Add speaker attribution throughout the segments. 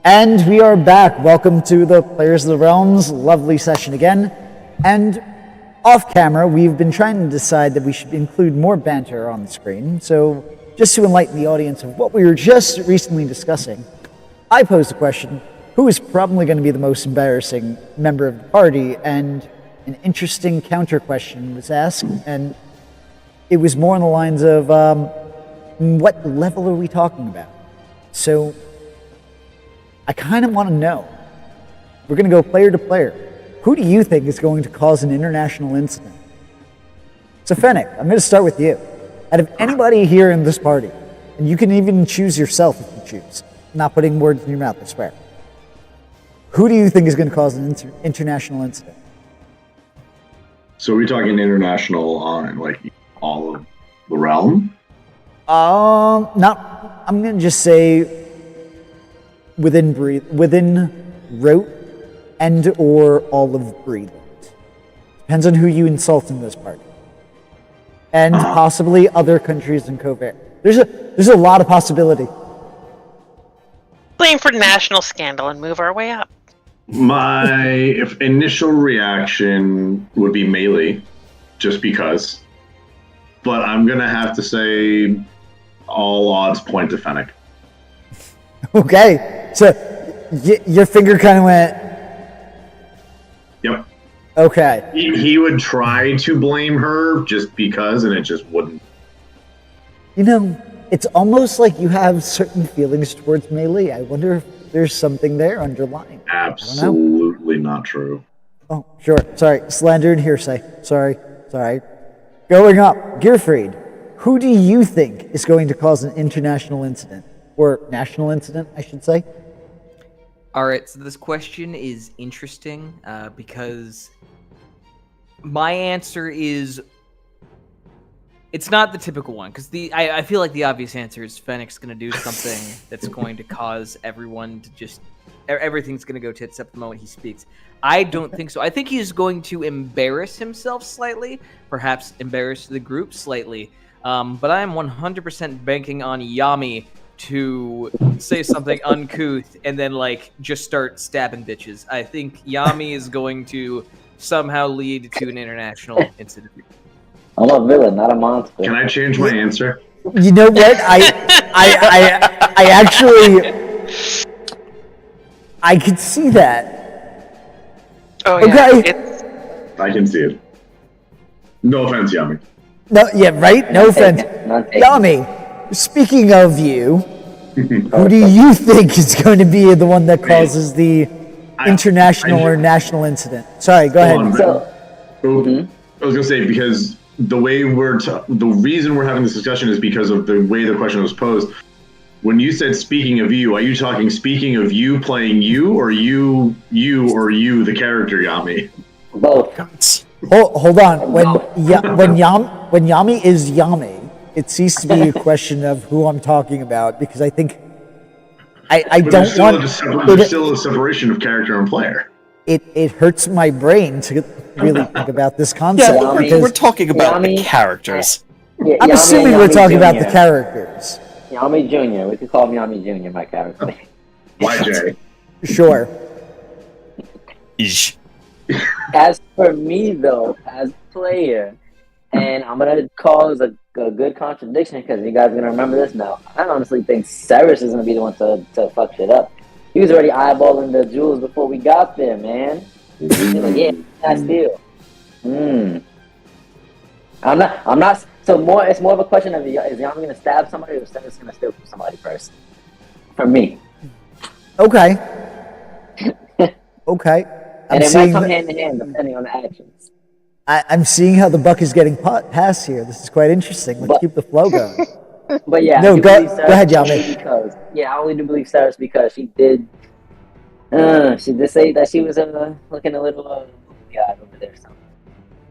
Speaker 1: And we are back. Welcome to the Players of the Realms. Lovely session again. And off camera, we've been trying to decide that we should include more banter on the screen. So just to enlighten the audience of what we were just recently discussing, I posed the question, who is probably going to be the most embarrassing member of the party? And an interesting counter question was asked, and it was more on the lines of, what level are we talking about? So I kind of want to know. We're going to go player to player. Who do you think is going to cause an international incident? So Fennec, I'm going to start with you. Out of anybody here in this party, and you can even choose yourself if you choose, not putting words in your mouth, I swear. Who do you think is going to cause an international incident?
Speaker 2: So are we talking international on like all of the realm?
Speaker 1: Not. I'm going to just say within rote and or all of Breedland. Depends on who you insult in this party. And possibly other countries in Covert. There's a lot of possibility.
Speaker 3: Blame for national scandal and move our way up.
Speaker 2: My initial reaction would be melee, just because. But I'm going to have to say all odds point to Fennec.
Speaker 1: Okay, so your finger kind of went...
Speaker 2: Yep.
Speaker 1: Okay.
Speaker 2: He would try to blame her just because, and it just wouldn't.
Speaker 1: You know, it's almost like you have certain feelings towards melee. I wonder if there's something there underlying.
Speaker 2: Absolutely not true.
Speaker 1: Oh, sure. Sorry. Slander and hearsay. Sorry. Going up, Gearfried, who do you think is going to cause an international incident? Or national incident, I should say?
Speaker 4: Alright, so this question is interesting because my answer is... It's not the typical one, because I feel like the obvious answer is Fennec's going to do something that's going to cause everyone to just... Everything's going to go tits up the moment he speaks. I don't think so. I think he's going to embarrass himself slightly, perhaps embarrass the group slightly, but I am 100% banking on Yami to say something uncouth and then, like, just start stabbing bitches. I think Yami is going to somehow lead to an international incident.
Speaker 5: I'm a villain, not a monster.
Speaker 2: Can I change my answer?
Speaker 1: You know what? I actually... I could see that.
Speaker 3: Oh, yeah.
Speaker 1: Okay.
Speaker 2: I can see it. No offense, Yami.
Speaker 1: No, yeah, right? No offense. Yami, speaking of you, who do you think is going to be the one that causes the international or national incident? Sorry, go ahead.
Speaker 2: I was going to say, because the way the reason we're having this discussion is because of the way the question was posed. When you said speaking of you, are you talking speaking of you playing you, or you the character Yami?
Speaker 5: Both.
Speaker 1: Hold on. When Yami is Yami, it ceases to be a question of who I'm talking about, because I think I don't want...
Speaker 2: There's still a separation of character and player.
Speaker 1: It hurts my brain to really think about this concept.
Speaker 6: Yeah, we're talking about the characters.
Speaker 1: I'm assuming we're talking about the characters.
Speaker 5: Yami Jr. We could call him Yami Jr. my character.
Speaker 2: YJ.
Speaker 1: Sure.
Speaker 6: Ish.
Speaker 5: As for me, though, as a player, and I'm going to cause a good contradiction because you guys are going to remember this now. I honestly think Cyrus is going to be the one to fuck shit up. He was already eyeballing the jewels before we got there, man. He's like, yeah, that's deal. I'm not. So it's more of a question of, is Yami going to stab somebody, or is Cyrus going to steal from somebody first? For me.
Speaker 1: Okay. Okay.
Speaker 5: And it might come hand in hand depending on the actions.
Speaker 1: I'm seeing how the buck is getting passed here. This is quite interesting. Let's keep the flow going.
Speaker 5: But yeah,
Speaker 1: no, go ahead, Yami.
Speaker 5: I only do believe Cyrus because she did say that she was looking a little god over there. So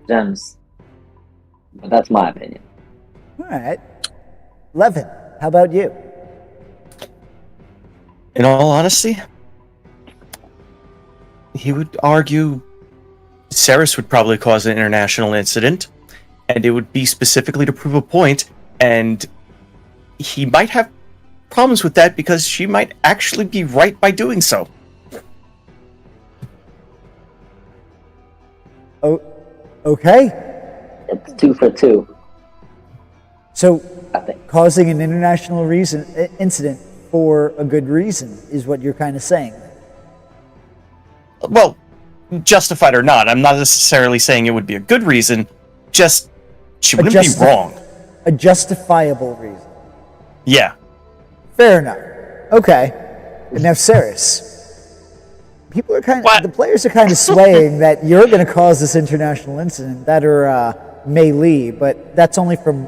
Speaker 5: gems. But that's my opinion.
Speaker 1: All right. Levin, how about you?
Speaker 6: In all honesty, he would argue Cyrus would probably cause an international incident, and it would be specifically to prove a point, and he might have problems with that because she might actually be right by doing so.
Speaker 1: Oh, okay.
Speaker 5: It's 2 for 2,
Speaker 1: So,
Speaker 5: I think.
Speaker 1: causing an international incident for a good reason is what you're kind of saying.
Speaker 6: Well, justified or not, I'm not necessarily saying it would be a good reason, just she wouldn't be wrong.
Speaker 1: A justifiable reason.
Speaker 6: Yeah.
Speaker 1: Fair enough. Okay. And now, Ceres, people are the players are kind of swaying that you're going to cause this international incident, that or melee, but that's only from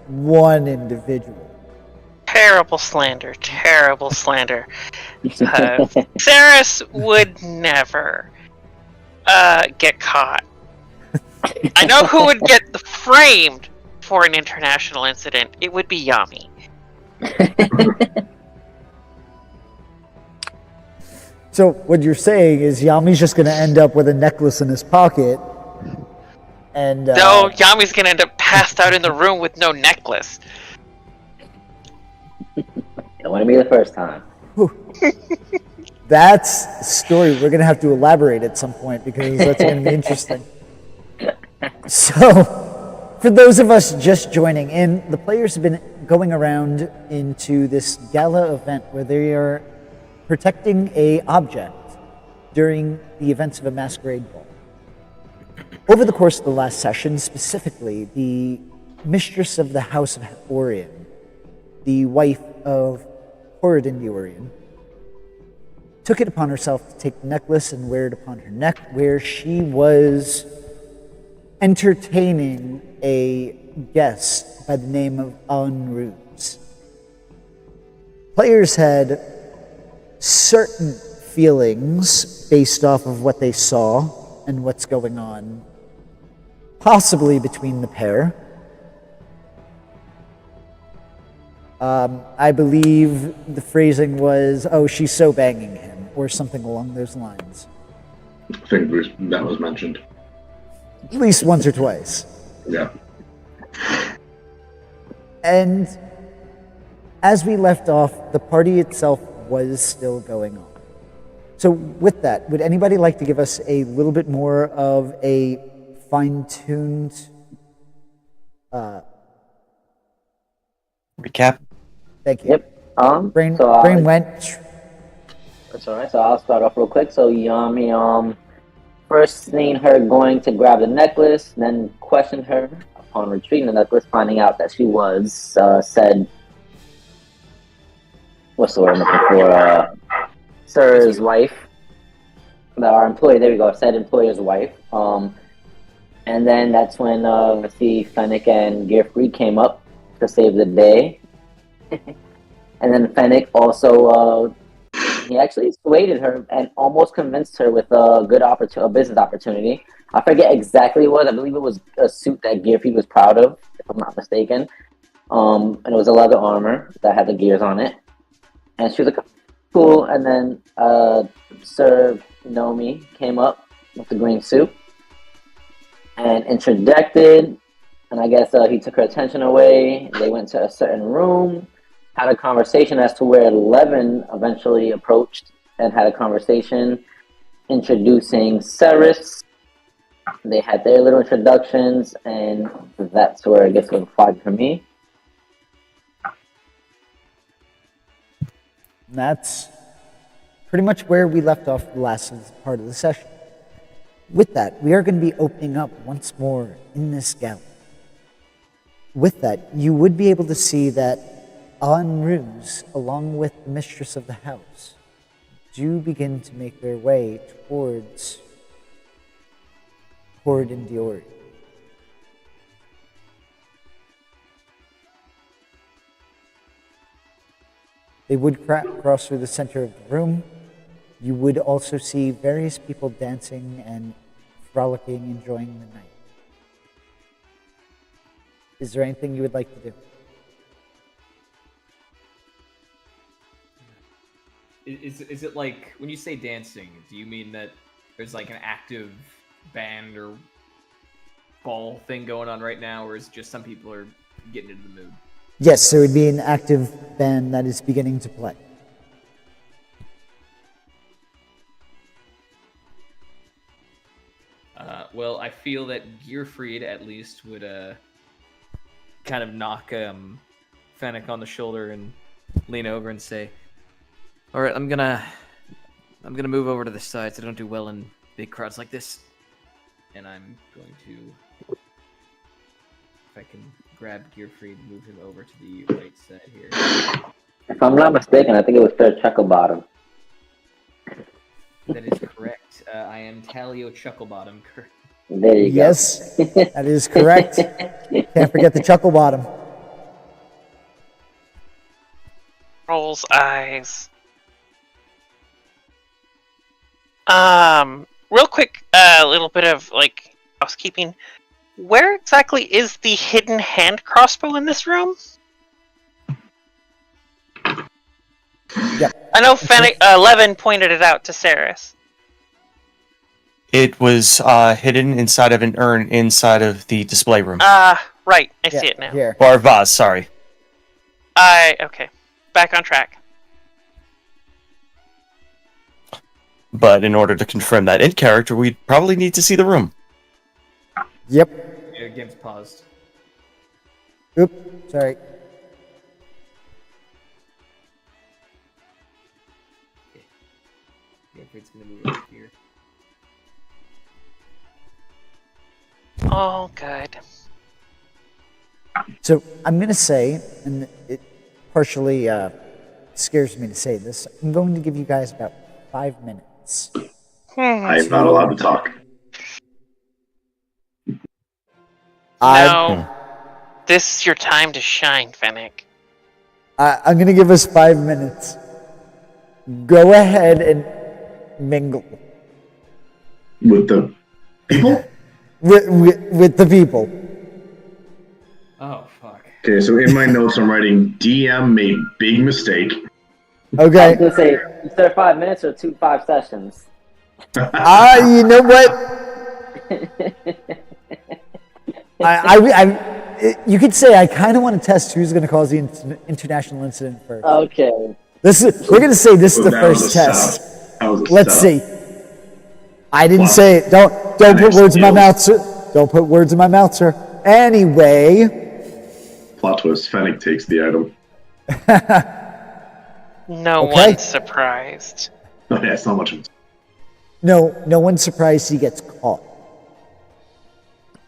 Speaker 1: one individual.
Speaker 3: Terrible slander. Terrible slander. Ceres would never get caught. I know who would get framed for an international incident. It would be Yami.
Speaker 1: So what you're saying is Yami's just going to end up with a necklace in his pocket, and
Speaker 3: No, Yami's gonna end up passed out in the room with no necklace.
Speaker 5: It wouldn't be the first time.
Speaker 1: That's a story we're going to have to elaborate at some point because that's going to be interesting. So, for those of us just joining in, the players have been going around into this gala event where they are protecting a object during the events of a masquerade ball. Over the course of the last session, specifically, the mistress of the House of Diorion, the wife of Lord Diorion, took it upon herself to take the necklace and wear it upon her neck, where she was entertaining a guest by the name of Unruse. Players had certain feelings based off of what they saw and what's going on, possibly between the pair. I believe the phrasing was, "Oh, she's so banging him," or something along those lines.
Speaker 2: I think that was mentioned.
Speaker 1: At least once or twice.
Speaker 2: Yeah.
Speaker 1: And as we left off, the party itself was still going on. So with that, would anybody like to give us a little bit more of a fine-tuned
Speaker 6: Recap?
Speaker 1: Thank you.
Speaker 5: Yep.
Speaker 1: Brain went.
Speaker 5: That's alright. So I'll start off real quick. So Yami, first seen her going to grab the necklace, then questioned her upon retrieving the necklace, finding out that she was said. What's the word I'm looking for? Sir's wife. Our employee. There we go. Said employer's wife. And then that's when Fennec and Gearfried came up to save the day. And then Fennec also, he actually persuaded her and almost convinced her with a business opportunity. I forget exactly what it was. I believe it was a suit that Gearfried was proud of, if I'm not mistaken. And it was a leather armor that had the gears on it. And she was like, cool. And then Sir Nomi came up with the green suit and interjected. And I guess he took her attention away. They went to a certain room, had a conversation as to where Levin eventually approached and had a conversation introducing Ceres. They had their little introductions, and that's where it gets a flag for me.
Speaker 1: That's pretty much where we left off the last part of the session. With that, we are going to be opening up once more in this gala. With that, you would be able to see that Unruse, along with the mistress of the house, do begin to make their way towards Lord Diorion. They would cross through the center of the room. You would also see various people dancing and frolicking, enjoying the night. Is there anything you would like to do?
Speaker 4: Is it like, when you say dancing, do you mean that there's like an active band or ball thing going on right now, or is it just some people are getting into the mood?
Speaker 1: Yes, there would be an active music band that is beginning to play.
Speaker 4: Well, I feel that Gearfried at least would kind of knock Fennec on the shoulder and lean over and say, "All right, I'm gonna move over to the side so I don't do well in big crowds like this, and I'm going to, if I can grab Gearfried and move him over to the right side here."
Speaker 5: If I'm not mistaken, I think it was Sir Chucklebottom.
Speaker 4: That is correct. I am Talio Chucklebottom.
Speaker 5: There you go.
Speaker 1: Yes, that is correct. Can't forget the chuckle bottom.
Speaker 3: Rolls eyes. Real quick, little bit of like housekeeping. Where exactly is the hidden hand crossbow in this room?
Speaker 1: Yep.
Speaker 3: I know Levin pointed it out to Saris.
Speaker 6: It was hidden inside of an urn inside of the display room.
Speaker 3: Right. I see it now.
Speaker 1: Here.
Speaker 6: Or vase, sorry.
Speaker 3: Okay. Back on track.
Speaker 6: But in order to confirm that in character, we'd probably need to see the room.
Speaker 1: Yep.
Speaker 4: Yeah, game's paused.
Speaker 1: Oop. Sorry.
Speaker 4: Gearfried's gonna move over here.
Speaker 3: All good.
Speaker 1: So I'm going to say, and it partially scares me to say this, I'm going to give you guys about 5 minutes.
Speaker 2: I am not allowed to talk.
Speaker 3: No. This is your time to shine, Fennec.
Speaker 1: I'm going to give us 5 minutes. Go ahead and mingle.
Speaker 2: With the people?
Speaker 1: With the people.
Speaker 4: Oh, fuck.
Speaker 2: Okay, so in my notes I'm writing DM made big mistake.
Speaker 5: I was
Speaker 1: Okay.
Speaker 5: gonna say, is there 5 minutes or 5 sessions?
Speaker 1: You know what? You could say I kind of want to test who's going to cause the international incident first.
Speaker 5: Okay.
Speaker 1: We're going to say this is the
Speaker 2: That was
Speaker 1: first
Speaker 2: a
Speaker 1: test.
Speaker 2: setup. That was a
Speaker 1: Let's
Speaker 2: setup.
Speaker 1: see. I didn't say it. Don't put words in my mouth, sir. Don't put words in my mouth, sir. Anyway.
Speaker 2: Plot twist, Fennec takes the item.
Speaker 3: No
Speaker 1: Okay.
Speaker 3: one's surprised.
Speaker 2: Oh, yeah, it's not much of a...
Speaker 1: No one's surprised he gets caught.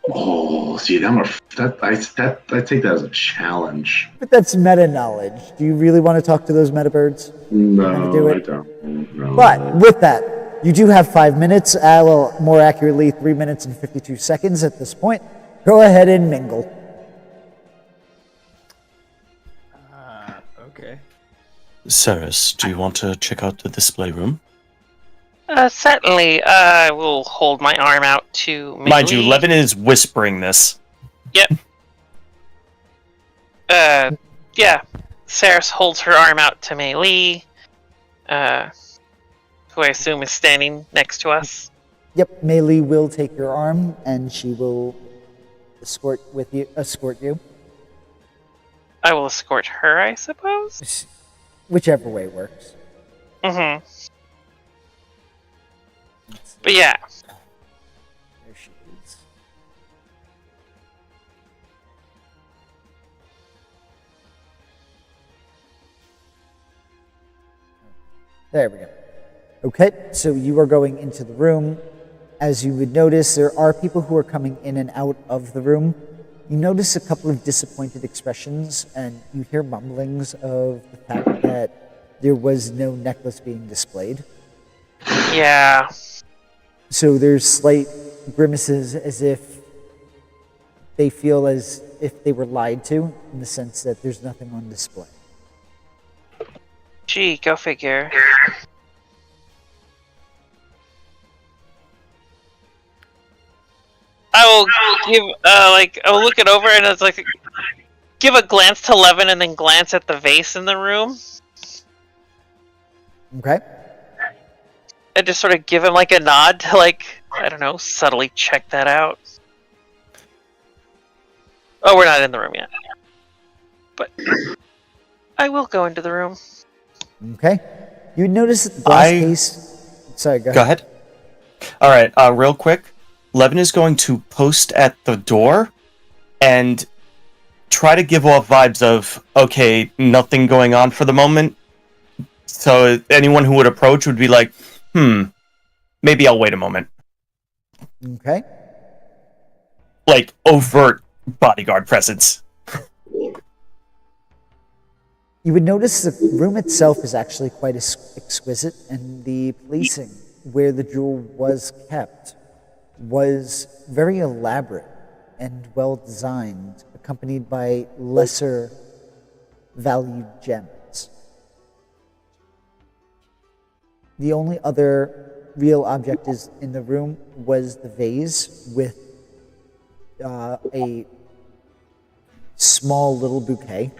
Speaker 2: Oh, see, I take that as a challenge.
Speaker 1: But that's meta knowledge. Do you really want to talk to those meta birds?
Speaker 2: No,
Speaker 1: do it?
Speaker 2: I don't. No.
Speaker 1: But with that, you do have 5 minutes. Well, more accurately, 3 minutes and 52 seconds at this point. Go ahead and mingle.
Speaker 4: Okay.
Speaker 6: Saris, do you want to check out the display room?
Speaker 3: Certainly. I will hold my arm out to Melee.
Speaker 6: Mind you, Levin is whispering this.
Speaker 3: Yep. Yeah. Saris holds her arm out to Melee, who I assume is standing next to us.
Speaker 1: Yep, Melee will take your arm, and she will escort you.
Speaker 3: I will escort her, I suppose.
Speaker 1: Whichever way works.
Speaker 3: Mm-hmm. But yeah.
Speaker 1: There she is. There we go. Okay, so you are going into the room. As you would notice, there are people who are coming in and out of the room. You notice a couple of disappointed expressions, and you hear mumblings of the fact that there was no necklace being displayed.
Speaker 3: Yeah.
Speaker 1: So there's slight grimaces as if they feel as if they were lied to, in the sense that there's nothing on display.
Speaker 3: Gee, go figure. I will give, I'll look it over and it's like, give a glance to Levin and then glance at the vase in the room.
Speaker 1: Okay?
Speaker 3: And just sort of give him like a nod to I don't know, subtly check that out. Oh, we're not in the room yet. But I will go into the room.
Speaker 1: Okay. You notice that the glass case... Sorry, go ahead.
Speaker 6: All right, real quick. Levin is going to post at the door and try to give off vibes of, okay, nothing going on for the moment. So anyone who would approach would be like, maybe I'll wait a moment.
Speaker 1: Okay.
Speaker 6: Like, overt bodyguard presence.
Speaker 1: You would notice the room itself is actually quite exquisite, and the placing where the jewel was kept was very elaborate and well designed, accompanied by lesser valued gems. The only other real object in the room was the vase with a small little bouquet,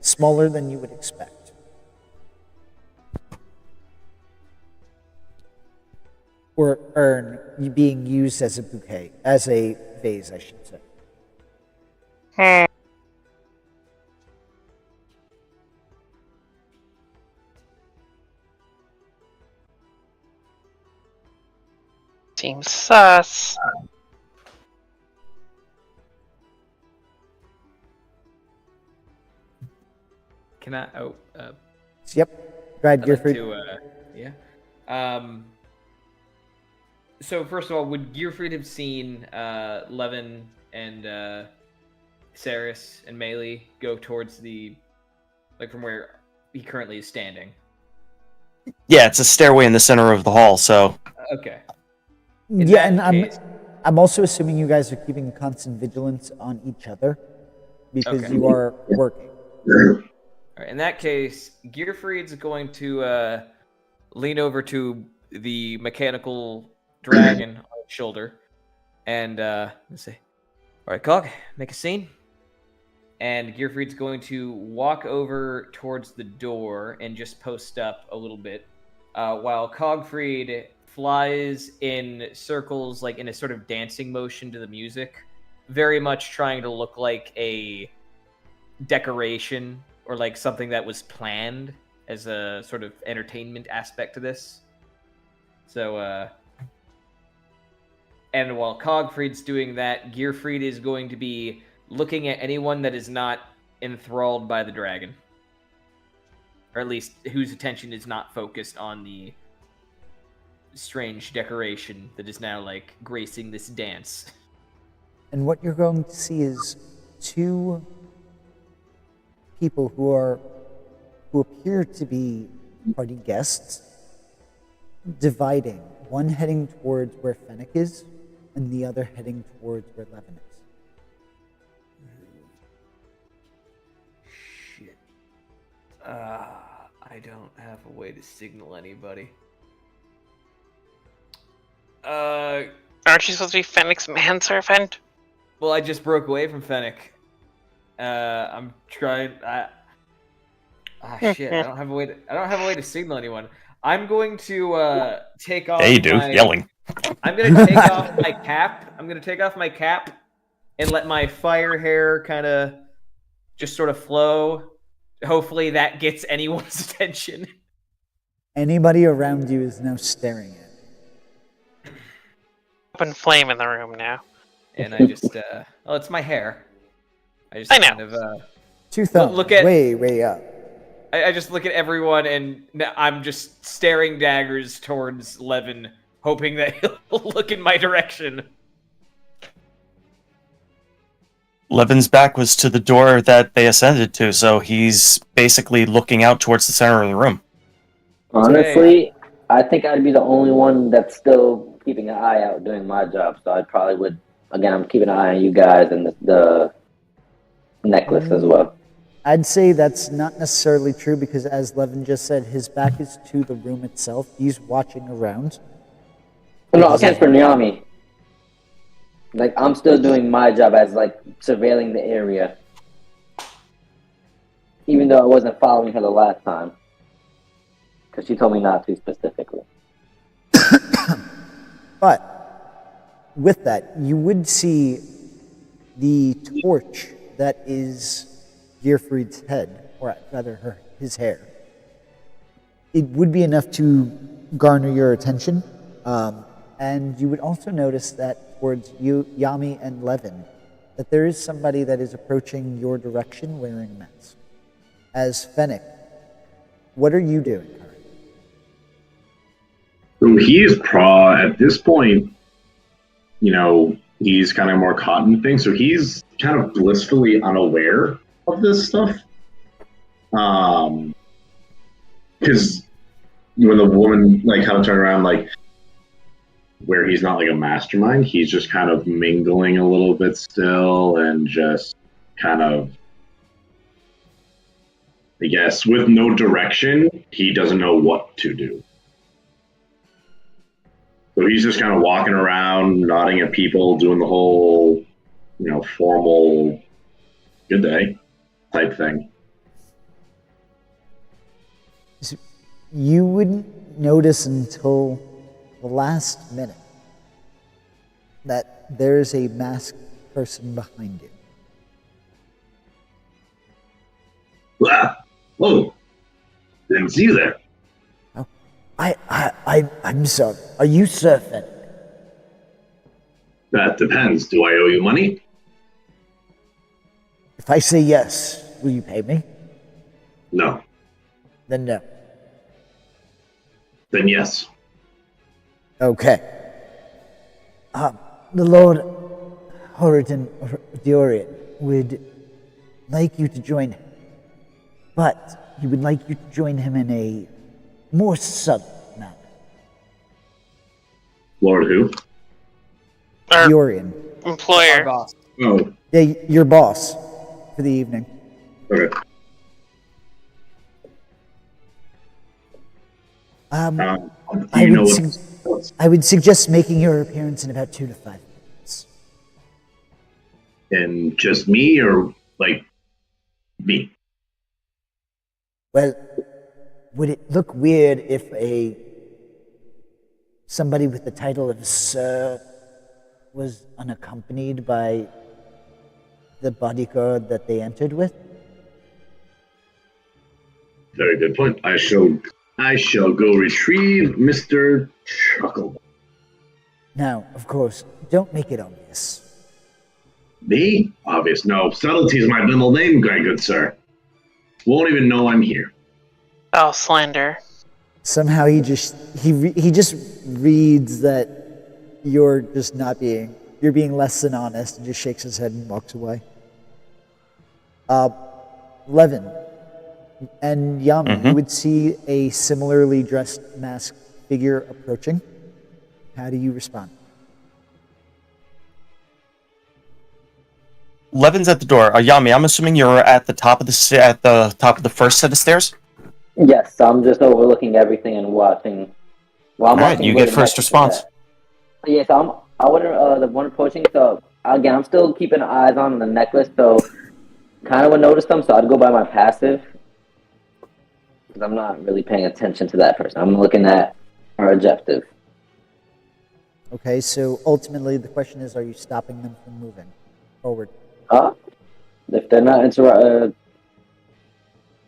Speaker 1: smaller than you would expect. Or being used as a bouquet, as a vase, I should say.
Speaker 3: Seems sus.
Speaker 4: Can I?
Speaker 1: Yep. Go ahead,
Speaker 4: I'd like
Speaker 1: Gearfried.
Speaker 4: So first of all, would Gearfried have seen Levin and Saris and Melee go towards from where he currently is standing?
Speaker 6: Yeah, it's a stairway in the center of the hall, so...
Speaker 4: Okay.
Speaker 1: Yeah, and I'm also assuming you guys are keeping constant vigilance on each other because you are working.
Speaker 4: All right, in that case, Gearfried's going to lean over to the mechanical dragon on his shoulder and say, "All right, Cog, make a scene." And Gearfried's going to walk over towards the door and just post up a little bit, while Cogfried flies in circles, like in a sort of dancing motion to the music, very much trying to look like a decoration or like something that was planned as a sort of entertainment aspect to this. So, and while Cogfried's doing that, Gearfried is going to be looking at anyone that is not enthralled by the dragon. Or at least whose attention is not focused on the strange decoration that is now, like, gracing this dance.
Speaker 1: And what you're going to see is two people who appear to be party guests dividing, one heading towards where Fennec is and the other heading towards where Levin is.
Speaker 4: Shit. I don't have a way to signal anybody.
Speaker 3: Aren't you supposed to be Fennec's manservant?
Speaker 4: Well, I just broke away from Fennec. I'm trying. Shit! I don't have a way to signal anyone. I'm going to take off.
Speaker 6: Yeah, you do. Yelling.
Speaker 4: I'm gonna take off my cap. I'm gonna take off my cap and let my fire hair kind of just sort of flow. Hopefully, that gets anyone's attention.
Speaker 1: Anybody around you is now staring at.
Speaker 3: Open flame in the room now.
Speaker 4: And I just, it's my hair. I know. Kind of,
Speaker 1: two thumbs,
Speaker 4: look at
Speaker 1: way up.
Speaker 4: I just look at everyone, and I'm just staring daggers towards Levin, hoping that he'll look in my direction.
Speaker 6: Levin's back was to the door that they ascended to, so he's basically looking out towards the center of the room.
Speaker 5: Honestly, I think I'd be the only one that's still keeping an eye out doing my job, so I probably would. Again, I'm keeping an eye on you guys and the necklace as well.
Speaker 1: I'd say that's not necessarily true because, as Levin just said, his back is to the room itself. He's watching around.
Speaker 5: No, I can't for Nyami. Like, I'm still doing my job as, like, surveilling the area. Even though I wasn't following her the last time. Because she told me not to specifically.
Speaker 1: But, with that, you would see the torch that is Gearfried's head, or rather his hair. It would be enough to garner your attention, and you would also notice that towards you, Yami and Levin, that there is somebody that is approaching your direction wearing a mask. As Fennec, what are you doing currently?
Speaker 2: So he's at this point, he's kind of more caught in things, so he's kind of blissfully unaware of this stuff. Because when the woman kind of turned around, where he's not a mastermind, he's just kind of mingling a little bit still, and just kind of, I guess, with no direction, he doesn't know what to do. So he's just kind of walking around, nodding at people, doing the whole, formal good day type thing.
Speaker 1: So you wouldn't notice until the last minute that there's a masked person behind you.
Speaker 2: Ah, whoa! Didn't see you there.
Speaker 1: Oh, I'm sorry. Are you surfing?
Speaker 2: That depends. Do I owe you money?
Speaker 1: If I say yes, will you pay me?
Speaker 2: No.
Speaker 1: Then no.
Speaker 2: Then yes.
Speaker 1: Okay. The Lord Diorion would like you to join him, but he would like you to join him in a more subtle manner.
Speaker 2: Lord who?
Speaker 3: Our
Speaker 1: Diorion.
Speaker 3: employer.
Speaker 4: Boss.
Speaker 2: Oh,
Speaker 1: Yeah, your boss for the evening.
Speaker 2: okay.
Speaker 1: I would suggest making your appearance in about 2 to 5 minutes.
Speaker 2: And just me, or me?
Speaker 1: Well, would it look weird if somebody with the title of Sir was unaccompanied by the bodyguard that they entered with?
Speaker 2: Very good point. I shall go retrieve Mr. Chuckle.
Speaker 1: Now, of course, don't make it obvious.
Speaker 2: Me? Obvious. No. Subtlety is my middle name, my good sir. Won't even know I'm here.
Speaker 3: Oh, slander.
Speaker 1: Somehow he just reads that you're being less than honest, and just shakes his head and walks away. Levin and Yami, you would see a similarly dressed masked figure approaching. How do you respond?
Speaker 6: Levin's at the door. Yami, I'm assuming you're at the top of the first set of stairs.
Speaker 5: Yes, I'm just overlooking everything and watching. Well, I'm
Speaker 6: All right,
Speaker 5: watching
Speaker 6: you
Speaker 5: where
Speaker 6: get
Speaker 5: the
Speaker 6: first
Speaker 5: next is
Speaker 6: response.
Speaker 5: at. Yes, I wouldn't. The one approaching. So again, I'm still keeping eyes on the necklace. So kind of would notice them. So I'd go by my passive because I'm not really paying attention to that person. I'm looking at our objective.
Speaker 1: Okay, so ultimately the question is, are you stopping them from moving forward?
Speaker 5: If they're not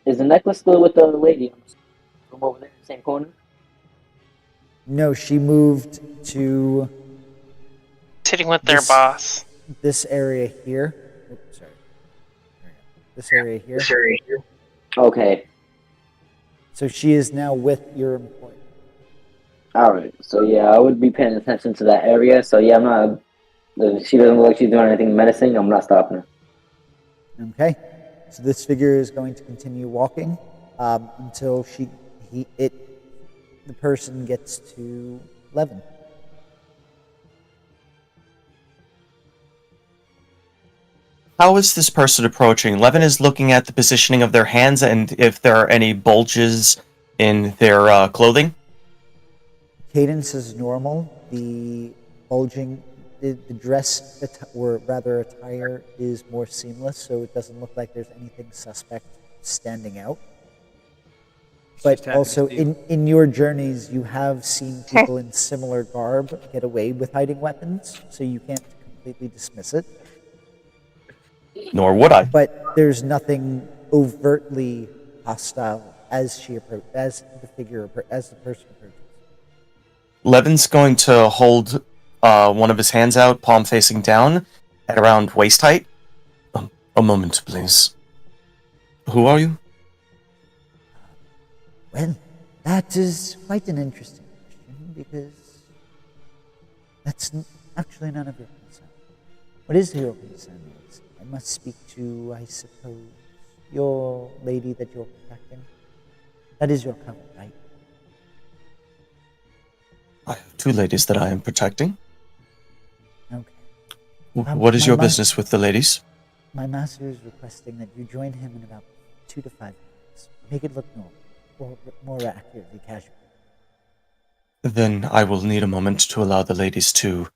Speaker 5: is the necklace still with the lady? From over there in the same corner?
Speaker 1: No, she moved to
Speaker 3: Sitting with their boss.
Speaker 1: this area here. Oops, sorry. This area here.
Speaker 5: Okay.
Speaker 1: So she is now with your employer.
Speaker 5: Alright. So yeah, I would be paying attention to that area. So yeah, I'm not. If she doesn't look like she's doing anything menacing, I'm not stopping her.
Speaker 1: Okay. So this figure is going to continue walking until the person gets to Levin.
Speaker 6: How is this person approaching? Levin is looking at the positioning of their hands and if there are any bulges in their clothing.
Speaker 1: Cadence is normal. The bulging, the dress, or rather attire, is more seamless, so it doesn't look like there's anything suspect standing out. But also, in your journeys, you have seen people in similar garb get away with hiding weapons, so you can't completely dismiss it.
Speaker 6: Nor would I.
Speaker 1: But there's nothing overtly hostile as the person approaches.
Speaker 6: Levin's going to hold one of his hands out, palm facing down, at around waist height. A moment, please. Who are you?
Speaker 1: Well, that is quite an interesting question, because that's actually none of your concern. What is your concern is, I must speak to, I suppose, your lady that you're protecting. That is your cover, right?
Speaker 6: I have two ladies that I am protecting.
Speaker 1: Okay.
Speaker 6: What is your business with the ladies?
Speaker 1: My master is requesting that you join him in about 2 to 5 minutes. Make it look normal, or more accurately casual.
Speaker 6: Then I will need a moment to allow the ladies to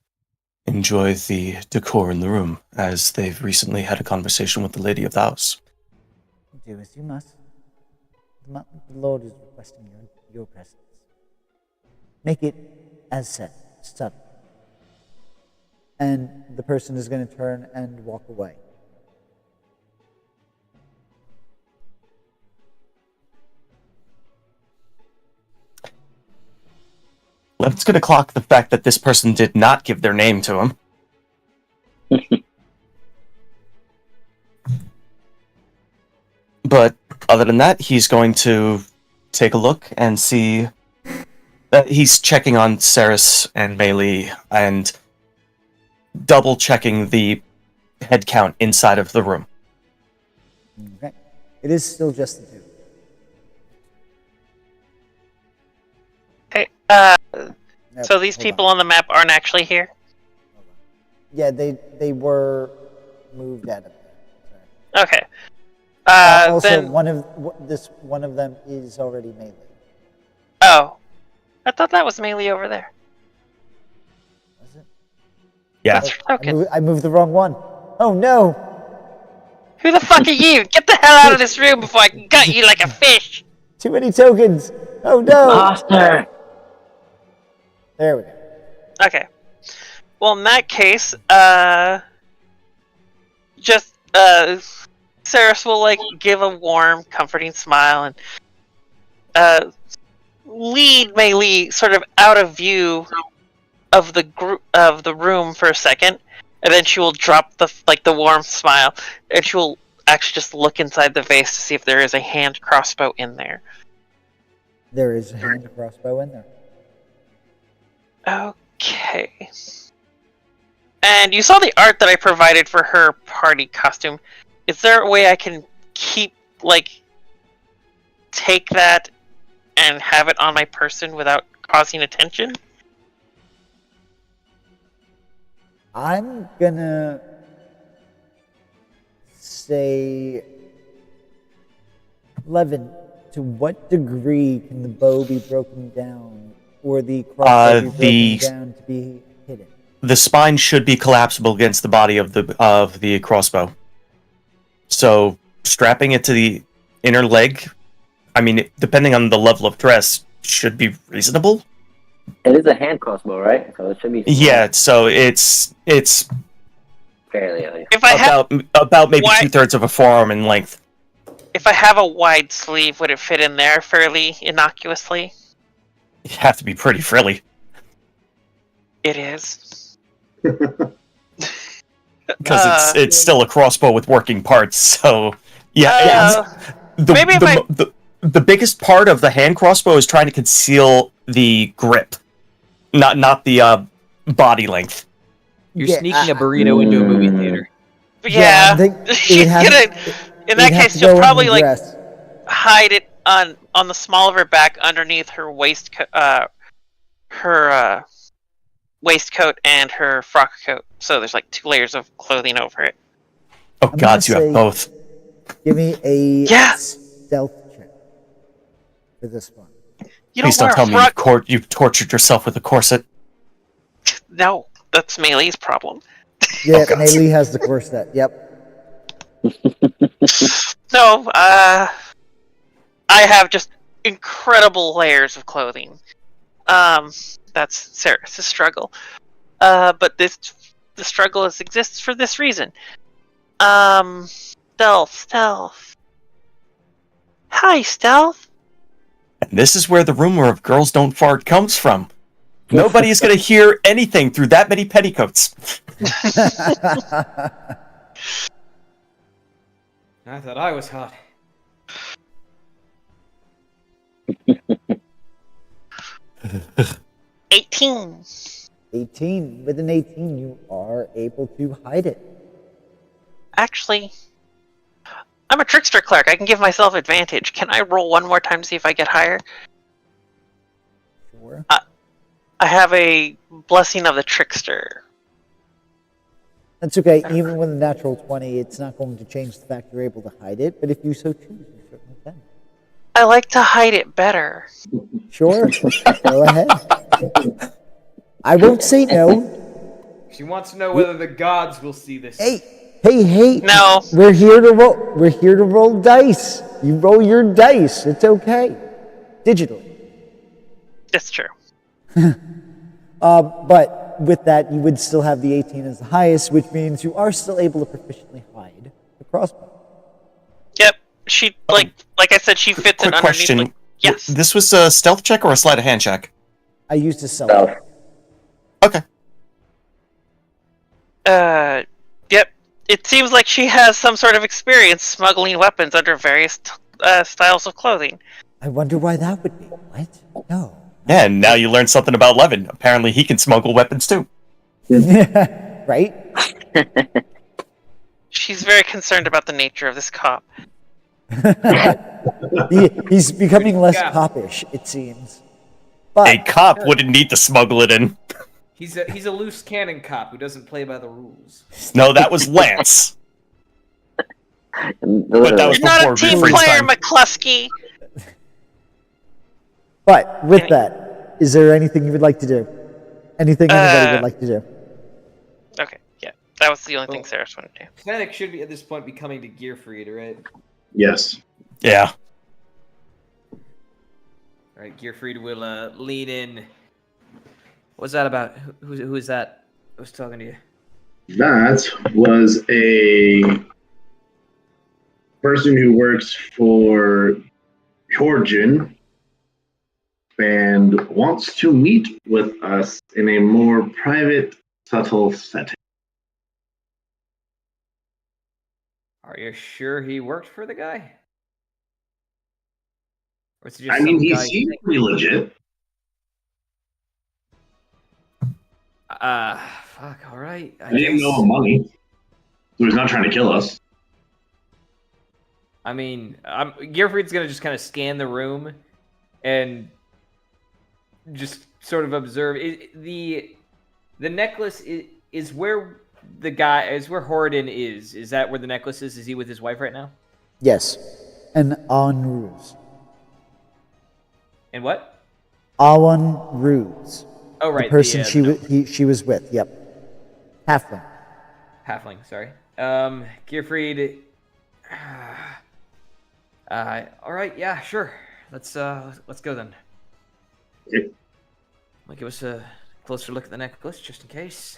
Speaker 6: enjoy the decor in the room, as they've recently had a conversation with the lady of the house.
Speaker 1: Do as you must. The Lord is requesting your presence. Make it as said, subtle. And the person is going to turn and walk away.
Speaker 6: Levin's going to clock the fact that this person did not give their name to him. But other than that, he's going to take a look and see that he's checking on Saris and Melee and double checking the head count inside of the room.
Speaker 1: Okay. It is still just the two.
Speaker 3: Okay.
Speaker 1: Nope,
Speaker 3: So these
Speaker 1: hold
Speaker 3: people
Speaker 1: on.
Speaker 3: on the map aren't actually here?
Speaker 1: Yeah, they were moved out of there. Sorry.
Speaker 3: Okay.
Speaker 1: Also,
Speaker 3: Then...
Speaker 1: one of them is already melee.
Speaker 3: Oh. I thought that was Melee over there.
Speaker 1: Was it?
Speaker 6: Yeah.
Speaker 3: That's your token.
Speaker 1: I moved the wrong one. Oh no!
Speaker 3: Who the fuck are you? Get the hell out of this room before I gut you like a fish!
Speaker 1: Too many tokens! Oh no!
Speaker 5: Imposter!
Speaker 1: There we go.
Speaker 3: Okay. Well, in that case, Saris will, give a warm, comforting smile and, lead Melee sort of out of view of the room for a second, and then she will drop the warm smile, and she will actually just look inside the vase to see if there is a hand crossbow in there.
Speaker 1: There is a hand crossbow in there.
Speaker 3: Okay. And you saw the art that I provided for her party costume. Is there a way I can take that and have it on my person without causing attention?
Speaker 1: I'm gonna say, Levin, to what degree can the bow be broken down, or the crossbow be broken down to be hidden?
Speaker 6: The spine should be collapsible against the body of the crossbow. So strapping it to the inner leg, I mean, depending on the level of dress, should be reasonable.
Speaker 5: It is a hand crossbow, right? So it should be.
Speaker 6: Yeah, so it's
Speaker 5: fairly.
Speaker 3: If I have
Speaker 6: about maybe 2/3 of a forearm in length.
Speaker 3: If I have a wide sleeve, would it fit in there fairly innocuously?
Speaker 6: You have to be pretty frilly.
Speaker 3: It is.
Speaker 6: Because it's still a crossbow with working parts, so yeah. The biggest part of the hand crossbow is trying to conceal the grip, not the body length.
Speaker 4: You're sneaking a burrito into a movie theater.
Speaker 3: Yeah, she's gonna. In that case, she'll probably hide it on the small of her back underneath her waistcoat and her frock coat. So there's 2 layers of clothing over it.
Speaker 6: Oh gods, you have both.
Speaker 1: Give me a stealth check for this one.
Speaker 6: Please don't tell me you've tortured yourself with a corset.
Speaker 3: No, that's Melee's problem.
Speaker 1: Yeah, Melee has the corset. Yep.
Speaker 3: No, I have just incredible layers of clothing. That's Saris' struggle. But the struggle exists for this reason. Stealth. Hi, Stealth.
Speaker 6: And this is where the rumor of girls don't fart comes from. Nobody is going to hear anything through that many petticoats.
Speaker 4: I thought I was hot.
Speaker 3: 18.
Speaker 1: 18. With an 18, you are able to hide it.
Speaker 3: Actually, I'm a trickster clerk. I can give myself advantage. Can I roll one more time to see if I get higher?
Speaker 1: Sure.
Speaker 3: I have a blessing of the trickster.
Speaker 1: That's okay. Even with a natural 20, it's not going to change the fact you're able to hide it, but if you so choose, you certainly can.
Speaker 3: I like to hide it better.
Speaker 1: Sure. Go ahead. I won't say no.
Speaker 4: She wants to know whether the gods will see this.
Speaker 1: Hey.
Speaker 3: No.
Speaker 1: We're here to roll. We're here to roll dice. You roll your dice. It's okay. Digitally.
Speaker 3: It's true.
Speaker 1: But with that, you would still have the 18 as the highest, which means you are still able to proficiently hide the crossbow.
Speaker 3: Yep. She, like I said, she fits
Speaker 6: Quick
Speaker 3: it underneath.
Speaker 6: question.
Speaker 3: Like, yes.
Speaker 6: This was a stealth check or a sleight of hand check?
Speaker 1: I used a self.
Speaker 5: Stealth.
Speaker 6: Okay.
Speaker 3: Yep. It seems like she has some sort of experience smuggling weapons under various styles of clothing.
Speaker 1: I wonder why that would be. What? No.
Speaker 6: Yeah, and now you learned something about Levin. Apparently he can smuggle weapons too.
Speaker 1: Right?
Speaker 3: She's very concerned about the nature of this cop.
Speaker 1: He's becoming less
Speaker 4: Yeah.
Speaker 1: copish, it seems. But
Speaker 6: A cop wouldn't need to smuggle it in.
Speaker 4: He's a loose cannon cop who doesn't play by the rules.
Speaker 6: No, that was Lance. But that was
Speaker 3: You're not
Speaker 6: before
Speaker 3: a team
Speaker 6: Siegfried's
Speaker 3: player,
Speaker 6: time.
Speaker 3: McCluskey.
Speaker 1: But with that, is there anything you would like to do? Anything anybody would like to do?
Speaker 3: Okay, yeah. That was the only thing Sarah wanted to do.
Speaker 4: Fennec should be at this point be coming to Gearfried, right?
Speaker 2: Yes.
Speaker 6: Yeah.
Speaker 4: Alright, Gearfried will lean in. What's that about? Who is that? I was talking to you.
Speaker 2: That was a person who works for Georgian and wants to meet with us in a more private, subtle setting.
Speaker 4: Are you sure he worked for the guy? Or is it just
Speaker 2: I mean,
Speaker 4: some
Speaker 2: he
Speaker 4: guy
Speaker 2: seems pretty legit.
Speaker 4: fuck, alright. I
Speaker 2: He didn't
Speaker 4: guess.
Speaker 2: know money, so he's not trying to kill us.
Speaker 4: I mean, Gearfried's gonna just kind of scan the room and just sort of observe. The necklace is where the guy is where Horadin is. Is that where the necklace is? Is he with his wife right now?
Speaker 1: Yes. And en ruse.
Speaker 4: And what?
Speaker 1: En ruse.
Speaker 4: Oh, right.
Speaker 1: The person
Speaker 4: the
Speaker 1: she was with. Yep. Halfling.
Speaker 4: halfling. Sorry. Gearfried. All right. Yeah. Sure. Let's go then.
Speaker 2: Okay.
Speaker 4: I'll give us a closer look at the necklace just in case.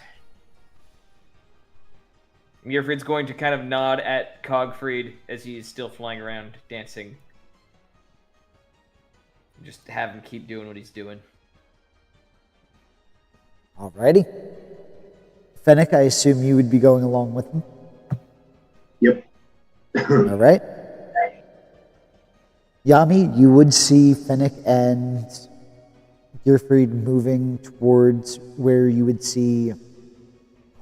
Speaker 4: Gearfried's going to kind of nod at Cogfried as he's still flying around dancing. Just have him keep doing what he's doing.
Speaker 1: Alrighty. Fennec, I assume you would be going along with him.
Speaker 2: Yep.
Speaker 1: Alright. Yami, you would see Fennec and Gearfried moving towards where you would see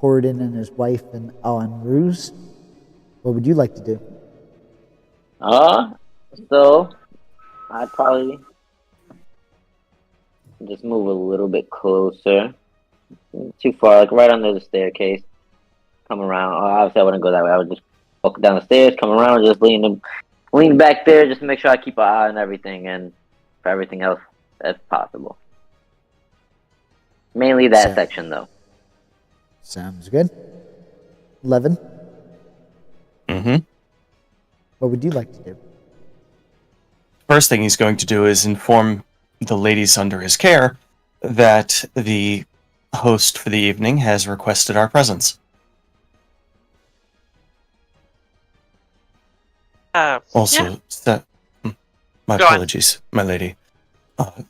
Speaker 1: Horadin and his wife and en ruse. What would you like to do?
Speaker 5: So I'd probably just move a little bit closer. Too far, like right under the staircase. Come around. Obviously, I wouldn't go that way. I would just walk down the stairs, come around, just lean back there, just to make sure I keep an eye on everything and for everything else that's possible. Mainly that section, though.
Speaker 1: Sounds good. Levin,
Speaker 6: Mm-hmm.
Speaker 1: what would you like to do?
Speaker 6: First thing he's going to do is inform the ladies under his care that the host for the evening has requested our presence. Also,
Speaker 3: yeah.
Speaker 6: My
Speaker 3: Go on.
Speaker 6: apologies, my lady.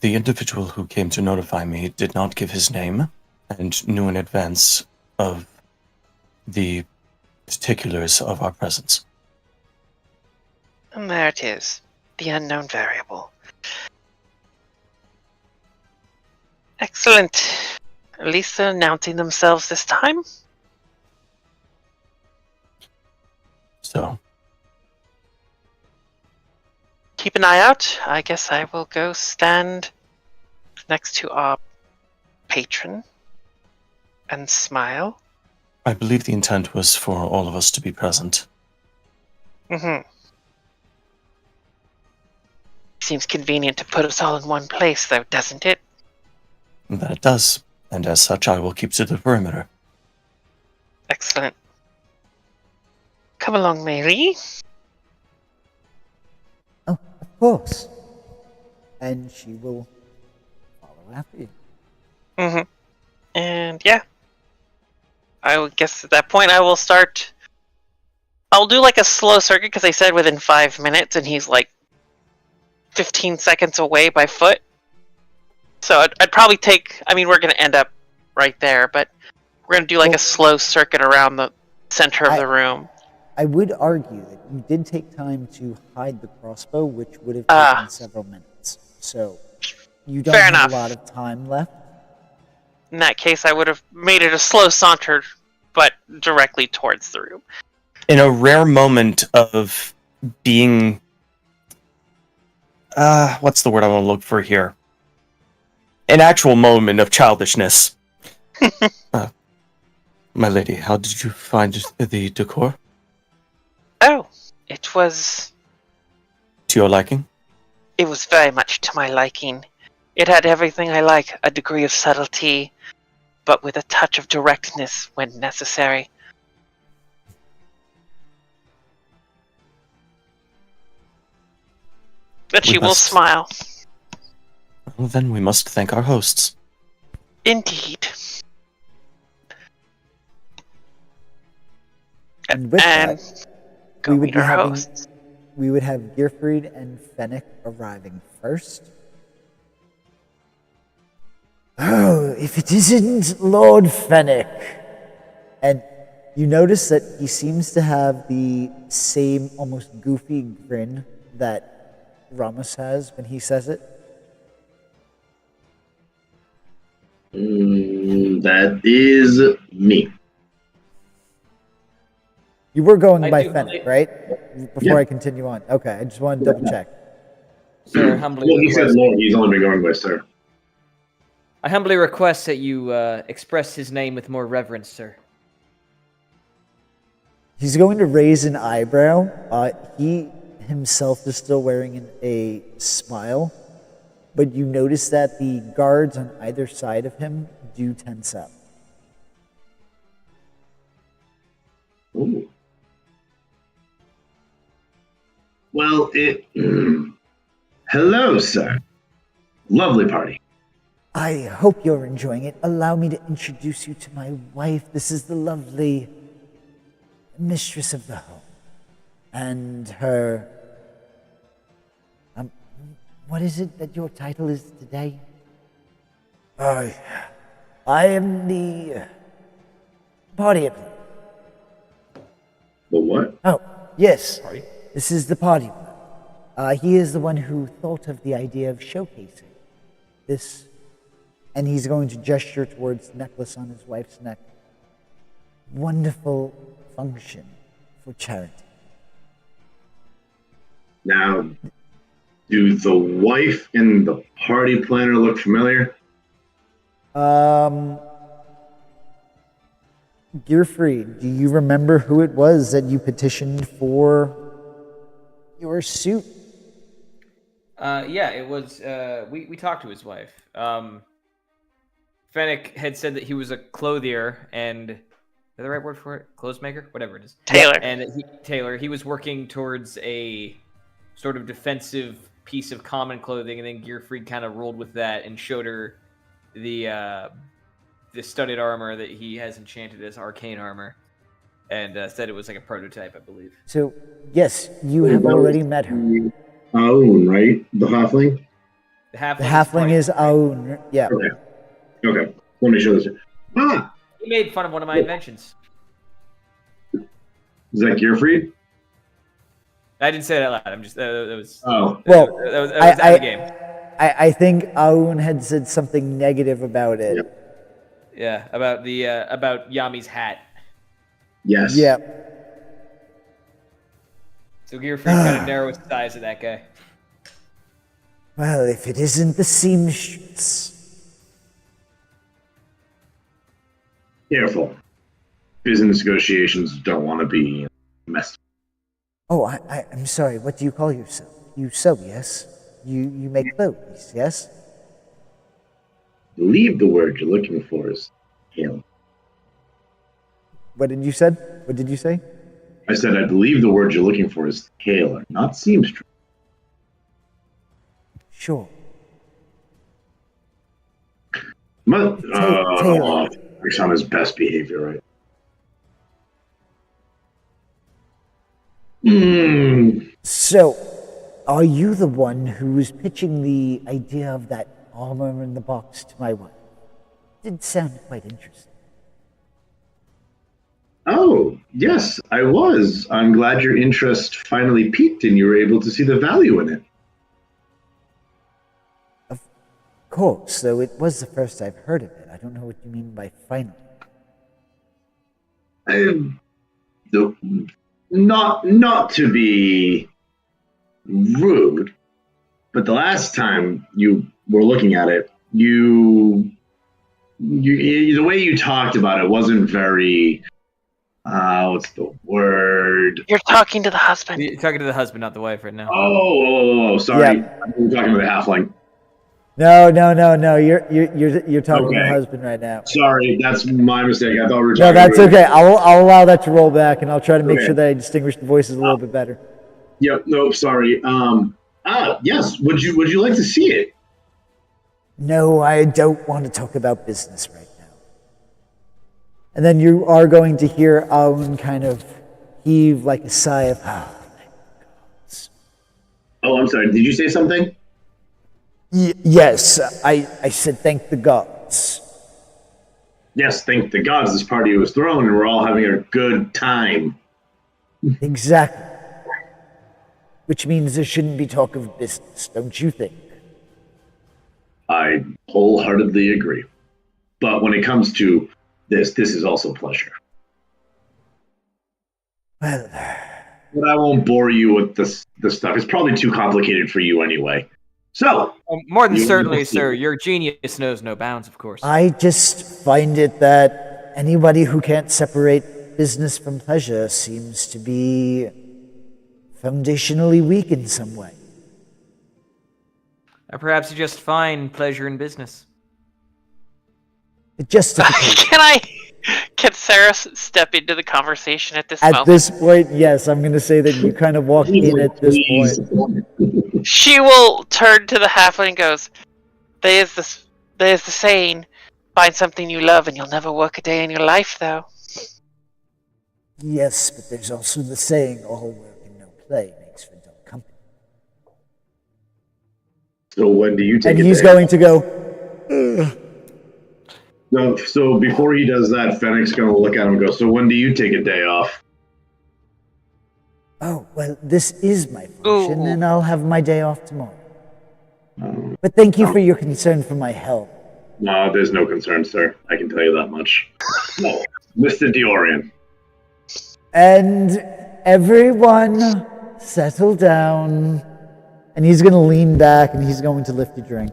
Speaker 6: The individual who came to notify me did not give his name and knew in advance of the particulars of our presence.
Speaker 3: And there it is. The unknown variable. Excellent. At least they're announcing themselves this time.
Speaker 6: So,
Speaker 3: Keep an eye out. I guess I will go stand next to our patron and smile.
Speaker 6: I believe the intent was for all of us to be present.
Speaker 3: Mm-hmm. Seems convenient to put us all in one place, though, doesn't it?
Speaker 6: That it does, and as such I will keep to the perimeter.
Speaker 3: Excellent. Come along, Mary.
Speaker 1: Oh, of course. And she will follow after you.
Speaker 3: Mm-hmm. And yeah. I would guess at that point I will start... I'll do like a slow circuit, because they said within 5 minutes, and he's like 15 seconds away by foot. So I'd probably take... I mean, we're going to end up right there, but we're going to do like a slow circuit around the center of the room.
Speaker 1: I would argue that you did take time to hide the crossbow, which would have taken several minutes. So you don't
Speaker 3: Fair
Speaker 1: have
Speaker 3: enough.
Speaker 1: a lot of time left.
Speaker 3: In that case, I would have made it a slow saunter, but directly towards the room.
Speaker 6: In a rare moment of being... what's the word I want to look for here? An actual moment of childishness. My lady, how did you find the decor?
Speaker 3: Oh, it was
Speaker 6: To your liking?
Speaker 3: very much to my liking. It had everything I like, a degree of subtlety, but with a touch of directness when necessary. But she will smile.
Speaker 6: Well, then we must thank our hosts.
Speaker 3: Indeed.
Speaker 1: And with that,
Speaker 3: go
Speaker 1: we would
Speaker 3: meet
Speaker 1: be
Speaker 3: our
Speaker 1: having,
Speaker 3: hosts.
Speaker 1: we would have Gearfried and Fennec arriving first. Oh, if it isn't Lord Fennec! And you notice that he seems to have the same almost goofy grin that Ramos has when he says it.
Speaker 2: That is me.
Speaker 1: You were going
Speaker 4: I
Speaker 1: by
Speaker 4: do
Speaker 1: Fennec,
Speaker 4: believe-
Speaker 1: right? Before I continue on. Okay, I just wanted to double check.
Speaker 4: Sir, humbly
Speaker 2: Well, he said
Speaker 4: request.
Speaker 2: Lord. He's only been going by sir.
Speaker 4: I humbly request that you express his name with more reverence, sir.
Speaker 1: He's going to raise an eyebrow. He himself is still wearing a smile, but you notice that the guards on either side of him do tense up.
Speaker 2: Ooh. Well, hello, sir. Lovely party.
Speaker 1: I hope you're enjoying it. Allow me to introduce you to my wife. This is the lovely mistress of the home. And her... what is it that your title is today? I am the... party planner.
Speaker 2: The what?
Speaker 1: Oh, yes. Party? This is the party planner. He is the one who thought of the idea of showcasing this... And he's going to gesture towards the necklace on his wife's neck. Wonderful function for charity.
Speaker 2: Now, do the wife and the party planner look familiar?
Speaker 1: Gearfried, do you remember who it was that you petitioned for your suit?
Speaker 4: Yeah, it was. We talked to his wife. Fennec had said that he was a clothier and... Is that the right word for it? Clothes maker? Whatever it is.
Speaker 3: Tailor.
Speaker 4: And Taylor, he was working towards a sort of defensive piece of common clothing, and then Gearfried kind of rolled with that and showed her the studded armor that he has enchanted as arcane armor, and said it was like a prototype, I believe.
Speaker 1: So, yes, you have already met her.
Speaker 2: Aoun, right? The halfling?
Speaker 4: The halfling,
Speaker 1: The halfling is Aoun. Yeah.
Speaker 2: Okay. Let me show this. Ah!
Speaker 4: He made fun of one of my inventions.
Speaker 2: Is that Gearfried?
Speaker 4: I didn't say that loud. I'm just that was
Speaker 2: Oh.
Speaker 1: Well,
Speaker 4: that was out of the game.
Speaker 1: I think Aoun had said something negative about it.
Speaker 2: Yep.
Speaker 4: Yeah, about the about Yami's hat.
Speaker 2: Yes.
Speaker 1: Yep.
Speaker 4: So Gearfried kind of narrows the eyes of that guy.
Speaker 1: Well, if it isn't the seamstress.
Speaker 2: Careful. Business negotiations don't want to be messed.
Speaker 1: Oh, I'm sorry. What do you call yourself? You sew, yes? You make clothes, yes?
Speaker 2: I believe the word you're looking for is tailor.
Speaker 1: What did you said? What did you say?
Speaker 2: I said I believe the word you're looking for is tailor, not seamstress.
Speaker 1: Sure.
Speaker 2: Tailor. He's on his best behavior, right?
Speaker 1: So, are you the one who was pitching the idea of that armor in the box to my wife? Did sound quite interesting.
Speaker 2: Oh, yes, I was. I'm glad your interest finally peaked and you were able to see the value in it.
Speaker 1: Of course, though it was the first I've heard of it. I don't know what you mean by finally.
Speaker 2: Not to be rude, but the last time you were looking at it, you the way you talked about it wasn't very what's the word?
Speaker 3: You're talking to the husband.
Speaker 4: You're talking to the husband, not the wife, right now.
Speaker 2: Sorry.
Speaker 1: Yeah.
Speaker 2: I'm talking to the halfling.
Speaker 1: No. You're talking to
Speaker 2: Okay.
Speaker 1: my husband right now.
Speaker 2: Sorry, that's my mistake. I thought we were
Speaker 1: No,
Speaker 2: talking
Speaker 1: that's
Speaker 2: to
Speaker 1: okay. I'll allow that to roll back, and I'll try to make
Speaker 2: Okay.
Speaker 1: sure that I distinguish the voices a little bit better.
Speaker 2: Yep, no, sorry. Yes, would you like to see it?
Speaker 1: No, I don't want to talk about business right now. And then you are going to hear Aoun kind of heave like a sigh of,
Speaker 2: Oh, I'm sorry. Did you say something?
Speaker 1: Yes, I said thank the gods.
Speaker 2: Yes, thank the gods this party was thrown and we're all having a good time.
Speaker 1: Exactly. Which means there shouldn't be talk of business, don't you think?
Speaker 2: I wholeheartedly agree. But when it comes to this is also pleasure.
Speaker 1: Well,
Speaker 2: But I won't bore you with this stuff. It's probably too complicated for you anyway. So,
Speaker 4: More than
Speaker 2: You-
Speaker 4: certainly, sir. Your genius knows no bounds, of course.
Speaker 1: I just find it that anybody who can't separate business from pleasure seems to be foundationally weak in some way.
Speaker 4: Or perhaps you just find pleasure in business.
Speaker 1: Justification.
Speaker 3: Can Sarah step into the conversation at this
Speaker 1: At
Speaker 3: moment?
Speaker 1: this point, yes, I'm going to say that you kind of walked in at this
Speaker 2: please.
Speaker 1: point.
Speaker 3: She will turn to the halfling and goes, There's the saying, find something you love and you'll never work a day in your life, though.
Speaker 1: Yes, but there's also the saying, all work and no play makes for dull company.
Speaker 2: So when do you take
Speaker 1: And
Speaker 2: it?
Speaker 1: he's going to go,
Speaker 2: So before he does that, Fennec's going to look at him and go, so when do you take a day off?
Speaker 1: oh, well, this is my function,
Speaker 3: Ooh.
Speaker 1: and I'll have my day off tomorrow. But thank you for your concern for my health.
Speaker 2: No, there's no concern, sir. I can tell you that much. No, Mr. Diorion.
Speaker 1: And everyone, settle down. And he's going to lean back, and he's going to lift a drink.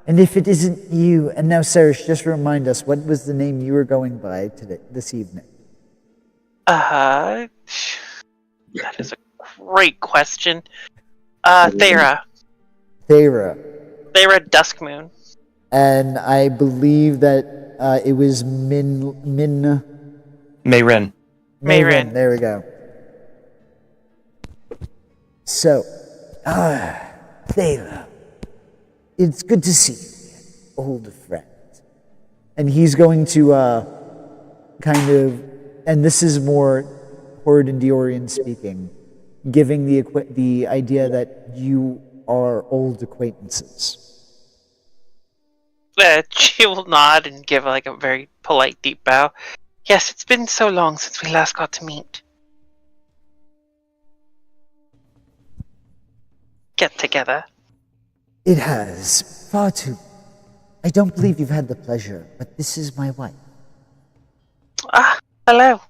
Speaker 1: And if it isn't you, and now, Sarish, just remind us, what was the name you were going by this evening?
Speaker 3: That is a great question. Thera.
Speaker 1: Thera.
Speaker 3: Thera Duskmoon.
Speaker 1: And I believe that it was
Speaker 6: Mayrin.
Speaker 3: Mayrin.
Speaker 1: There we go. So, Thera. It's good to see you, old friend. And he's going to kind of, and this is more Lord Diorion speaking. giving the idea that you are old acquaintances.
Speaker 3: She will nod and give like a very polite, deep bow. Yes, it's been so long since we last got to meet. Get together.
Speaker 1: It has. Far too. I don't believe you've had the pleasure, but this is my wife.
Speaker 3: Ah, hello.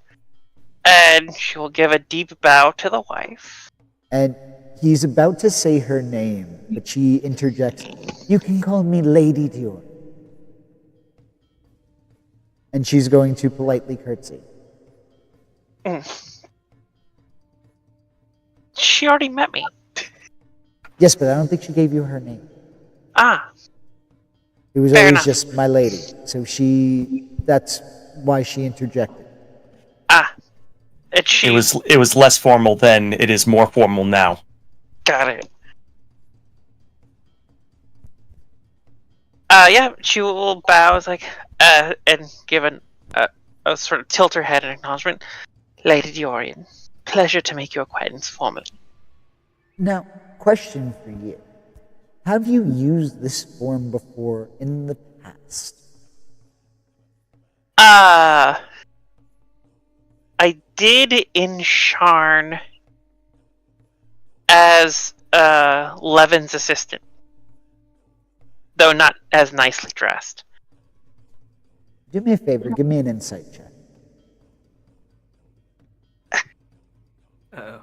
Speaker 3: And she will give a deep bow to the wife.
Speaker 1: And he's about to say her name, but she interjects, "You can call me Lady Dior." And she's going to politely curtsy.
Speaker 3: She already met me.
Speaker 1: Yes, but I don't think she gave you her name.
Speaker 3: Ah,
Speaker 1: It was
Speaker 3: fair
Speaker 1: always
Speaker 3: enough.
Speaker 1: just my lady. So that's why she interjected.
Speaker 3: Ah, and she
Speaker 6: It was less formal then. It is more formal now.
Speaker 3: got it. Yeah, she will bow as like, and give a sort of tilt her head in acknowledgement. Lady Diorion, pleasure to make your acquaintance formally.
Speaker 1: Now, question for you. Have you used this form before in the past?
Speaker 3: I did in Sharn as Levin's assistant, though not as nicely dressed.
Speaker 1: Do me a favor, give me an insight check.
Speaker 4: Uh-oh.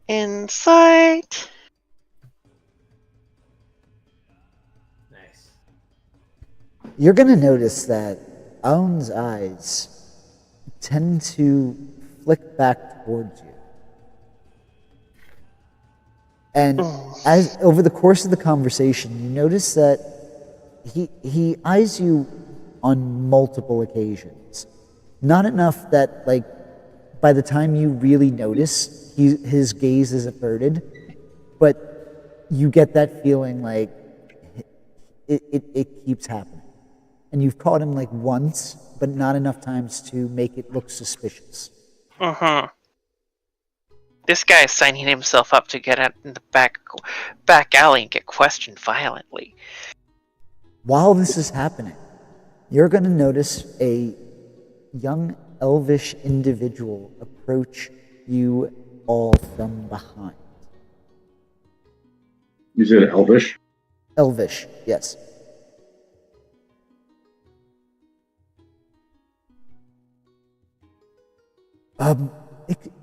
Speaker 3: Insight.
Speaker 4: Nice.
Speaker 1: You're going to notice that Aun's eyes tend to flick back towards you. And as over the course of the conversation, you notice that he eyes you on multiple occasions. Not enough that, like, by the time you really notice, his gaze is averted, but you get that feeling like it keeps happening. And you've caught him like once, but not enough times to make it look suspicious.
Speaker 3: This guy is signing himself up to get out in the back alley and get questioned violently.
Speaker 1: While this is happening, you're going to notice a young elvish individual approach you all from behind.
Speaker 2: You said elvish?
Speaker 1: Elvish, yes.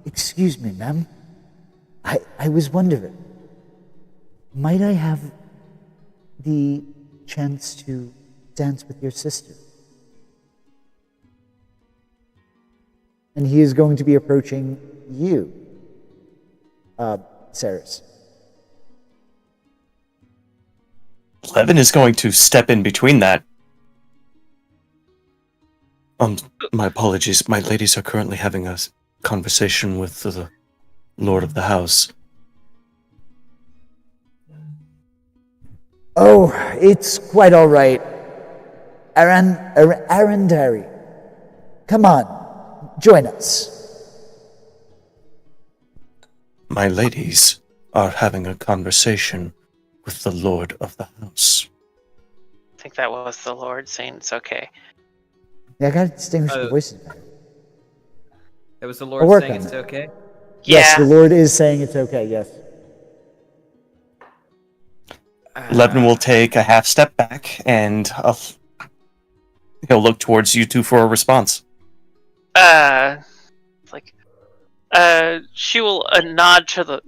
Speaker 1: Excuse me, ma'am. I was wondering, might I have the chance to dance with your sister? And he is going to be approaching you, Ceres.
Speaker 6: Levin is going to step in between that. My apologies. My ladies are currently having a conversation with the Lord of the House.
Speaker 1: Oh, it's quite all right. Arendari, come on, join us.
Speaker 6: My ladies are having a conversation with the Lord of the House.
Speaker 3: I think that was the Lord saying it's okay.
Speaker 1: Yeah, I gotta distinguish the voices better.
Speaker 4: That was the
Speaker 1: I'll
Speaker 4: Lord
Speaker 1: work
Speaker 4: saying
Speaker 1: on
Speaker 4: it's
Speaker 1: that.
Speaker 4: okay?
Speaker 1: Yes,
Speaker 3: Yeah.
Speaker 1: the Lord is saying it's okay, yes.
Speaker 6: Levin will take a half step back and he'll look towards you two for a response.
Speaker 3: She will nod to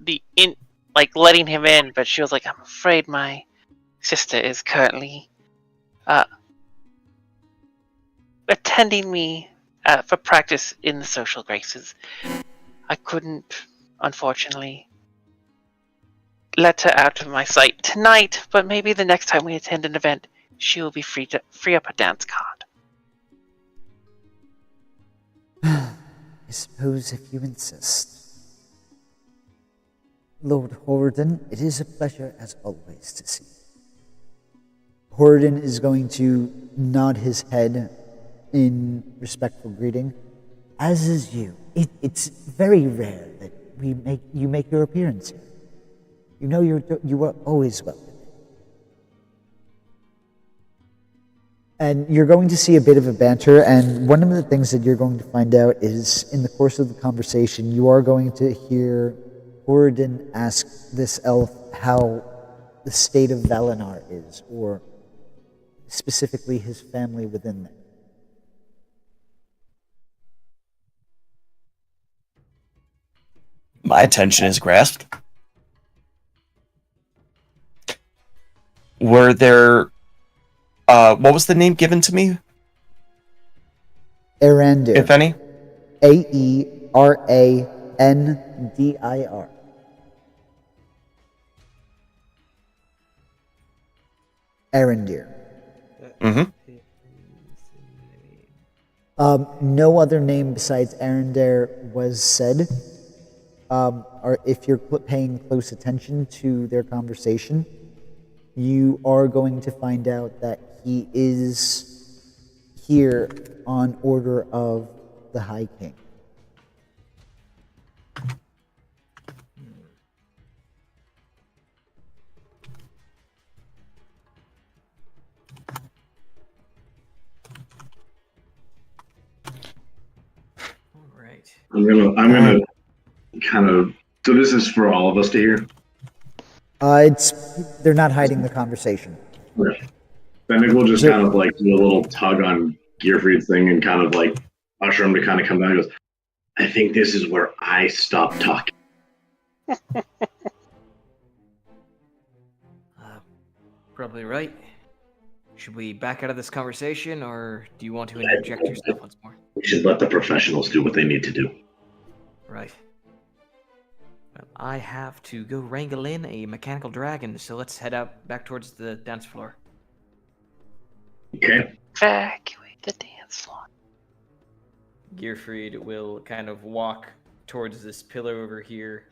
Speaker 3: like letting him in, but she was like, I'm afraid my sister is currently attending me for practice in the social graces. I couldn't, unfortunately, let her out of my sight tonight, but maybe the next time we attend an event, she will be free to free up a dance card.
Speaker 1: I suppose if you insist. Lord Horridon, it is a pleasure as always to see you. Horridon is going to nod his head in respectful greeting. as is you. It's very rare that you make your appearance here. You know you are always welcome. And you're going to see a bit of a banter, and one of the things that you're going to find out is, in the course of the conversation, you are going to hear Oridan ask this elf how the state of Valinar is, or specifically his family within there.
Speaker 6: My attention is grasped. Were there... what was the name given to me?
Speaker 1: Arandir.
Speaker 6: If any?
Speaker 1: Aerandir. Arandir.
Speaker 6: Mm-hmm.
Speaker 1: No other name besides Arandir was said. Or if you're paying close attention to their conversation, you are going to find out that he is here on order of the High King.
Speaker 4: All right.
Speaker 2: I'm gonna kind of. So this is for all of us to hear.
Speaker 1: They're not hiding the conversation.
Speaker 2: Okay. Fennec will just kind of like do a little tug on Gearfried's thing and kind of like usher him to kind of come down. He goes, I think this is where I stop talking.
Speaker 4: Probably right. Should we back out of this conversation, or do you want to interject yourself once more?
Speaker 2: We should let the professionals do what they need to do.
Speaker 4: Right. Well, I have to go wrangle in a mechanical dragon, so let's head out back towards the dance floor.
Speaker 2: Okay.
Speaker 3: Evacuate the dance floor.
Speaker 4: Gearfried will kind of walk towards this pillar over here.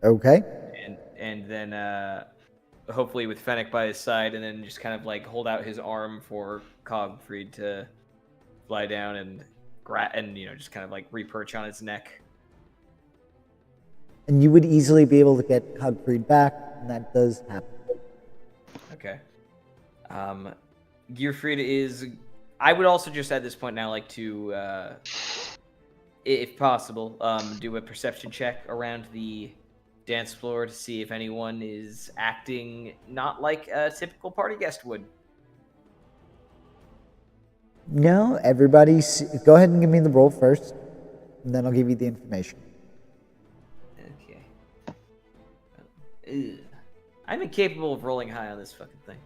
Speaker 1: Okay.
Speaker 4: And then hopefully with Fennec by his side, and then just kind of like hold out his arm for Cogfried to fly down and just kind of like re-perch on his neck.
Speaker 1: And you would easily be able to get Cogfried back, and that does happen.
Speaker 4: Okay. Gearfried is... I would also just at this point now like to, if possible, do a perception check around the dance floor to see if anyone is acting not like a typical party guest would.
Speaker 1: No, everybody... Go ahead and give me the roll first, and then I'll give you the information.
Speaker 4: Okay. I'm incapable of rolling high on this fucking thing.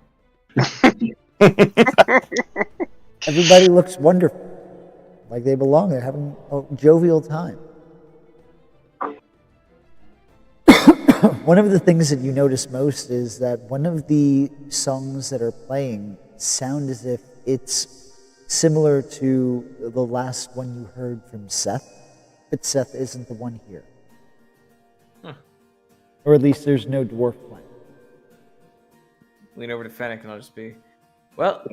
Speaker 1: Everybody looks wonderful. Like they belong. They're having a jovial time. One of the things that you notice most is that one of the songs that are playing sound as if it's similar to the last one you heard from Seth, but Seth isn't the one here.
Speaker 4: Huh.
Speaker 1: Or at least there's no dwarf playing.
Speaker 4: Lean over to Fennec and I'll just be, well,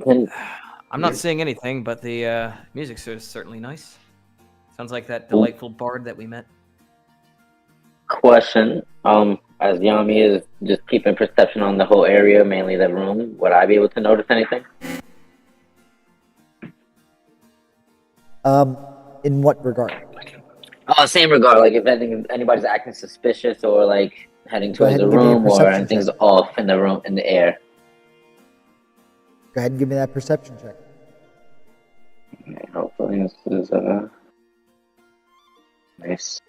Speaker 4: I'm not saying anything, but the music is certainly nice. Sounds like that delightful bard that we met.
Speaker 5: Question, as Yami is just keeping perception on the whole area, mainly the room, would I be able to notice anything?
Speaker 1: In what regard?
Speaker 5: Same regard, like if anybody's acting suspicious or like heading towards the room or anything's off in the room, in the air.
Speaker 1: Go ahead and give me that perception check.
Speaker 5: Okay, hopefully this is nice.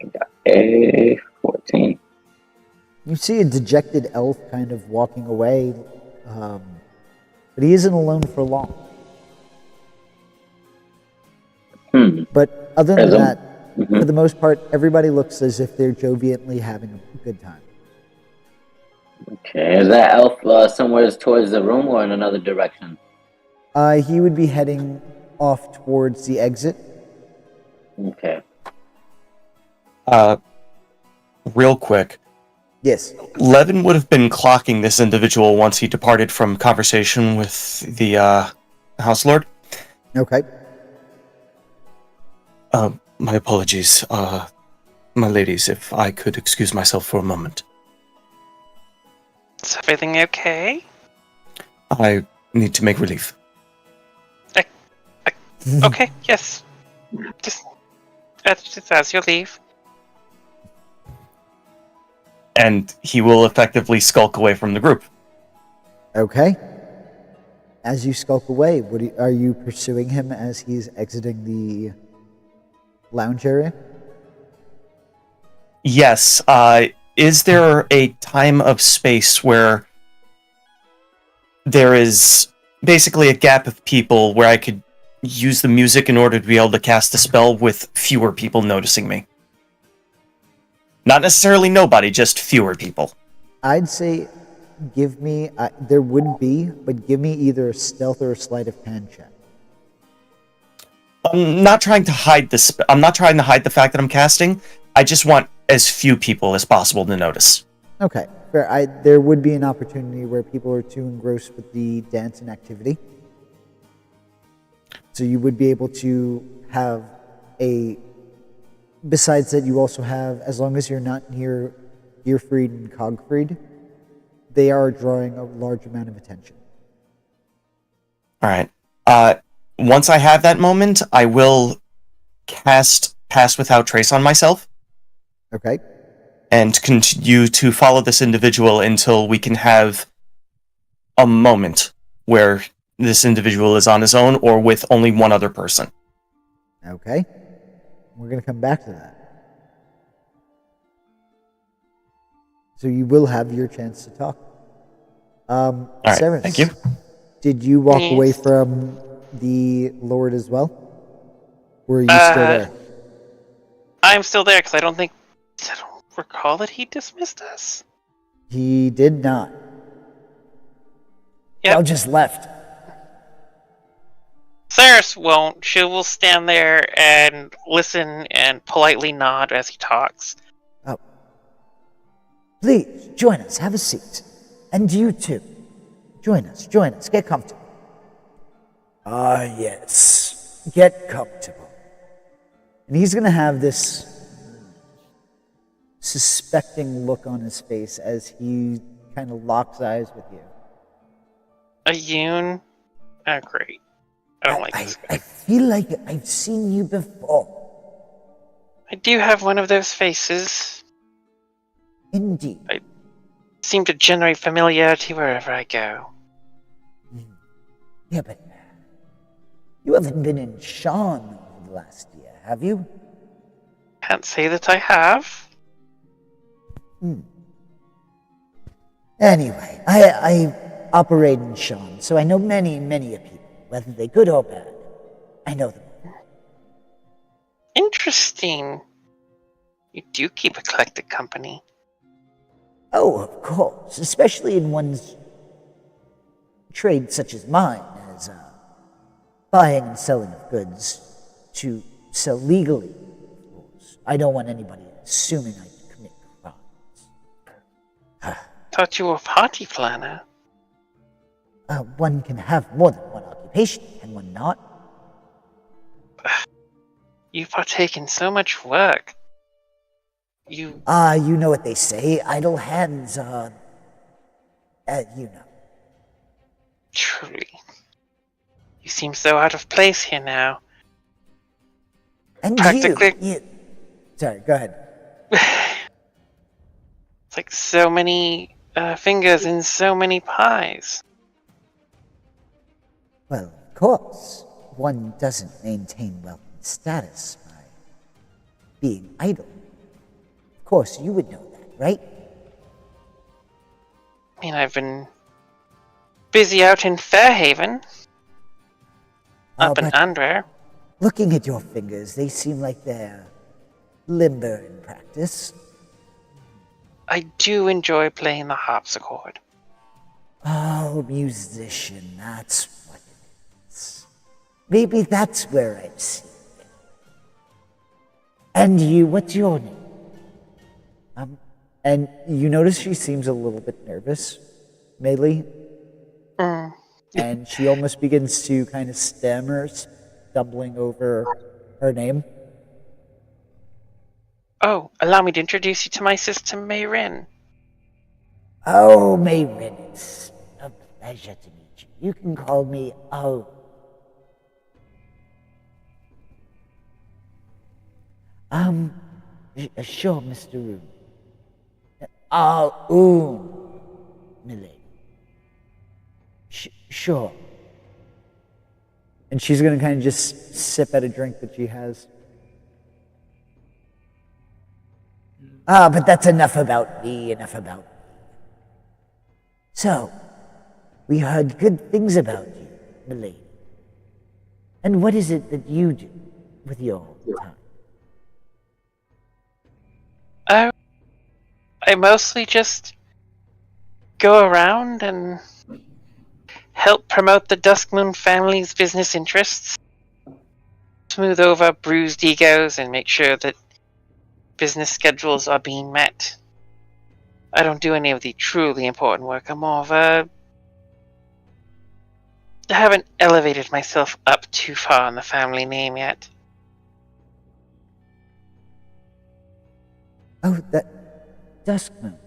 Speaker 5: I got a 14.
Speaker 1: You see a dejected elf kind of walking away, but he isn't alone for long. But other than that, for the most part, everybody looks as if they're jovially having a good time.
Speaker 5: Okay, is that elf somewhere towards the room or in another direction?
Speaker 1: He would be heading off towards the exit.
Speaker 5: Okay.
Speaker 6: Real quick,
Speaker 1: Yes.
Speaker 6: Levin would have been clocking this individual once he departed from conversation with the House Lord.
Speaker 1: Okay.
Speaker 6: My apologies, my ladies, if I could excuse myself for a moment.
Speaker 3: Is everything okay?
Speaker 6: I need to make relief.
Speaker 3: Okay, yes. Just as you leave.
Speaker 6: And he will effectively skulk away from the group.
Speaker 1: Okay. As you skulk away, are you pursuing him as he's exiting the lounge area?
Speaker 6: Yes. Is there a time of space where there is basically a gap of people where I could use the music in order to be able to cast a spell with fewer people noticing me? Not necessarily nobody, just fewer people.
Speaker 1: I'd say give me, there would be, but give me either a stealth or a sleight of hand check.
Speaker 6: I'm not trying to hide this. I'm not trying to hide the fact that I'm casting. I just want as few people as possible to notice.
Speaker 1: Okay, fair. There would be an opportunity where people are too engrossed with the dance and activity. So you would be able to have besides that, you also have, as long as you're not near Gearfried and Cogfried, they are drawing a large amount of attention.
Speaker 6: All right. Once I have that moment, I will cast Pass Without Trace on myself.
Speaker 1: Okay.
Speaker 6: And continue to follow this individual until we can have a moment where this individual is on his own or with only one other person.
Speaker 1: Okay. We're going to come back to that. So you will have your chance to talk.
Speaker 6: All right,
Speaker 1: Ceres,
Speaker 6: thank you.
Speaker 1: Did you walk away from the Lord as well? Or are you still there?
Speaker 3: I'm still there because I don't recall that he dismissed us.
Speaker 1: He did not.
Speaker 3: Yep.
Speaker 1: Y'all just left.
Speaker 3: Ceres won't. She will stand there and listen and politely nod as he talks.
Speaker 1: Oh. Please, join us. Have a seat. And you too. Join us. Get comfortable. Ah, yes. Get comfortable. And he's going to have this suspecting look on his face as he kind of locks eyes with you.
Speaker 3: A Yoon? Oh, great. I don't like this guy.
Speaker 1: I feel like I've seen you before.
Speaker 3: I do have one of those faces.
Speaker 1: Indeed.
Speaker 3: I seem to generate familiarity wherever I go.
Speaker 1: Yeah, but you haven't been in Sean over the last year, have you?
Speaker 3: Can't say that I have.
Speaker 1: Anyway, I operate in Sean, so I know many people, whether they're good or bad. I know them.
Speaker 3: Interesting. You do keep eclectic company.
Speaker 1: Oh, of course, especially in one's trade such as mine, as buying and selling of goods to sell legally, of course. I don't want anybody assuming I commit crimes.
Speaker 3: Thought you were a party planner.
Speaker 1: One can have more than one occupation, can one not?
Speaker 3: You partake in so much work. You
Speaker 1: You know what they say, idle hands are... you know.
Speaker 3: Truly. You seem so out of place here now.
Speaker 1: And
Speaker 3: Practically...
Speaker 1: you... Sorry, go ahead.
Speaker 3: It's like so many fingers in so many pies.
Speaker 1: Well, of course, one doesn't maintain wealth and status by being idle. Of course, you would know that, right?
Speaker 3: I mean, I've been busy out in Fairhaven. Up in André.
Speaker 1: Looking at your fingers, they seem like they're limber in practice.
Speaker 3: I do enjoy playing the harpsichord.
Speaker 1: Oh, musician, that's what it is. Maybe that's where I've seen you. And you, what's your name? And you notice she seems a little bit nervous, Maylee. And she almost begins to kind of stammer, stumbling over her name.
Speaker 3: Oh, allow me to introduce you to my sister Mayrin.
Speaker 1: Oh, Mayrin, it's a pleasure to meet you. You can call me O. Sure, Mr. Roon. Milady. Sure. And she's going to kind of just sip at a drink that she has. But that's enough about me. So, we heard good things about you, milady. And what is it that you do with your time?
Speaker 3: I mostly just go around and help promote the Duskmoon family's business interests, smooth over bruised egos, and make sure that business schedules are being met. I don't do any of the truly important work. I'm more of a... I haven't elevated myself up too far in the family name yet.
Speaker 1: Oh, that Duskmoon.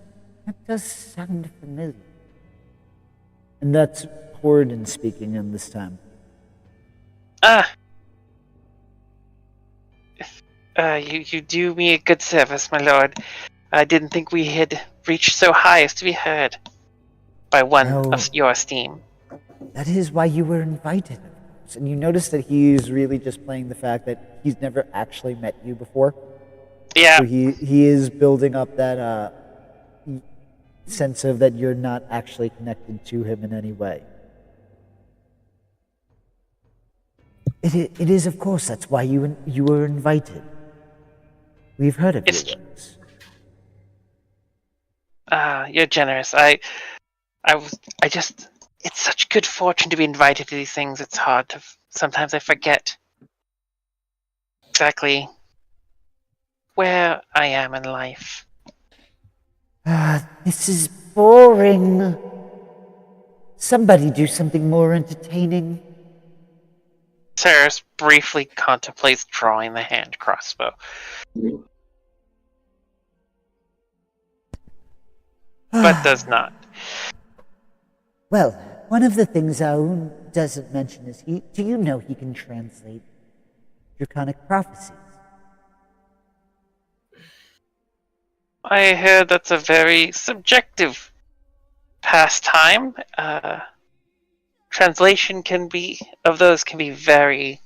Speaker 1: That does sound familiar. And that's Horden speaking in this time.
Speaker 3: You do me a good service, my lord. I didn't think we had reached so high as to be heard by one of your esteem.
Speaker 1: That is why you were invited, of course. And you notice that he is really just playing the fact that he's never actually met you before.
Speaker 3: Yeah.
Speaker 1: So he is building up that sense of that you're not actually connected to him in any way. It is, of course, that's why you were invited. We've heard of your works.
Speaker 3: You're generous. It's such good fortune to be invited to these things. It's hard to, sometimes I forget exactly where I am in life.
Speaker 1: This is boring. Somebody do something more entertaining.
Speaker 3: Ceres briefly contemplates drawing the hand crossbow. But does not.
Speaker 1: Well, one of the things Aoun doesn't mention is do you know he can translate Draconic Prophecies?
Speaker 3: I heard that's a very subjective pastime. Translation can be very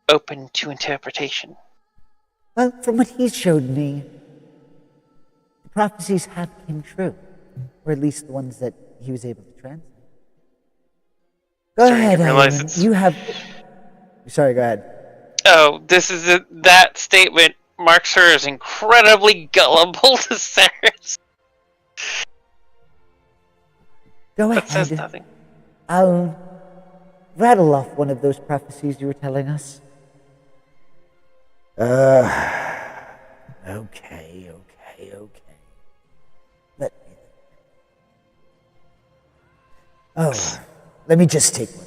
Speaker 3: open to interpretation.
Speaker 1: Well, from what he showed me, the prophecies have come true. Or at least the ones that he was able to translate. Go ahead, Aoun. You have... Sorry, go ahead.
Speaker 3: Oh, that statement marks her as incredibly gullible to Ceres.
Speaker 1: Go ahead.
Speaker 3: That says nothing.
Speaker 1: Aoun, rattle off one of those prophecies you were telling us. Okay. Let me just take one.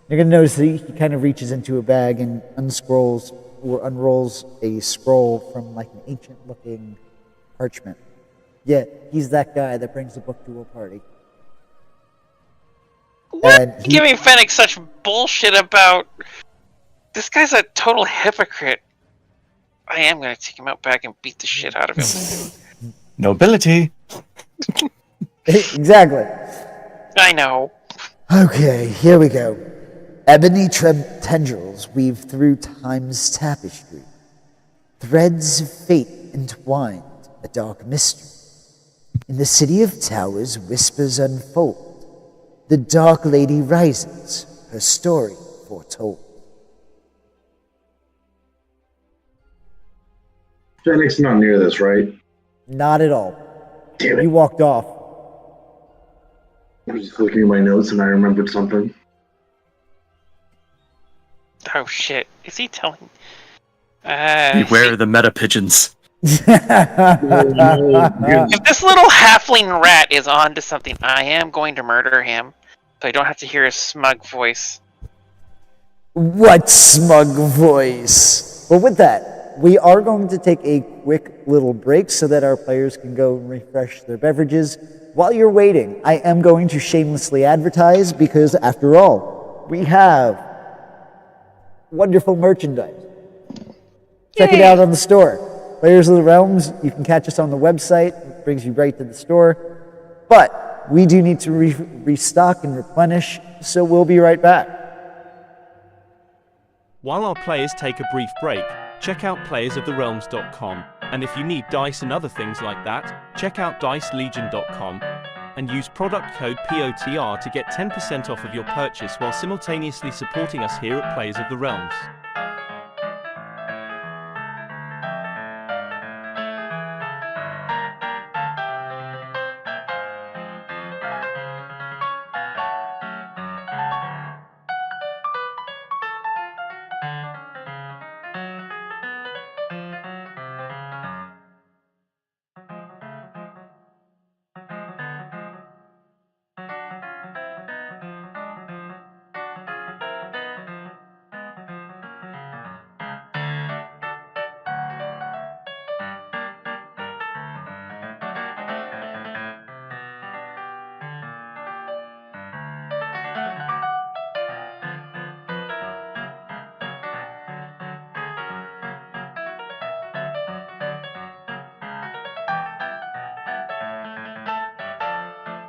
Speaker 1: You're going to notice that he kind of reaches into a bag and unrolls a scroll from like an ancient-looking parchment. Yeah, he's that guy that brings a book to a party.
Speaker 3: What are you giving Fennec such bullshit about? This guy's a total hypocrite. I am going to take him out back and beat the shit out of him.
Speaker 6: Nobility.
Speaker 1: Exactly.
Speaker 3: I know.
Speaker 1: Okay, here we go. Ebony tendrils weave through time's tapestry. Threads of fate entwined, a dark mystery. In the city of towers, whispers unfold. The Dark Lady rises, her story foretold.
Speaker 2: Fennec's not near this, right?
Speaker 1: Not at all.
Speaker 2: Damn it.
Speaker 1: You walked off.
Speaker 2: I was just looking at my notes and I remembered something.
Speaker 3: Oh shit. Is he telling...
Speaker 6: Beware the meta pigeons.
Speaker 3: If this little halfling rat is on to something, I am going to murder him, so I don't have to hear his smug voice.
Speaker 1: What smug voice? Well, with that, we are going to take a quick little break so that our players can go and refresh their beverages. While you're waiting, I am going to shamelessly advertise because, after all, we have wonderful merchandise. Check it out on the store. Players of the Realms, you can catch us on the website. It brings you right to the store. But we do need to restock and replenish, so we'll be right back.
Speaker 7: While our players take a brief break, check out playersoftherealms.com, and if you need dice and other things like that, check out dicelegion.com, and use product code POTR to get 10% off of your purchase while simultaneously supporting us here at Players of the Realms.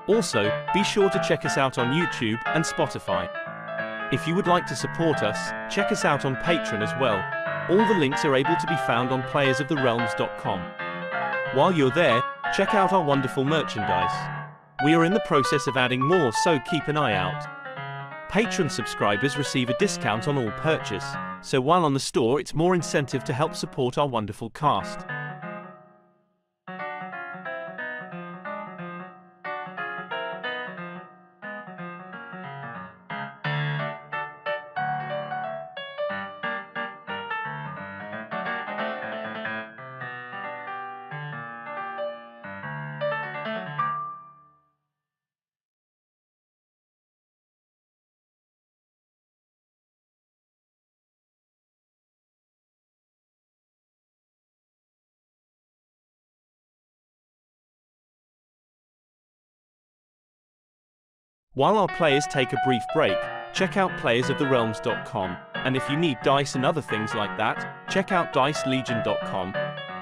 Speaker 7: Also, be sure to check us out on YouTube and Spotify. If you would like to support us, check us out on Patreon as well. All the links are able to be found on playersoftherealms.com. While you're there, check out our wonderful merchandise. We are in the process of adding more, so keep an eye out. Patreon subscribers receive a discount on all purchase, so while on the store it's more incentive to help support our wonderful cast. While our players take a brief break, check out playersoftherealms.com, and if you need dice and other things like that, check out dicelegion.com,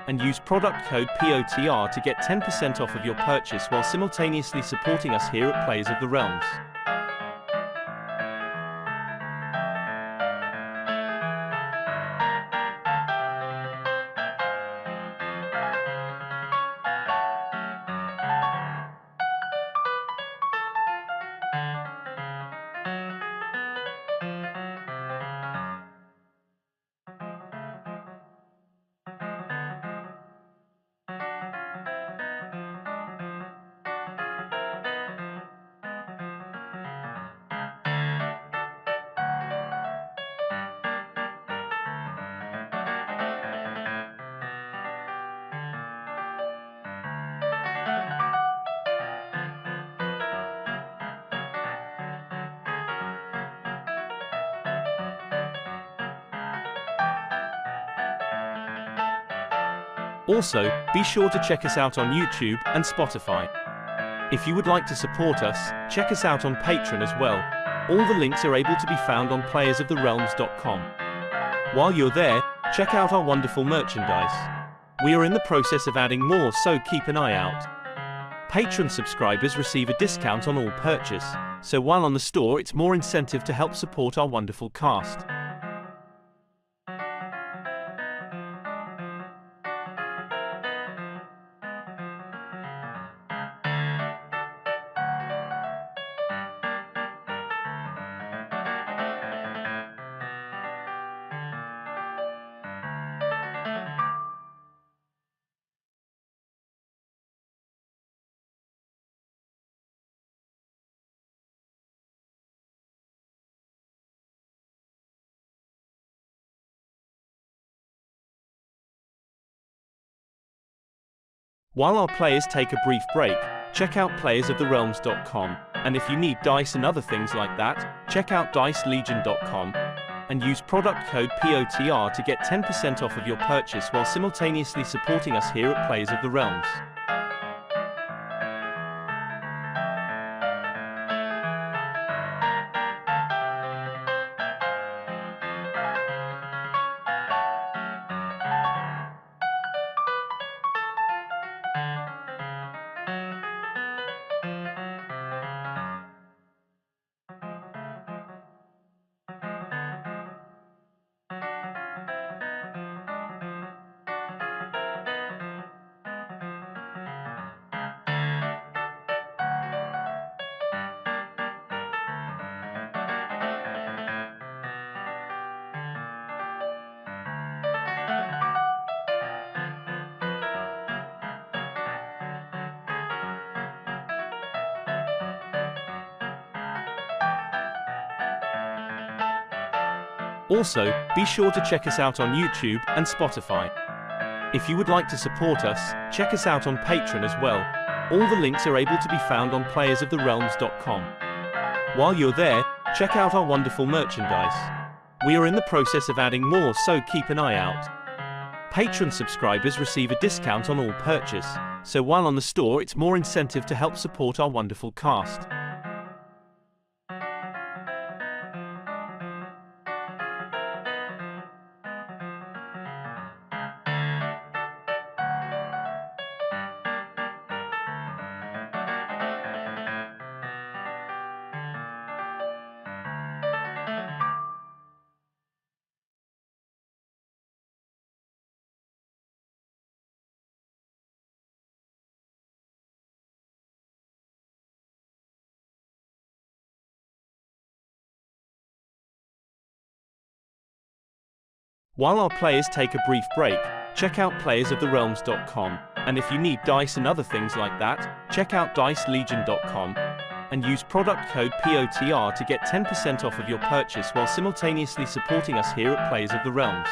Speaker 7: and use product code POTR to get 10% off of your purchase while simultaneously supporting us here at Players of the Realms. Also, be sure to check us out on YouTube and Spotify. If you would like to support us, check us out on Patreon as well. All the links are able to be found on playersoftherealms.com. While you're there, check out our wonderful merchandise. We are in the process of adding more, so keep an eye out. Patreon subscribers receive a discount on all purchase, so while on the store it's more incentive to help support our wonderful cast. While our players take a brief break, check out playersoftherealms.com, and if you need dice and other things like that, check out dicelegion.com, and use product code POTR to get 10% off of your purchase while simultaneously supporting us here at Players of the Realms. Also, be sure to check us out on YouTube and Spotify. If you would like to support us, check us out on Patreon as well. All the links are able to be found on playersoftherealms.com. While you're there, check out our wonderful merchandise. We are in the process of adding more, so keep an eye out. Patreon subscribers receive a discount on all purchase, so while on the store it's more incentive to help support our wonderful cast. While our players take a brief break, check out playersoftherealms.com, and if you need dice and other things like that, check out dicelegion.com, and use product code POTR to get 10% off of your purchase while simultaneously supporting us here at Players of the Realms.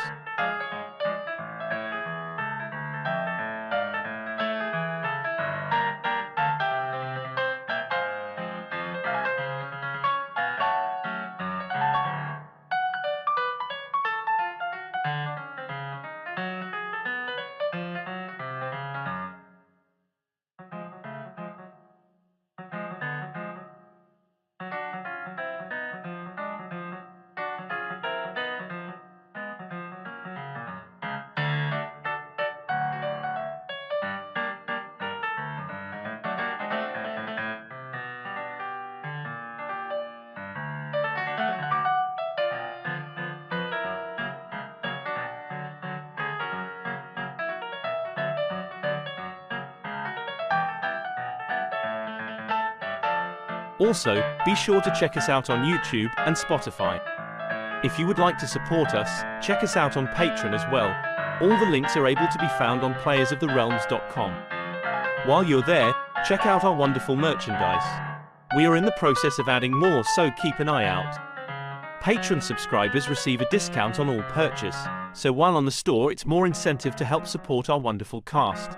Speaker 7: Also, be sure to check us out on YouTube and Spotify. If you would like to support us, check us out on Patreon as well. All the links are able to be found on playersoftherealms.com. While you're there, check out our wonderful merchandise. We are in the process of adding more, so keep an eye out. Patreon subscribers receive a discount on all purchase, so while on the store it's more incentive to help support our wonderful cast.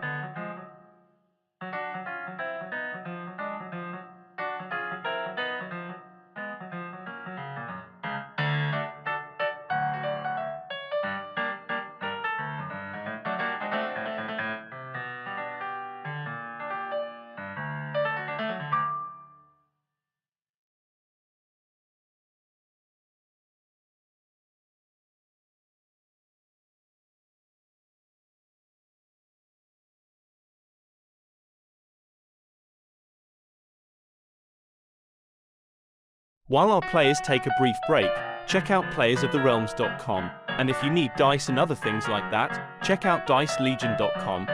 Speaker 7: While our players take a brief break, check out playersoftherealms.com, and if you need dice and other things like that, check out dicelegion.com,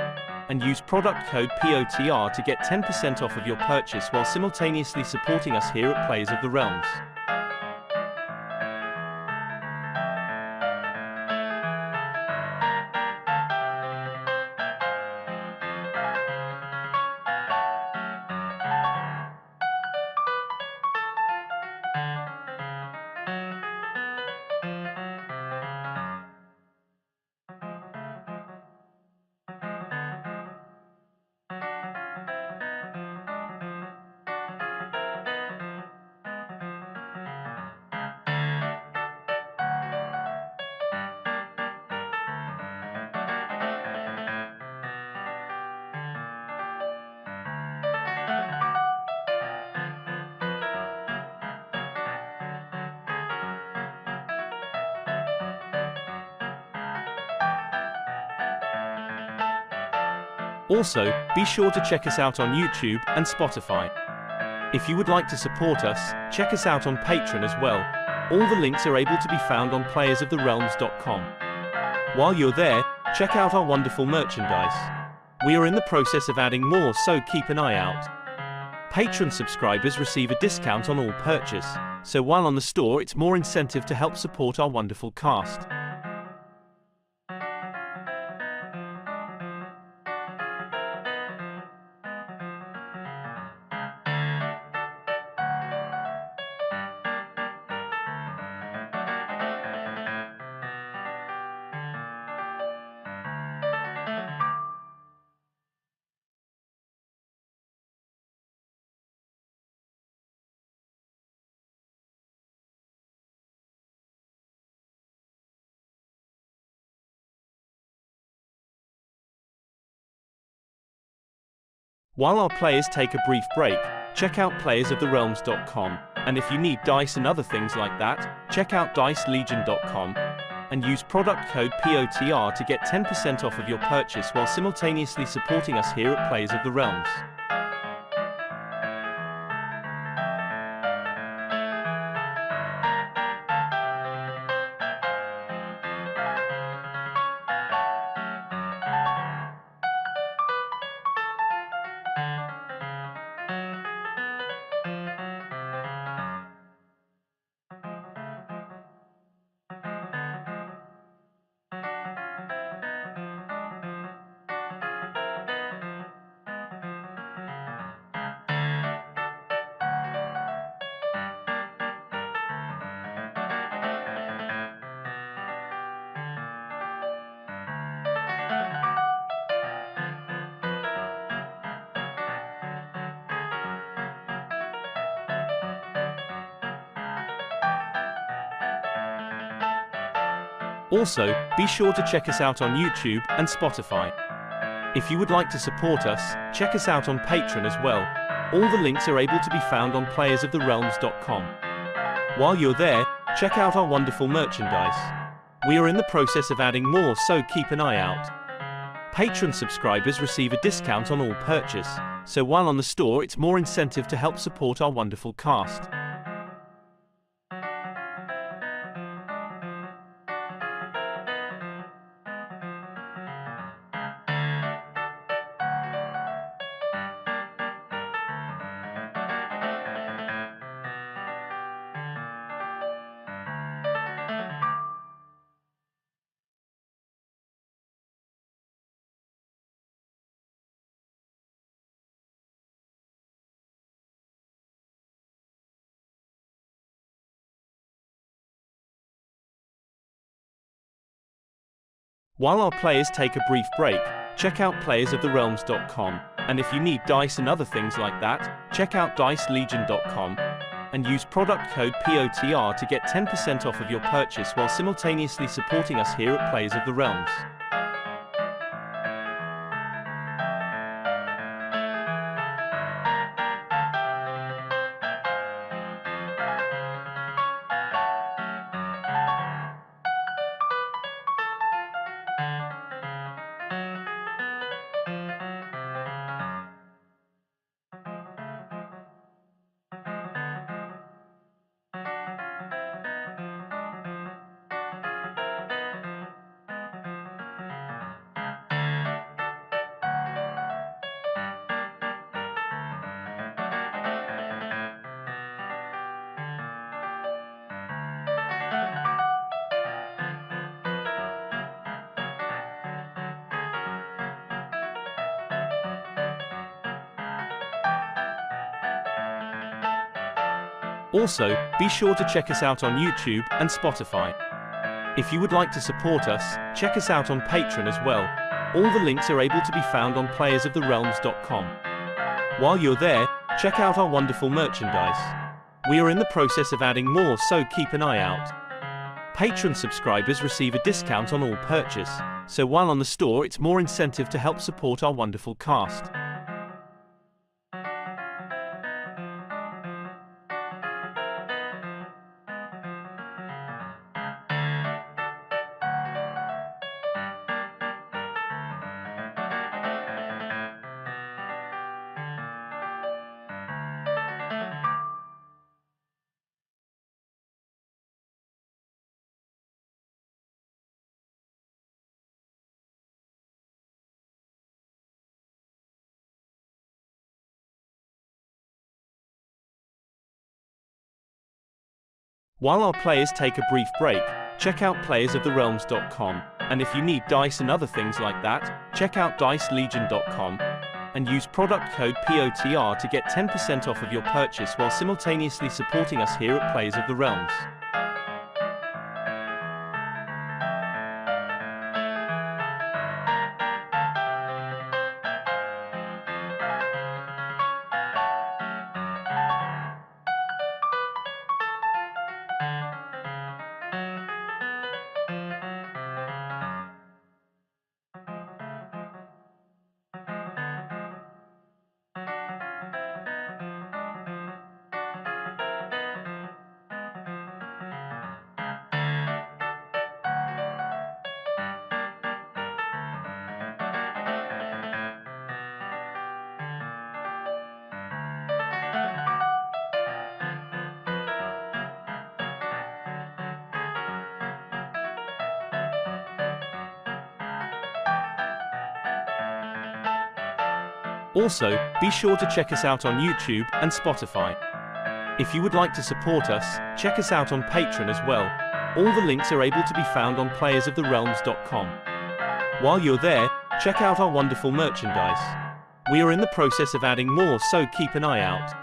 Speaker 7: and use product code POTR to get 10% off of your purchase while simultaneously supporting us here at Players of the Realms. Also, be sure to check us out on YouTube and Spotify. If you would like to support us, check us out on Patreon as well. All the links are able to be found on playersoftherealms.com. While you're there, check out our wonderful merchandise. We are in the process of adding more, so keep an eye out. Patreon subscribers receive a discount on all purchase, so while on the store it's more incentive to help support our wonderful cast. While our players take a brief break, check out playersoftherealms.com, and if you need dice and other things like that, check out dicelegion.com, and use product code POTR to get 10% off of your purchase while simultaneously supporting us here at Players of the Realms. Also, be sure to check us out on YouTube and Spotify. If you would like to support us, check us out on Patreon as well. All the links are able to be found on playersoftherealms.com. While you're there, check out our wonderful merchandise. We are in the process of adding more, so keep an eye out. Patreon subscribers receive a discount on all purchase, so while on the store it's more incentive to help support our wonderful cast. While our players take a brief break, check out playersoftherealms.com, and if you need dice and other things like that, check out dicelegion.com, and use product code POTR to get 10% off of your purchase while simultaneously supporting us here at Players of the Realms. Also, be sure to check us out on YouTube and Spotify. If you would like to support us, check us out on Patreon as well. All the links are able to be found on playersoftherealms.com. While you're there, check out our wonderful merchandise. We are in the process of adding more, so keep an eye out. Patreon subscribers receive a discount on all purchase, so while on the store it's more incentive to help support our wonderful cast. While our players take a brief break, check out playersoftherealms.com, and if you need dice and other things like that, check out dicelegion.com, and use product code POTR to get 10% off of your purchase while simultaneously supporting us here at Players of the Realms. Also, be sure to check us out on YouTube and Spotify. If you would like to support us, check us out on Patreon as well. All the links are able to be found on playersoftherealms.com. While you're there, check out our wonderful merchandise. We are in the process of adding more, so keep an eye out.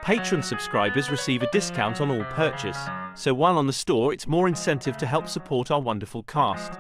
Speaker 7: Patreon subscribers receive a discount on all purchase, so while on the store it's more incentive to help support our wonderful cast.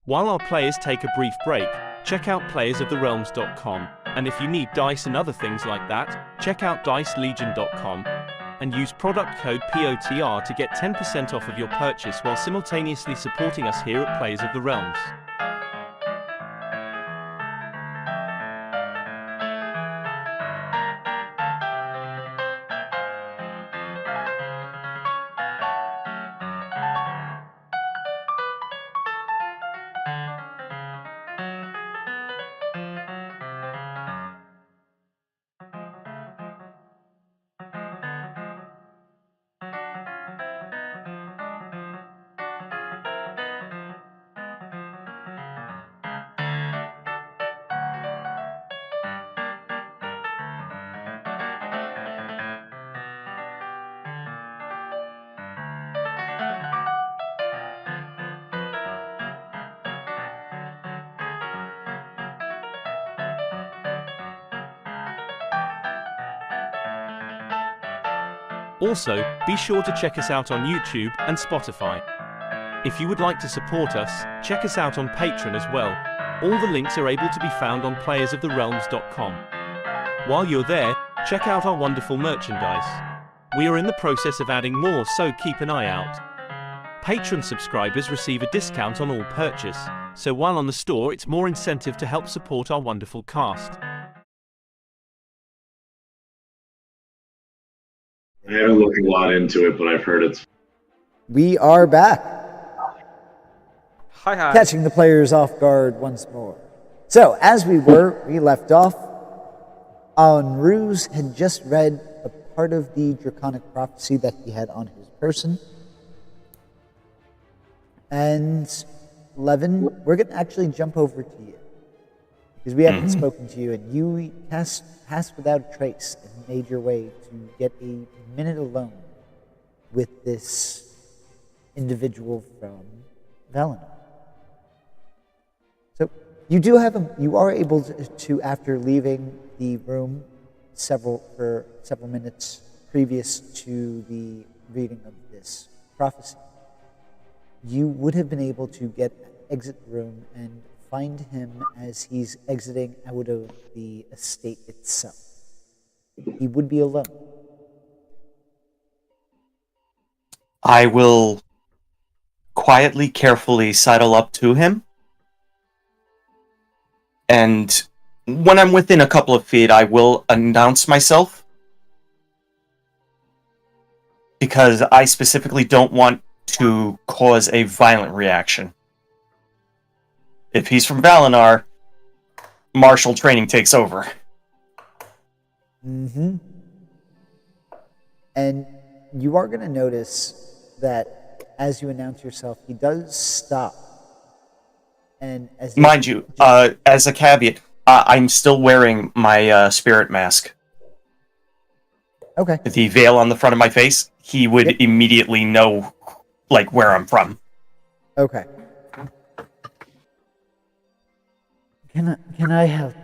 Speaker 7: While our players take a brief break, check out playersoftherealms.com, and if you need dice and other things like that, check out dicelegion.com, and use product code POTR to get 10% off of your purchase while simultaneously supporting us here at Players of the Realms. Also, be sure to check us out on YouTube and Spotify. If you would like to support us, check us out on Patreon as well. All the links are able to be found on playersoftherealms.com. While you're there, check out our wonderful merchandise. We are in the process of adding more, so keep an eye out. Patreon subscribers receive a discount on all purchase, so while on the store it's more incentive to help support our wonderful cast.
Speaker 2: I haven't looked a lot into it, but I've heard it's.
Speaker 1: We are back,
Speaker 4: Hi.
Speaker 1: catching the players off guard once more. So, as we left off, Ruse had just read a part of the Draconic Prophecy that he had on his person. And, Levin, we're going to actually jump over to you. Because we haven't spoken to you, and you passed without a trace and made your way to get a minute alone with this individual from Valinor. So you are able to, after leaving the room for several minutes previous to the reading of this prophecy, you would have been able to exit the room and find him as he's exiting out of the estate itself. He would be alone.
Speaker 6: I will quietly, carefully sidle up to him and when I'm within a couple of feet, I will announce myself. Because I specifically don't want to cause a violent reaction. If he's from Valinar, martial training takes over.
Speaker 1: Mm-hmm. And you are going to notice that as you announce yourself, he does stop. And as
Speaker 6: Mind you, as a caveat, I'm still wearing my spirit mask.
Speaker 1: Okay.
Speaker 6: The veil on the front of my face, he would immediately know, like, where I'm from.
Speaker 1: Okay. Can I help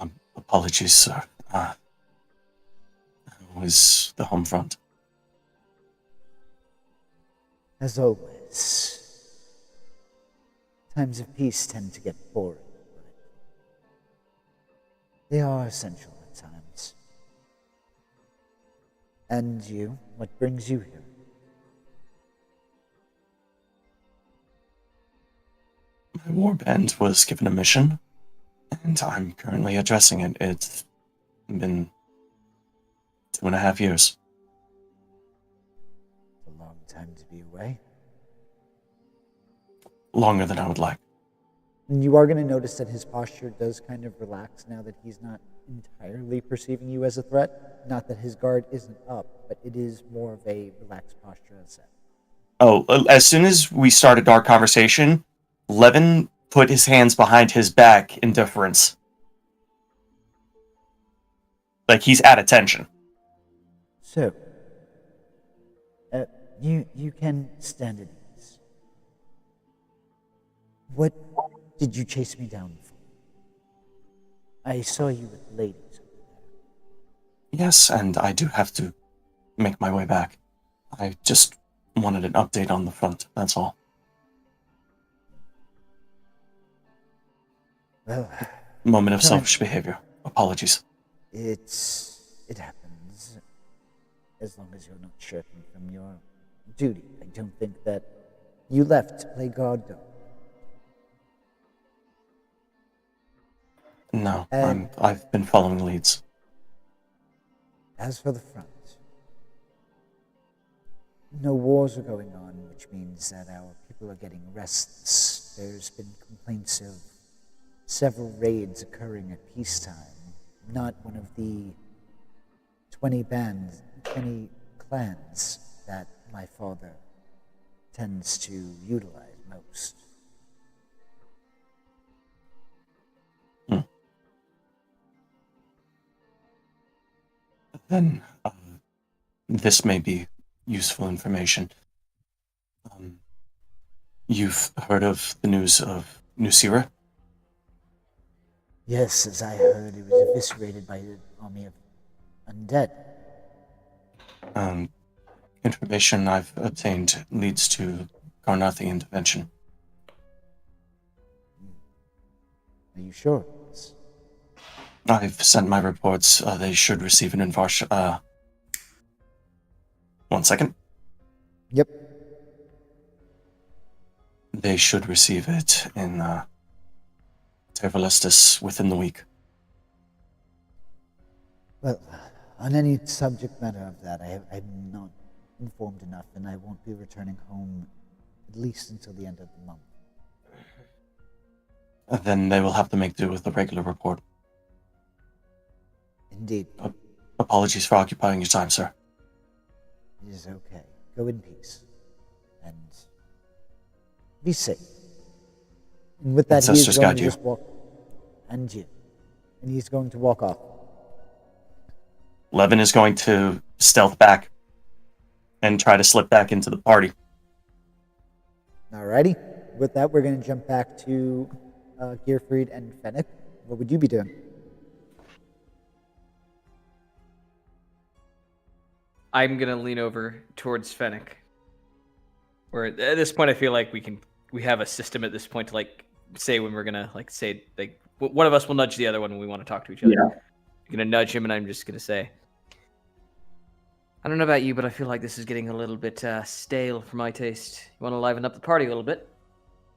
Speaker 1: you?
Speaker 6: Apologies, sir. It was the home front.
Speaker 1: As always, times of peace tend to get boring, but they are essential at times. And you, what brings you here?
Speaker 6: My warband was given a mission, and I'm currently addressing it. It's been 2.5 years.
Speaker 1: A long time to be away.
Speaker 6: Longer than I would like.
Speaker 1: And you are going to notice that his posture does kind of relax now that he's not entirely perceiving you as a threat. Not that his guard isn't up, but it is more of a relaxed posture as that.
Speaker 6: Oh, as soon as we started our conversation, Levin put his hands behind his back in deference. Like he's at attention.
Speaker 1: So, you can stand at ease. What did you chase me down for? I saw you with ladies over there.
Speaker 6: Yes, and I do have to make my way back. I just wanted an update on the front, that's all.
Speaker 1: Well,
Speaker 6: Moment of selfish behavior. Apologies.
Speaker 1: it happens. As long as you're not shirking from your duty. I don't think that you left to play guard dog.
Speaker 6: No, I've been following leads.
Speaker 1: As for the front, no wars are going on, which means that our people are getting restless. There's been complaints of several raids occurring at peacetime. Not one of the 20 clans that my father tends to utilize most.
Speaker 6: Then, this may be useful information. You've heard of the news of Nusira?
Speaker 1: Yes, as I heard, it was eviscerated by an army of undead.
Speaker 6: Information I've obtained leads to Garnathi intervention.
Speaker 1: Are you sure?
Speaker 6: I've sent my reports. They should receive an invasion. 1 second.
Speaker 1: Yep.
Speaker 6: They should receive it in Tervalestis within the week.
Speaker 1: Well, on any subject matter of that, I'm not informed enough, and I won't be returning home at least until the end of the month.
Speaker 6: Then they will have to make do with the regular report.
Speaker 1: Indeed.
Speaker 6: Apologies for occupying your time, sir.
Speaker 1: It is okay. Go in peace. And be safe. And with that, he is going to just walk. And you. And he's going to walk off.
Speaker 6: Levin is going to stealth back and try to slip back into the party.
Speaker 1: Alrighty. With that, we're going to jump back to Gearfried and Fennec. What would you be doing?
Speaker 4: I'm gonna lean over towards Fennec. Where at this point, I feel like we have a system at this point to like say when we're gonna like say like one of us will nudge the other one when we want to talk to each other.
Speaker 2: Yeah.
Speaker 4: I'm gonna nudge him, and I'm just gonna say, I don't know about you, but I feel like this is getting a little bit stale for my taste. You want to liven up the party a little bit?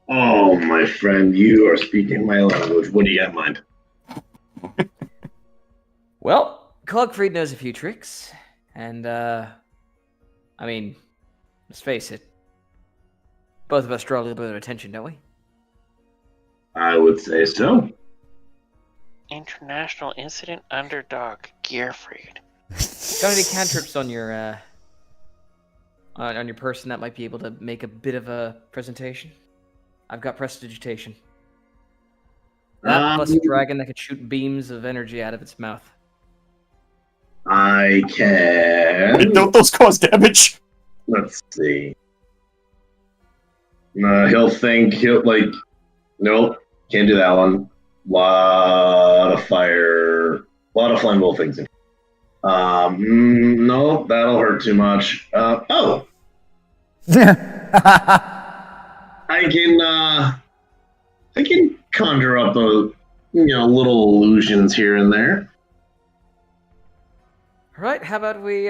Speaker 2: Oh, my friend, you are speaking my language. What do you got in mind?
Speaker 4: Well, Cogfried knows a few tricks, and I mean, let's face it, both of us draw a little bit of attention, don't we?
Speaker 2: I would say so.
Speaker 3: International incident underdog, Gearfried.
Speaker 4: Got any cantrips on your person that might be able to make a bit of a presentation? I've got prestidigitation. That plus a dragon that could shoot beams of energy out of its mouth.
Speaker 2: I can.
Speaker 6: Wait, don't those cause damage?
Speaker 2: Let's see. He'll like, nope, can't do that one. Lot of fire, a lot of flammable things. No, that'll hurt too much. I can conjure up little illusions here and there.
Speaker 4: All right, how about we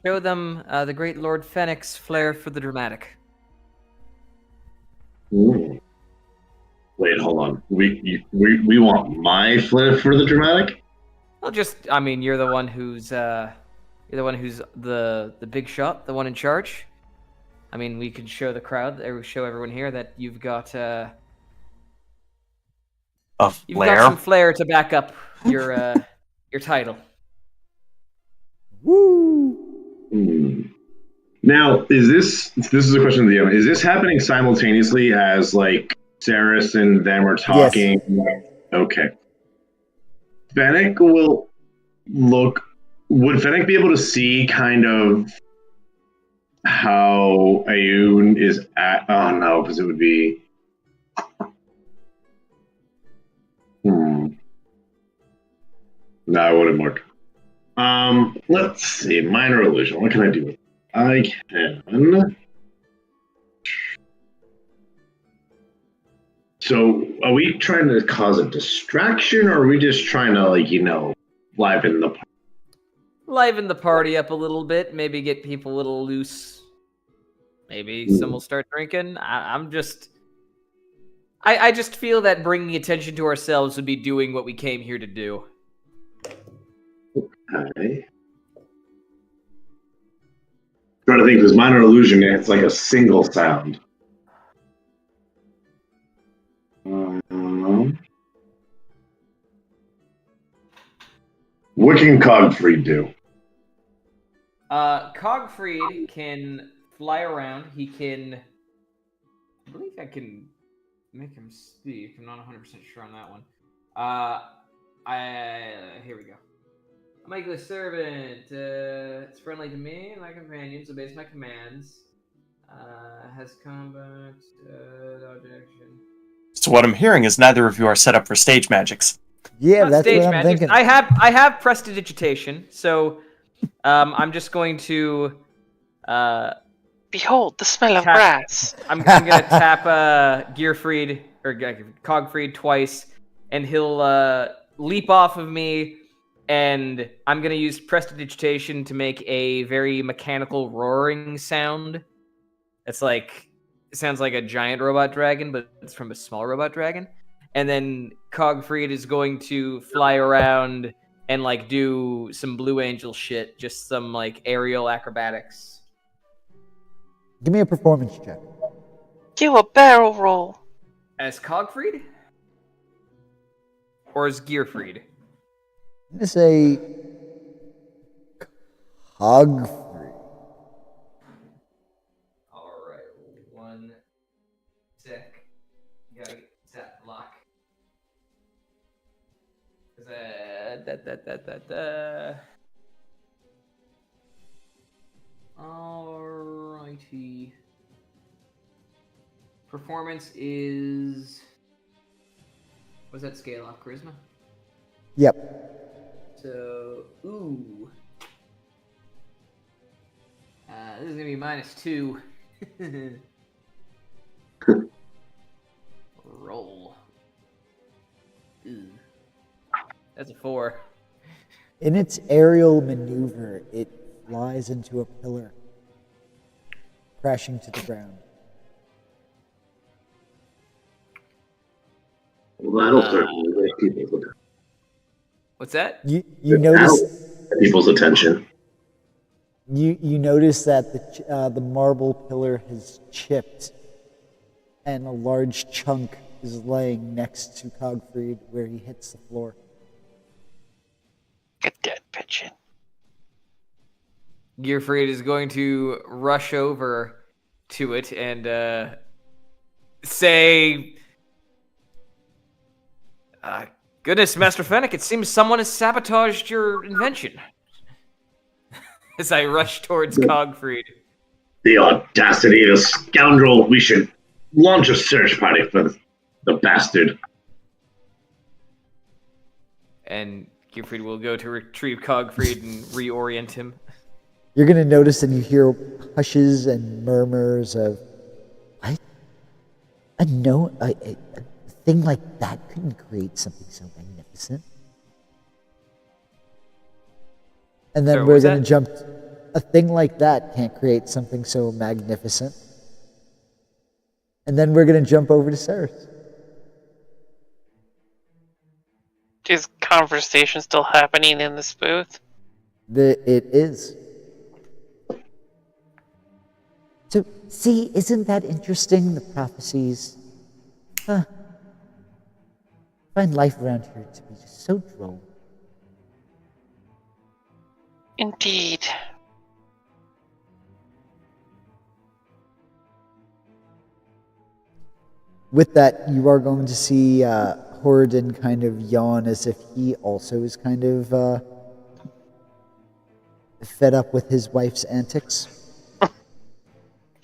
Speaker 4: show them the great Lord Fennec's flair for the dramatic?
Speaker 2: Ooh. Wait, hold on. We want my flair for the dramatic?
Speaker 4: Well, you're the one who's the big shot, the one in charge. I mean, we could show the crowd, or show everyone here that you've got some flair to back up your title.
Speaker 1: Woo!
Speaker 2: Now, this is a question of the end. Is this happening simultaneously as like Saris and them are talking? Yes. Okay. Fennec will look. Would Fennec be able to see kind of how Ayun is at? Oh no, because it would be. No, it wouldn't work. Let's see. Minor illusion. What can I do with it? I can. So, are we trying to cause a distraction, or are we just trying to, liven the party?
Speaker 4: Liven the party up a little bit. Maybe get people a little loose. Maybe some will start drinking. I just feel that bringing attention to ourselves would be doing what we came here to do.
Speaker 2: Okay. Trying to think, this minor illusion, it's like a single sound. What can Cogfried do?
Speaker 4: Cogfried can fly around. He can... I believe I can make him speak. I'm not 100% sure on that one. Here we go. A Michael's servant. It's friendly to me, my companions, obeys my commands. Has combat, objection.
Speaker 6: So what I'm hearing is neither of you are set up for stage magics.
Speaker 1: Yeah,
Speaker 4: Not
Speaker 1: that's
Speaker 4: stage
Speaker 1: what I'm
Speaker 4: magics.
Speaker 1: thinking.
Speaker 4: I have prestidigitation, so I'm just going to
Speaker 3: Behold the smell of grass.
Speaker 4: I'm gonna tap Gearfried or Cogfried twice, and he'll leap off of me, and I'm gonna use prestidigitation to make a very mechanical roaring sound. It sounds like a giant robot dragon, but it's from a small robot dragon. And then Cogfried is going to fly around and do some Blue Angel shit, just some aerial acrobatics.
Speaker 1: Give me a performance check.
Speaker 3: Do a barrel roll.
Speaker 4: As Cogfried? Or as Gearfried?
Speaker 1: I'm gonna say Cogfried.
Speaker 4: Alright, one sec. Gotta get that lock. Alrighty. Performance is... What's that scale off? Charisma?
Speaker 1: Yep.
Speaker 4: So, ooh. This is gonna be -2. Roll. Ooh. That's a 4.
Speaker 1: In its aerial maneuver, it flies into a pillar, crashing to the ground.
Speaker 8: Well, that'll certainly get people's attention.
Speaker 4: What's that?
Speaker 1: You notice
Speaker 8: People's attention.
Speaker 1: you notice that the marble pillar has chipped, and a large chunk is laying next to Cogfried where he hits the floor.
Speaker 3: A dead pigeon.
Speaker 4: Gearfried is going to rush over to it and say, goodness, Master Fennec, it seems someone has sabotaged your invention. As I rush towards Cogfried.
Speaker 8: The audacity of a scoundrel. We should launch a search party for the bastard.
Speaker 4: And Gearfried will go to retrieve Cogfried and reorient him.
Speaker 1: You're going to notice and you hear hushes and murmurs of, what? A thing like that couldn't create something so magnificent. And then we're going to jump. A thing like that can't create something so magnificent. And then we're going to jump over to Ceres.
Speaker 3: Is conversation still happening in this booth?
Speaker 1: It is. So, see, isn't that interesting? The prophecies. I find life around here to be just so droll.
Speaker 3: Indeed.
Speaker 1: With that, you are going to see Horadin kind of yawn as if he also is kind of fed up with his wife's antics.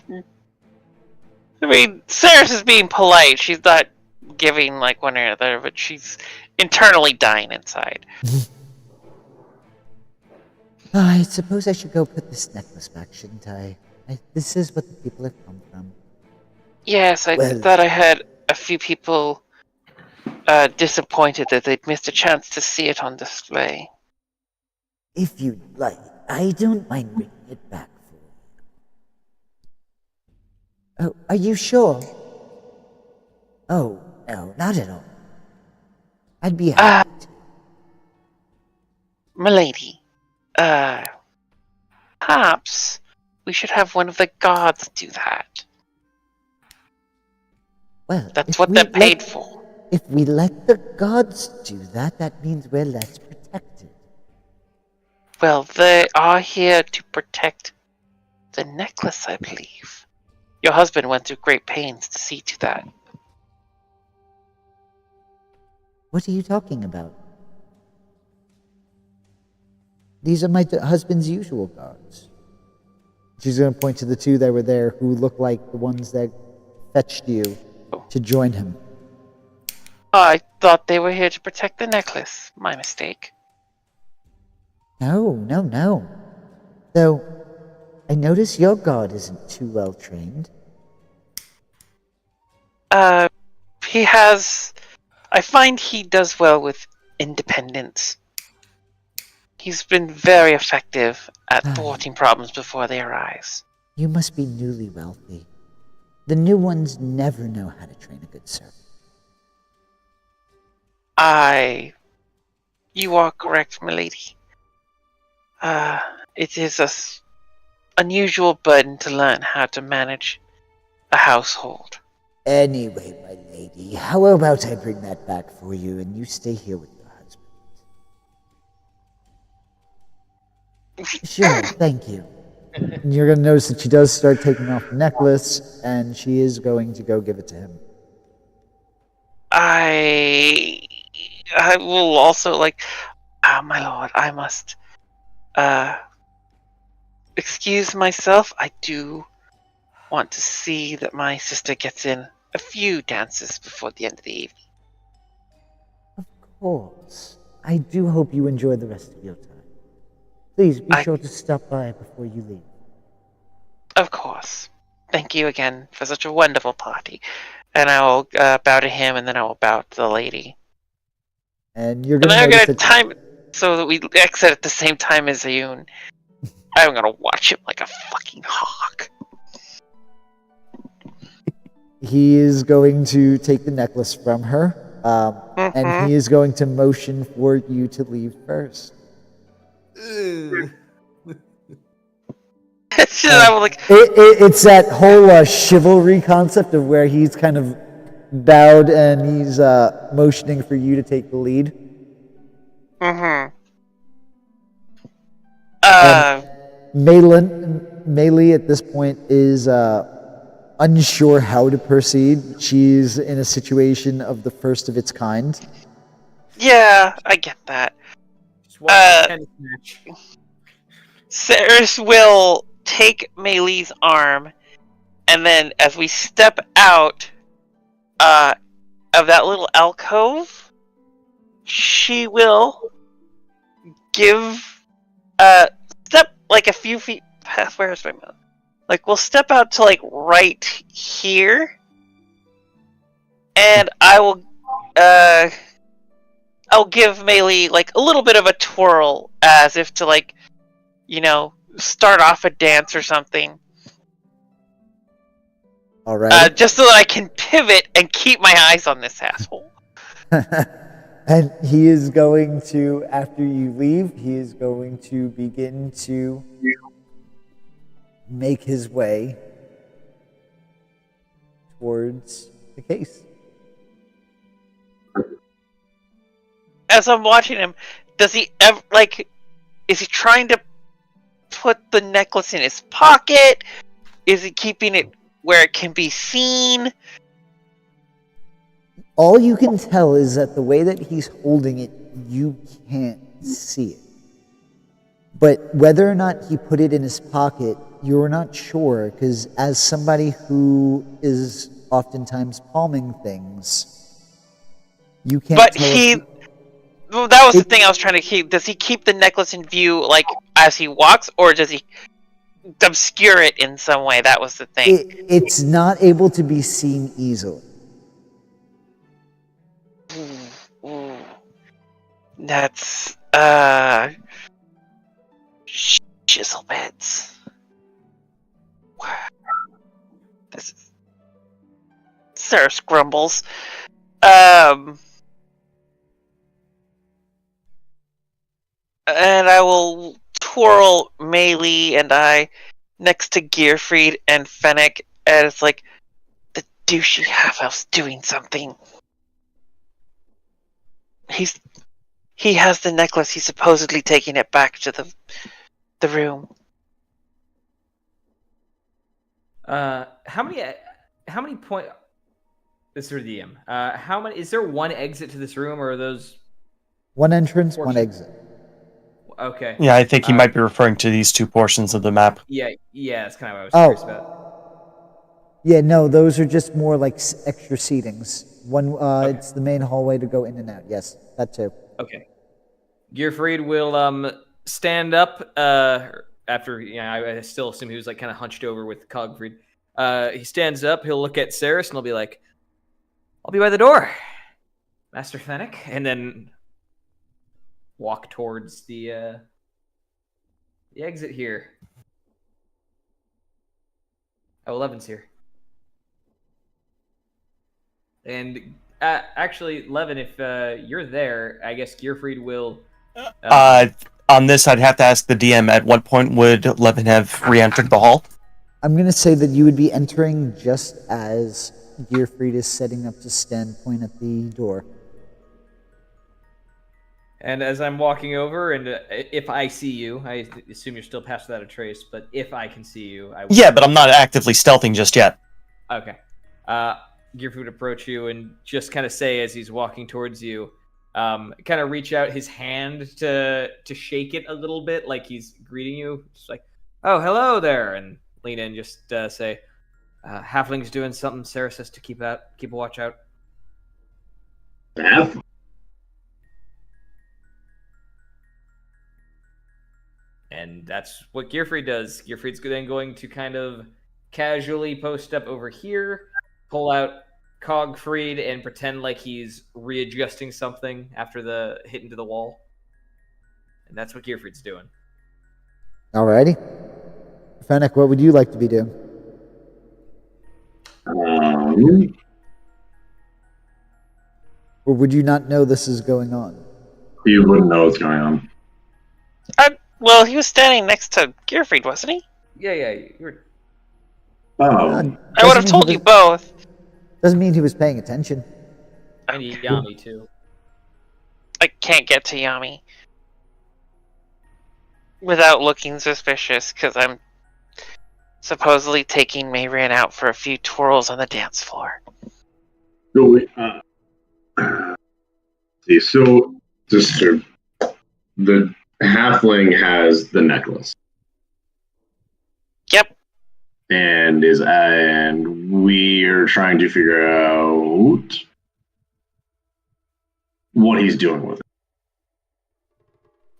Speaker 3: I mean, Ceres is being polite. She's not giving like one or the other, but she's internally dying inside.
Speaker 1: I suppose I should go put this necklace back, shouldn't I? This is what the people have come from.
Speaker 3: Yes, I thought I had a few people disappointed that they'd missed a chance to see it on display.
Speaker 1: If you'd like, I don't mind bringing it back for you. Oh, are you sure? Oh, no, not at all. I'd be happy to.
Speaker 3: Milady, perhaps we should have one of the guards do that.
Speaker 1: Well,
Speaker 3: that's what they're paid for.
Speaker 1: If we let the gods do that, that means we're less protected.
Speaker 3: Well, they are here to protect the necklace, I believe. Your husband went to great pains to see to that.
Speaker 1: What are you talking about? These are my husband's usual guards. She's going to point to the two that were there who look like the ones that fetched you to join him.
Speaker 3: I thought they were here to protect the necklace. My mistake.
Speaker 1: No. Though, I notice your guard isn't too well trained.
Speaker 3: He has... I find he does well with independence. He's been very effective at thwarting problems before they arise.
Speaker 1: You must be newly wealthy. The new ones never know how to train a good servant.
Speaker 3: You are correct, milady. It is an unusual burden to learn how to manage a household.
Speaker 1: Anyway, my lady, how about I bring that back for you and you stay here with your husband? Sure, thank you. And you're going to notice that she does start taking off the necklace, and she is going to go give it to him.
Speaker 3: I will also, my lord, I must excuse myself. I do want to see that my sister gets in a few dances before the end of the evening.
Speaker 1: Of course. I do hope you enjoy the rest of your time. Please be sure to stop by before you leave.
Speaker 3: Of course. Thank you again for such a wonderful party. And I will bow to him, and then I will bow to the lady.
Speaker 1: And you're going to
Speaker 3: time it so that we exit at the same time as Ayun. I'm going to watch him like a fucking hawk.
Speaker 1: He is going to take the necklace from her, and he is going to motion for you to leave first.
Speaker 3: I'm like,
Speaker 1: It's that whole chivalry concept of where he's kind of bowed and he's motioning for you to take the lead. Melee at this point is unsure how to proceed. She's in a situation of the first of its kind.
Speaker 3: yeah, I get that.
Speaker 4: Just watch the tennis match.
Speaker 3: Ceres will take Melee's arm, and then as we step out of that little alcove, she will give step like a few feet past. Where's my mouth? Like, we'll step out to like right here, and I'll give Melee like a little bit of a twirl, as if to like, start off a dance or something.
Speaker 1: All right.
Speaker 3: Just so that I can pivot and keep my eyes on this asshole.
Speaker 1: And he is going to, after you leave, he is going to begin to make his way towards the case.
Speaker 3: As I'm watching him, does he ever, is he trying to put the necklace in his pocket? Is he keeping it where it can be seen?
Speaker 1: All you can tell is that the way that he's holding it, you can't see it. But whether or not he put it in his pocket, you're not sure, because as somebody who is oftentimes palming things, you can't tell.
Speaker 3: Well, that was the thing I was trying to keep. Does he keep the necklace in view, as he walks, or does he obscure it in some way? That was the thing.
Speaker 1: It's not able to be seen easily.
Speaker 3: Ooh. That's shizzle bits. This is Ceres grumbles. And I will twirl Melee and I next to Gearfried and Fennec, and it's like the douchey half-elf's doing something. He has the necklace. He's supposedly taking it back to the room.
Speaker 4: How many point? This is the DM. How many? Is there one exit to this room, or are those
Speaker 1: one entrance, one exit?
Speaker 4: Okay.
Speaker 6: Yeah, I think he might be referring to these two portions of the map.
Speaker 4: Yeah, that's kind of what I was curious about.
Speaker 1: Yeah, no, those are just more like extra seatings. One, okay. It's the main hallway to go in and out. Yes, that too.
Speaker 4: Okay. Gearfried will stand up after. I still assume he was kind of hunched over with Cogfried. He stands up. He'll look at Ceres and he'll be like, "I'll be by the door, Master Fennec," and then walk towards the exit here. Oh, 11's here. And actually, Levin, if you're there, I guess Gearfried will...
Speaker 6: on this, I'd have to ask the DM, at what point would Levin have re-entered the hall?
Speaker 1: I'm going to say that you would be entering just as Gearfried is setting up to stand point at the door.
Speaker 4: And as I'm walking over, and if I see you, I assume you're still passed without a trace, but if I can see you, I will.
Speaker 6: Yeah, but I'm not actively stealthing just yet.
Speaker 4: Okay. Gearfried would approach you and just kind of say, as he's walking towards you, kind of reach out his hand to shake it a little bit, like he's greeting you. Just like, "Oh, hello there," and lean in, just say, "Halfling's doing something. Sarah says to keep a watch out."
Speaker 8: Half?
Speaker 4: And that's what Gearfried does. Gearfried's then going to kind of casually post up over here, pull out Cogfried, and pretend like he's readjusting something after the hit into the wall. And that's what Gearfried's doing.
Speaker 1: Alrighty. Fennec, what would you like to be doing? Or would you not know this is going on?
Speaker 2: You wouldn't know what's going on.
Speaker 3: Well, he was standing next to Gearfried, wasn't he?
Speaker 4: Yeah, you were.
Speaker 2: Oh,
Speaker 3: I would have told you both.
Speaker 1: Doesn't mean he was paying attention.
Speaker 4: And Yami, too.
Speaker 3: I can't get to Yami without looking suspicious, because I'm supposedly taking Mayrian out for a few twirls on the dance floor.
Speaker 2: see, so the halfling has the necklace.
Speaker 3: Yep.
Speaker 2: And we're trying to figure out what he's doing with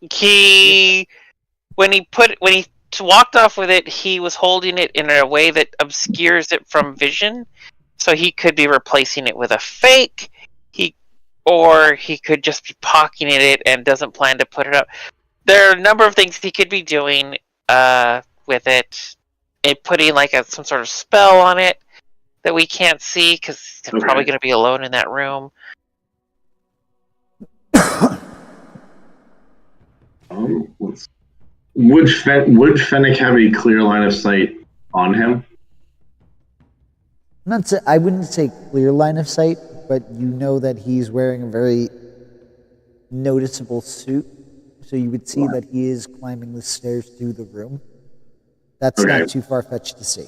Speaker 2: it.
Speaker 3: When he walked off with it, he was holding it in a way that obscures it from vision, so he could be replacing it with a fake. Or he could just be pocketing it and doesn't plan to put it up. There are a number of things he could be doing with it. Putting like some sort of spell on it that we can't see because he's probably going to be alone in that room.
Speaker 2: Would Fennec have a clear line of sight on him?
Speaker 1: I wouldn't say clear line of sight, but you know that he's wearing a very noticeable suit, so you would see that he is climbing the stairs to the room. That's not too far-fetched to see.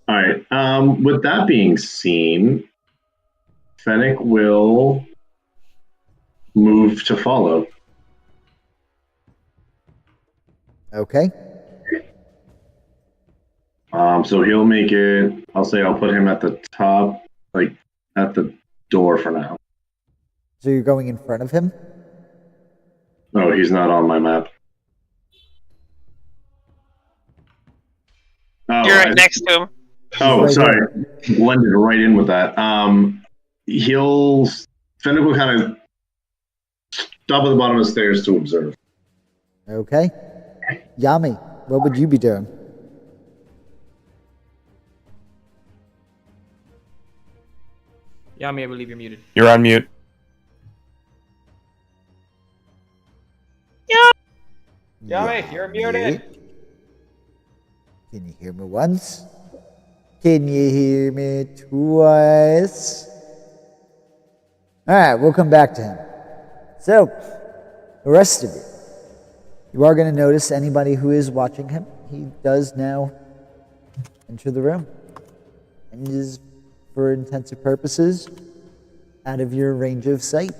Speaker 2: All right. With that being seen, Fennec will move to follow.
Speaker 1: Okay.
Speaker 2: So he'll make it. I'll put him at the top, like at the door for now.
Speaker 1: So you're going in front of him?
Speaker 2: No, he's not on my map. Oh,
Speaker 3: you're right next to him.
Speaker 2: Oh,
Speaker 1: right
Speaker 2: sorry. Blended right in with that. Fennec will kind of stop at the bottom of the stairs to observe.
Speaker 1: Okay. Yami, what would you be doing?
Speaker 4: Yami, I believe you're muted.
Speaker 6: You're on mute.
Speaker 4: Yami, you're muted.
Speaker 1: Can you hear me once? Can you hear me twice? Alright, we'll come back to him. So, the rest of you are going to notice anybody who is watching him. He does now enter the room. And is, for intensive purposes, out of your range of sight.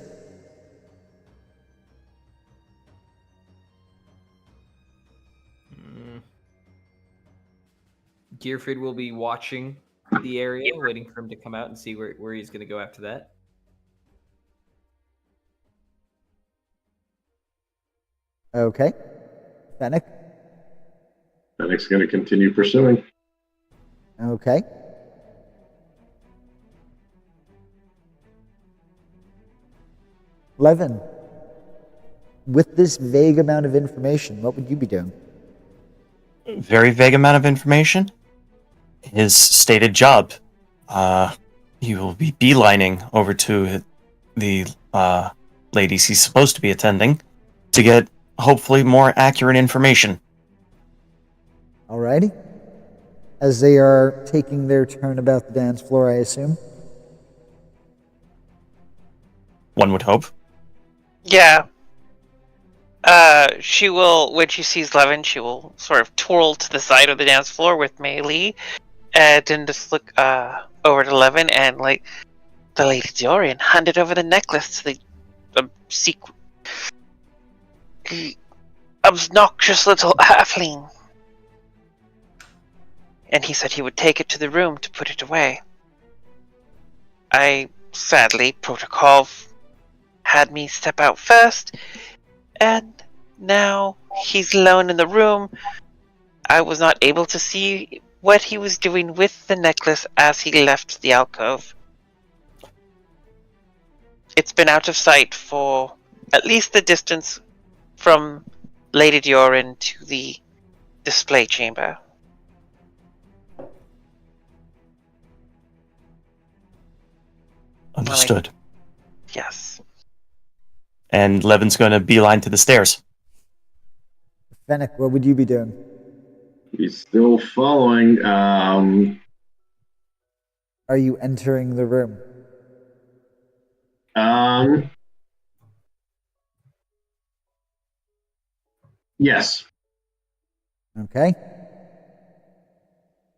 Speaker 4: Gearfried will be watching the area, waiting for him to come out and see where he's going to go after that.
Speaker 1: Okay. Fennec?
Speaker 2: Fennec's going to continue pursuing.
Speaker 1: Okay. Levin, with this vague amount of information, what would you be doing?
Speaker 6: Very vague amount of information. His stated job. He will be beelining over to the ladies he's supposed to be attending to get hopefully more accurate information.
Speaker 1: Alrighty. As they are taking their turn about the dance floor, I assume.
Speaker 6: One would hope.
Speaker 3: Yeah. She will, when she sees Levin, she will sort of twirl to the side of the dance floor with Mei Li, and then just look over to Levin and like, the Lady Diorion handed over the necklace to the obnoxious little halfling. And he said he would take it to the room to put it away. Sadly, protocol had me step out first, and now he's alone in the room. I was not able to see what he was doing with the necklace as he left the alcove. It's been out of sight for at least the distance from Lady Diorion to the display chamber.
Speaker 6: Understood.
Speaker 3: Yes.
Speaker 6: And Levin's going to beeline to the stairs.
Speaker 1: Fennec, what would you be doing?
Speaker 2: He's still following.
Speaker 1: Are you entering the room?
Speaker 2: Yes.
Speaker 1: Okay.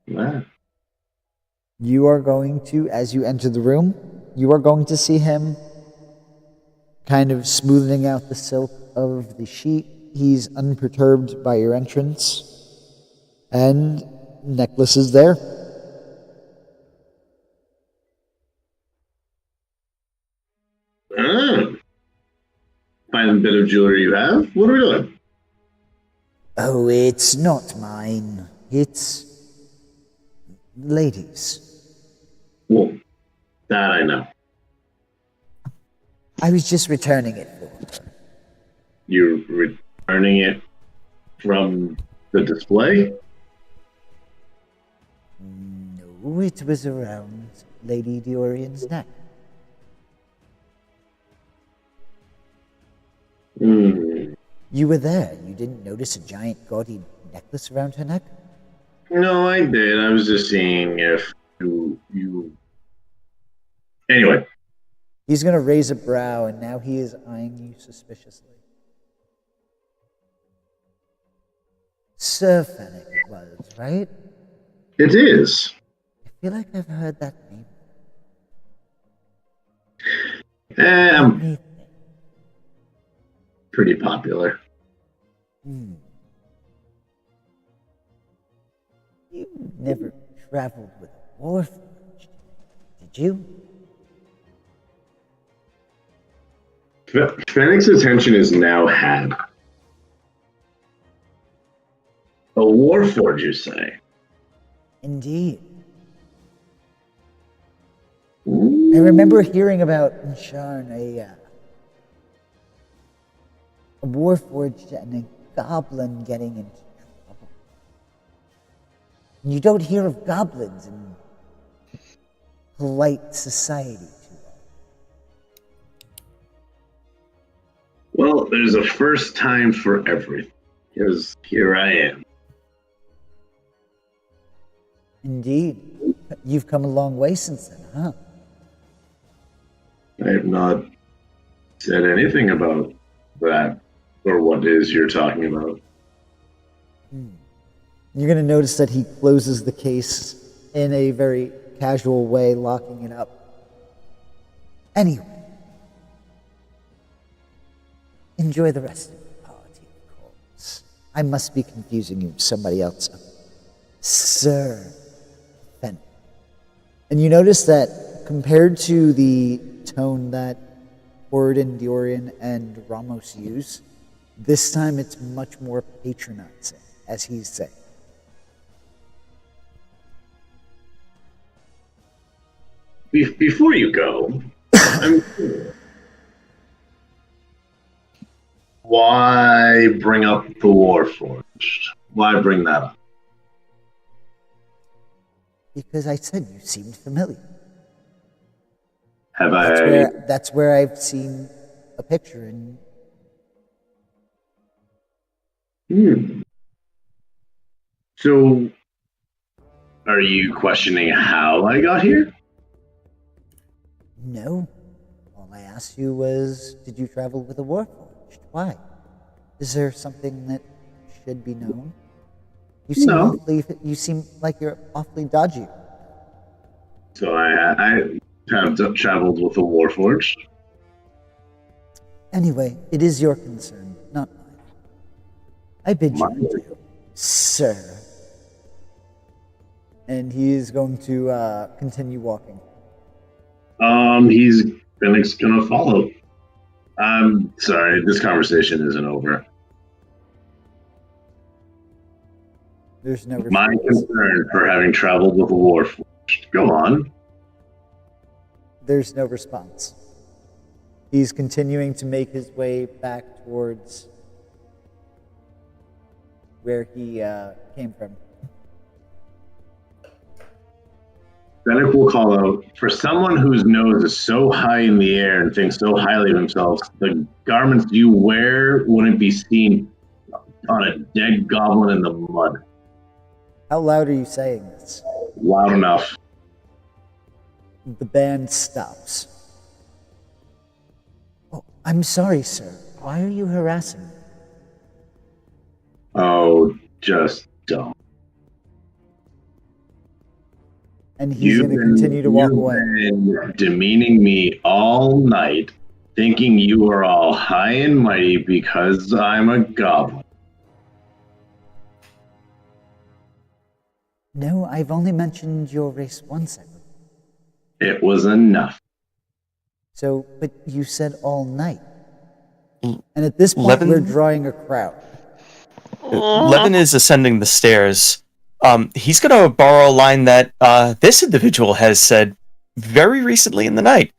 Speaker 2: Yeah.
Speaker 1: You are going to, as you enter the room, you are going to see him kind of smoothing out the silk of the sheet. He's unperturbed by your entrance. And necklace is there.
Speaker 2: Find a bit of jewelry you have. What are we doing?
Speaker 1: Oh, it's not mine. It's ladies.
Speaker 2: Well, that I know.
Speaker 1: I was just returning it for her.
Speaker 2: You're returning it from the display?
Speaker 1: No, it was around Lady Diorion's neck. You were there. You didn't notice a giant gaudy necklace around her neck?
Speaker 2: No, I did. I was just seeing if you... Anyway.
Speaker 1: He's going to raise a brow, and now he is eyeing you suspiciously. Sir Fennec it was, right?
Speaker 2: It is.
Speaker 1: I feel like I've heard that name.
Speaker 2: Um,
Speaker 1: Let me
Speaker 2: pretty popular.
Speaker 1: think. You never traveled with a warforged, did you?
Speaker 2: Fennec's attention is now had. A warforged, you say?
Speaker 1: Indeed. I remember hearing about Sharn, a warforged and a goblin getting into trouble. And you don't hear of goblins in polite society too often.
Speaker 2: Well, there's a first time for everything. Because here I am.
Speaker 1: Indeed. You've come a long way since then, huh?
Speaker 2: I have not said anything about that or what it is you're talking about.
Speaker 1: You're going to notice that he closes the case in a very casual way, locking it up. Anyway, enjoy the rest of the party, of course. I must be confusing you with somebody else. Sir Fennec. And you notice that compared to the tone that Lord Diorion and Ramos use, this time it's much more patronizing, as he's saying.
Speaker 2: Before you go, why bring up the Warforged? Why bring that up?
Speaker 1: Because I said you seemed familiar.
Speaker 2: Have
Speaker 1: That's where I've seen a picture in.
Speaker 2: So, are you questioning how I got here?
Speaker 1: No. All I asked you was, did you travel with a warforged? Why? Is there something that should be known? You seem
Speaker 2: No.
Speaker 1: You seem like you're awfully dodgy.
Speaker 2: So I have traveled with a Warforged.
Speaker 1: Anyway, it is your concern, not mine. I bid you adieu, sir. And he is going to continue walking.
Speaker 2: He's gonna follow. I'm sorry, this conversation isn't over.
Speaker 1: There's no response.
Speaker 2: My concern for having traveled with a Warforged. Go on.
Speaker 1: There's no response. He's continuing to make his way back towards where he came from.
Speaker 2: Fennec will call out, for someone whose nose is so high in the air and thinks so highly of themselves, the garments you wear wouldn't be seen on a dead goblin in the mud.
Speaker 1: How loud are you saying this?
Speaker 2: Loud enough.
Speaker 1: The band stops. Oh, I'm sorry, sir. Why are you harassing me?
Speaker 2: Oh, just don't.
Speaker 1: And he's going to continue to walk away.
Speaker 2: You've been demeaning me all night, thinking you are all high and mighty because I'm a goblin.
Speaker 1: No, I've only mentioned your race once, I believe.
Speaker 2: It was enough.
Speaker 1: So, but you said all night. And at this point, we're drawing a crowd.
Speaker 6: Levin is ascending the stairs. He's going to borrow a line that this individual has said very recently in the night.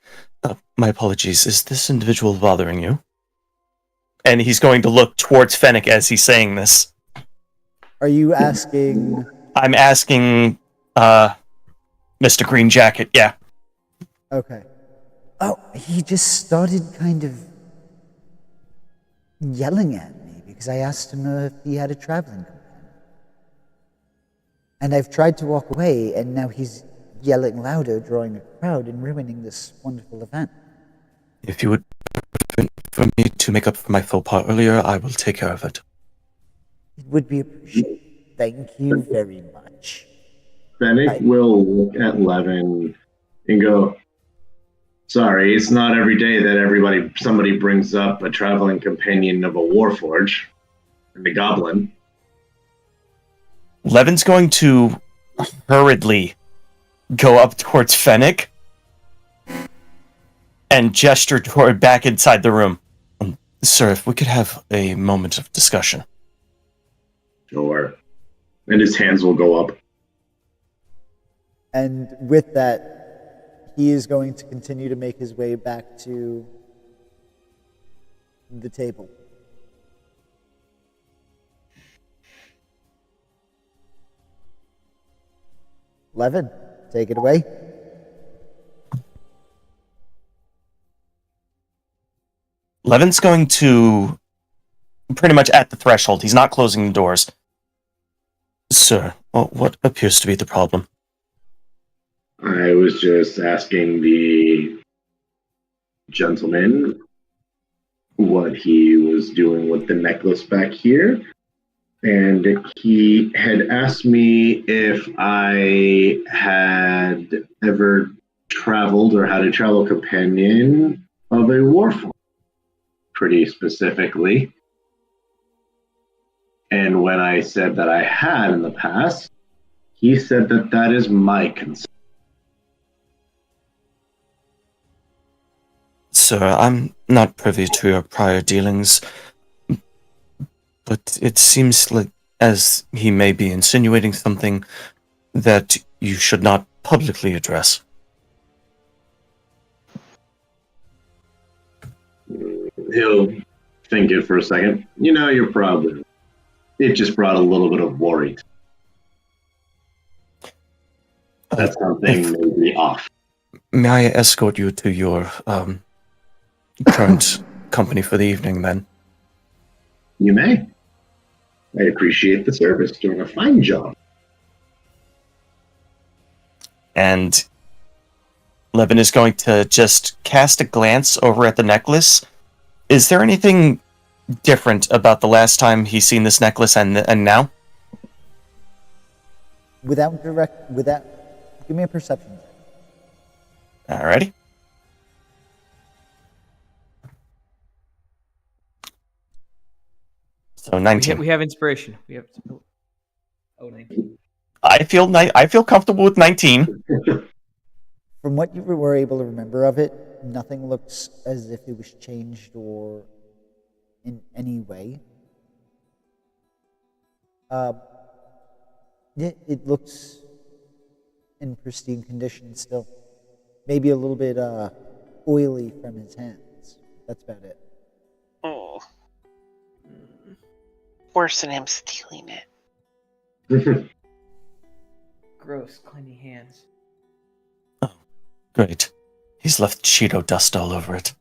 Speaker 6: My apologies, is this individual bothering you? And he's going to look towards Fennec as he's saying this.
Speaker 1: Are you asking...
Speaker 6: I'm asking Mr. Green Jacket, yeah.
Speaker 1: Okay. Oh, he just started kind of yelling at me because I asked him if he had a traveling companion. And I've tried to walk away, and now he's yelling louder, drawing a crowd and ruining this wonderful event.
Speaker 6: If you would for me to make up for my faux pas earlier, I will take care of it.
Speaker 1: It would be appreciated. Thank you very much.
Speaker 2: Fennec will look at Levin and go, sorry, it's not every day that somebody brings up a traveling companion of a warforge and a goblin.
Speaker 6: Levin's going to hurriedly go up towards Fennec and gesture toward back inside the room. Sir, if we could have a moment of discussion.
Speaker 2: Sure. And his hands will go up.
Speaker 1: And with that, he is going to continue to make his way back to the table. Levin, take it away.
Speaker 6: Levin's going to pretty much at the threshold. He's not closing the doors. Sir, what appears to be the problem?
Speaker 2: I was just asking the gentleman what he was doing with the necklace back here. And he had asked me if I had ever traveled or had a travel companion of a warforged, pretty specifically. And when I said that I had in the past, he said that that is my concern.
Speaker 6: Sir, I'm not privy to your prior dealings, but it seems like as he may be insinuating something that you should not publicly address.
Speaker 2: He'll think it for a second. You know, you're probably... It just brought a little bit of worry. That's something maybe off.
Speaker 6: May I escort you to your current company for the evening, then?
Speaker 2: You may. I appreciate the service. Doing a fine job.
Speaker 6: And Levin is going to just cast a glance over at the necklace. Is there anything different about the last time he's seen this necklace and now?
Speaker 1: Without give me a perception check.
Speaker 6: Alrighty. So 19.
Speaker 4: We have inspiration. We have 19.
Speaker 6: I feel comfortable with 19.
Speaker 1: From what you were able to remember of it, nothing looks as if it was changed or in any way. It looks in pristine condition still. Maybe a little bit oily from his hands. That's about it.
Speaker 3: Oh. Worse than him stealing it.
Speaker 4: Gross, clean your hands.
Speaker 6: Great. He's left Cheeto dust all over it.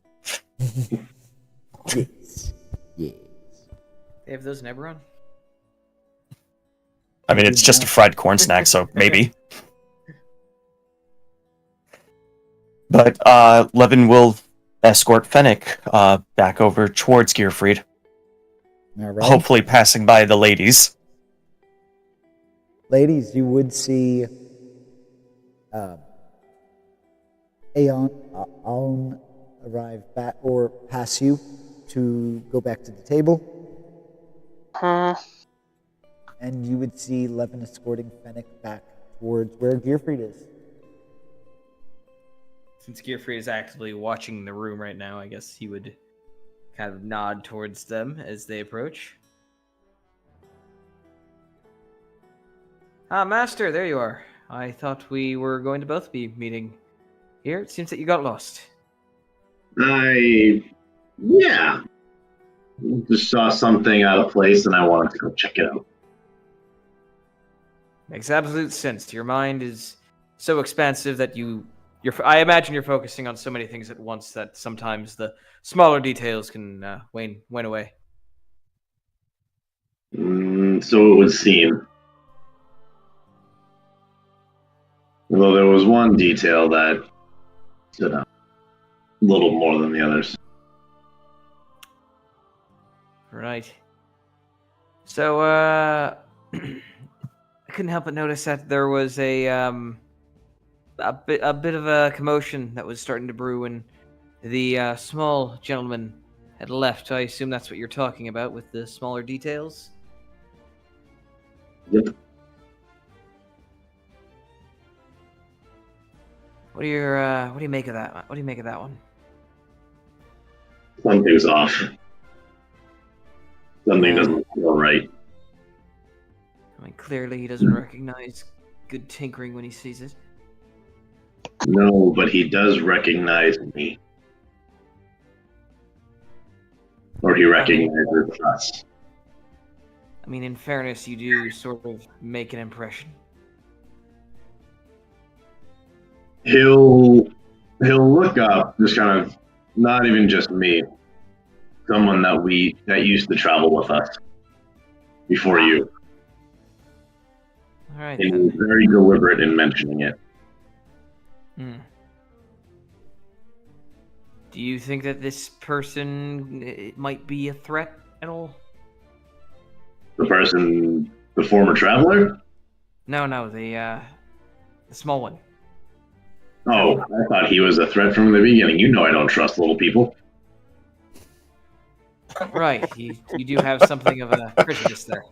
Speaker 1: Yes. Yes.
Speaker 4: They have those in Eberron?
Speaker 6: I mean, it's just a fried corn snack, so maybe. But Levin will escort Fennec back over towards Gearfried.
Speaker 1: All right.
Speaker 6: Hopefully passing by the ladies.
Speaker 1: Ladies, you would see Aeon arrive back or pass you to go back to the table. And you would see Levin escorting Fennec back towards where Gearfried is.
Speaker 4: Since Gearfried is actively watching the room right now, I guess he would kind of nod towards them as they approach. Ah, Master, there you are. I thought we were going to both be meeting here. It seems that you got lost.
Speaker 8: Yeah. Just saw something out of place and I wanted to go check it out.
Speaker 4: Makes absolute sense. Your mind is so expansive that I imagine you're focusing on so many things at once that sometimes the smaller details can wane away.
Speaker 8: So it would seem. Although there was one detail that stood out a little more than the others.
Speaker 4: Right. So, I couldn't help but notice that there was a bit of a commotion that was starting to brew when the small gentleman had left. I assume that's what you're talking about with the smaller details.
Speaker 8: Yep.
Speaker 4: What do you make of that? What do you make of that one?
Speaker 8: Something's off. Something doesn't feel right.
Speaker 4: I mean, clearly he doesn't recognize good tinkering when he sees it.
Speaker 8: No, but he does recognize me. Or he recognizes us.
Speaker 4: I mean, in fairness, you do sort of make an impression.
Speaker 8: He'll look up, just kind of, not even just me, someone that used to travel with us before you.
Speaker 4: All right.
Speaker 8: And he was very deliberate in mentioning it.
Speaker 4: Do you think that this person might be a threat at all?
Speaker 8: The former traveler?
Speaker 4: No, the small one.
Speaker 8: Oh, I thought he was a threat from the beginning. You know I don't trust little people.
Speaker 4: Right, you do have something of a prejudice there.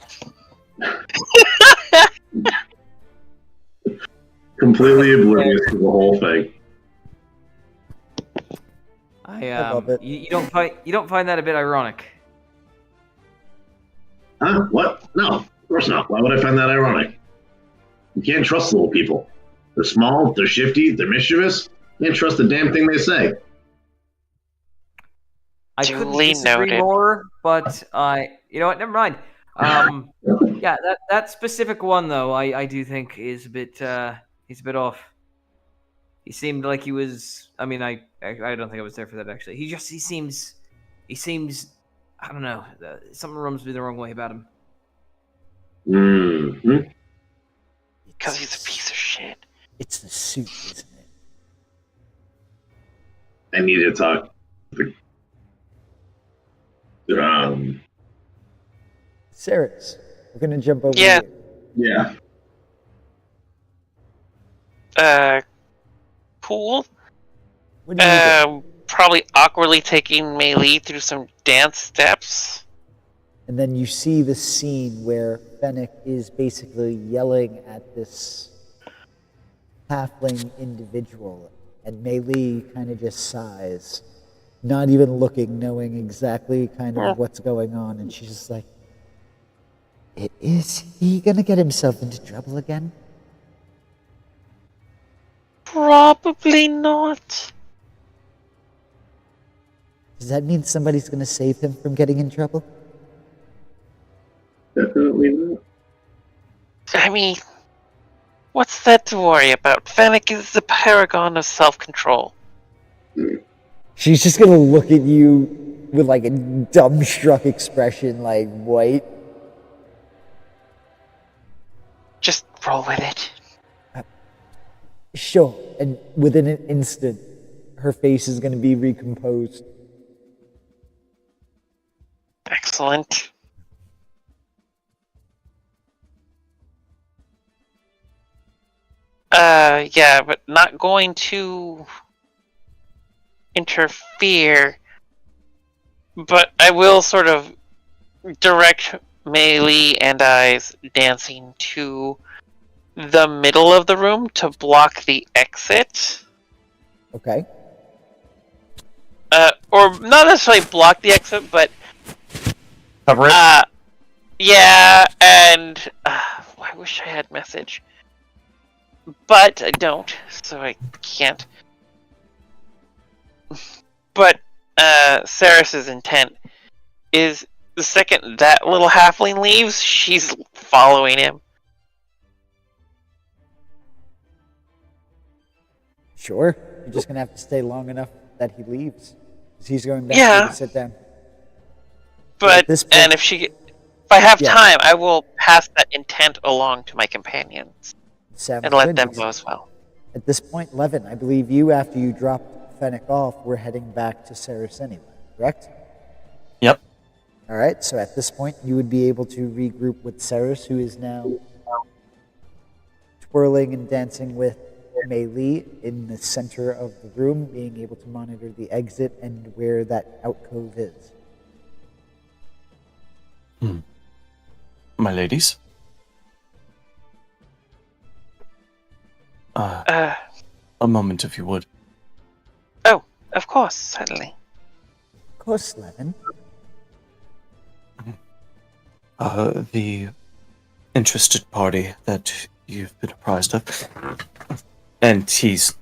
Speaker 8: Completely oblivious to the whole thing.
Speaker 1: I love it.
Speaker 4: You don't find that a bit ironic?
Speaker 8: Huh? What? No, of course not. Why would I find that ironic? You can't trust little people. They're small, they're shifty, they're mischievous. You can't trust a damn thing they say.
Speaker 4: I couldn't
Speaker 3: Duly
Speaker 4: disagree
Speaker 3: noted.
Speaker 4: more, but you know what? Never mind. Yeah, that specific one though, I do think is a bit he's a bit off. He seemed like he was. I mean, I don't think I was there for that actually. He seems. I don't know. Something rubs me the wrong way about him.
Speaker 8: Mm-hmm.
Speaker 3: Because he's a piece of shit.
Speaker 1: It's the suit, isn't it?
Speaker 8: I need to talk.
Speaker 1: Ceres, we're gonna jump over
Speaker 3: Yeah.
Speaker 1: here.
Speaker 8: Yeah.
Speaker 3: Cool.
Speaker 1: What do you do?
Speaker 3: Probably awkwardly taking Mei Li through some dance steps.
Speaker 1: And then you see the scene where Fennec is basically yelling at this halfling individual, and Mei Li kind of just sighs, not even looking, knowing exactly kind of what's going on, and she's just like, is he gonna get himself into trouble again?
Speaker 3: Probably not.
Speaker 1: Does that mean somebody's gonna save him from getting in trouble?
Speaker 8: Definitely not.
Speaker 3: I mean, What's that to worry about? Fennec is the paragon of self-control.
Speaker 1: She's just gonna look at you with like a dumbstruck expression, like, what?
Speaker 3: Just roll with it.
Speaker 1: Sure. And within an instant, her face is gonna be recomposed.
Speaker 3: Excellent. Yeah, but not going to interfere. But I will sort of direct Melee and I's dancing to the middle of the room to block the exit.
Speaker 1: Okay.
Speaker 3: Or not necessarily block the exit, but
Speaker 6: Cover it.
Speaker 3: yeah, and I wish I had message, but I don't, so I can't. But Saris's intent is the second that little halfling leaves, she's following him.
Speaker 1: Sure. You're just gonna have to stay long enough that he leaves. 'Cause he's going back
Speaker 3: Yeah.
Speaker 1: there to sit down.
Speaker 3: But
Speaker 1: at this point-
Speaker 3: and if I have
Speaker 1: Yeah.
Speaker 3: time, I will pass that intent along to my companions
Speaker 1: Sounds
Speaker 3: and let
Speaker 1: good.
Speaker 3: them go as well.
Speaker 1: At this point, Levin, I believe you, after you dropped Fennec off, were heading back to Ceres anyway, correct?
Speaker 6: Yep.
Speaker 1: All right, so at this point, you would be able to regroup with Ceres, who is now twirling and dancing with Melee in the center of the room, being able to monitor the exit and where that alcove is.
Speaker 6: My ladies? A moment, if you would.
Speaker 3: Oh, of course, certainly.
Speaker 1: Of course, Levin.
Speaker 6: The interested party that you've been apprised of. And he's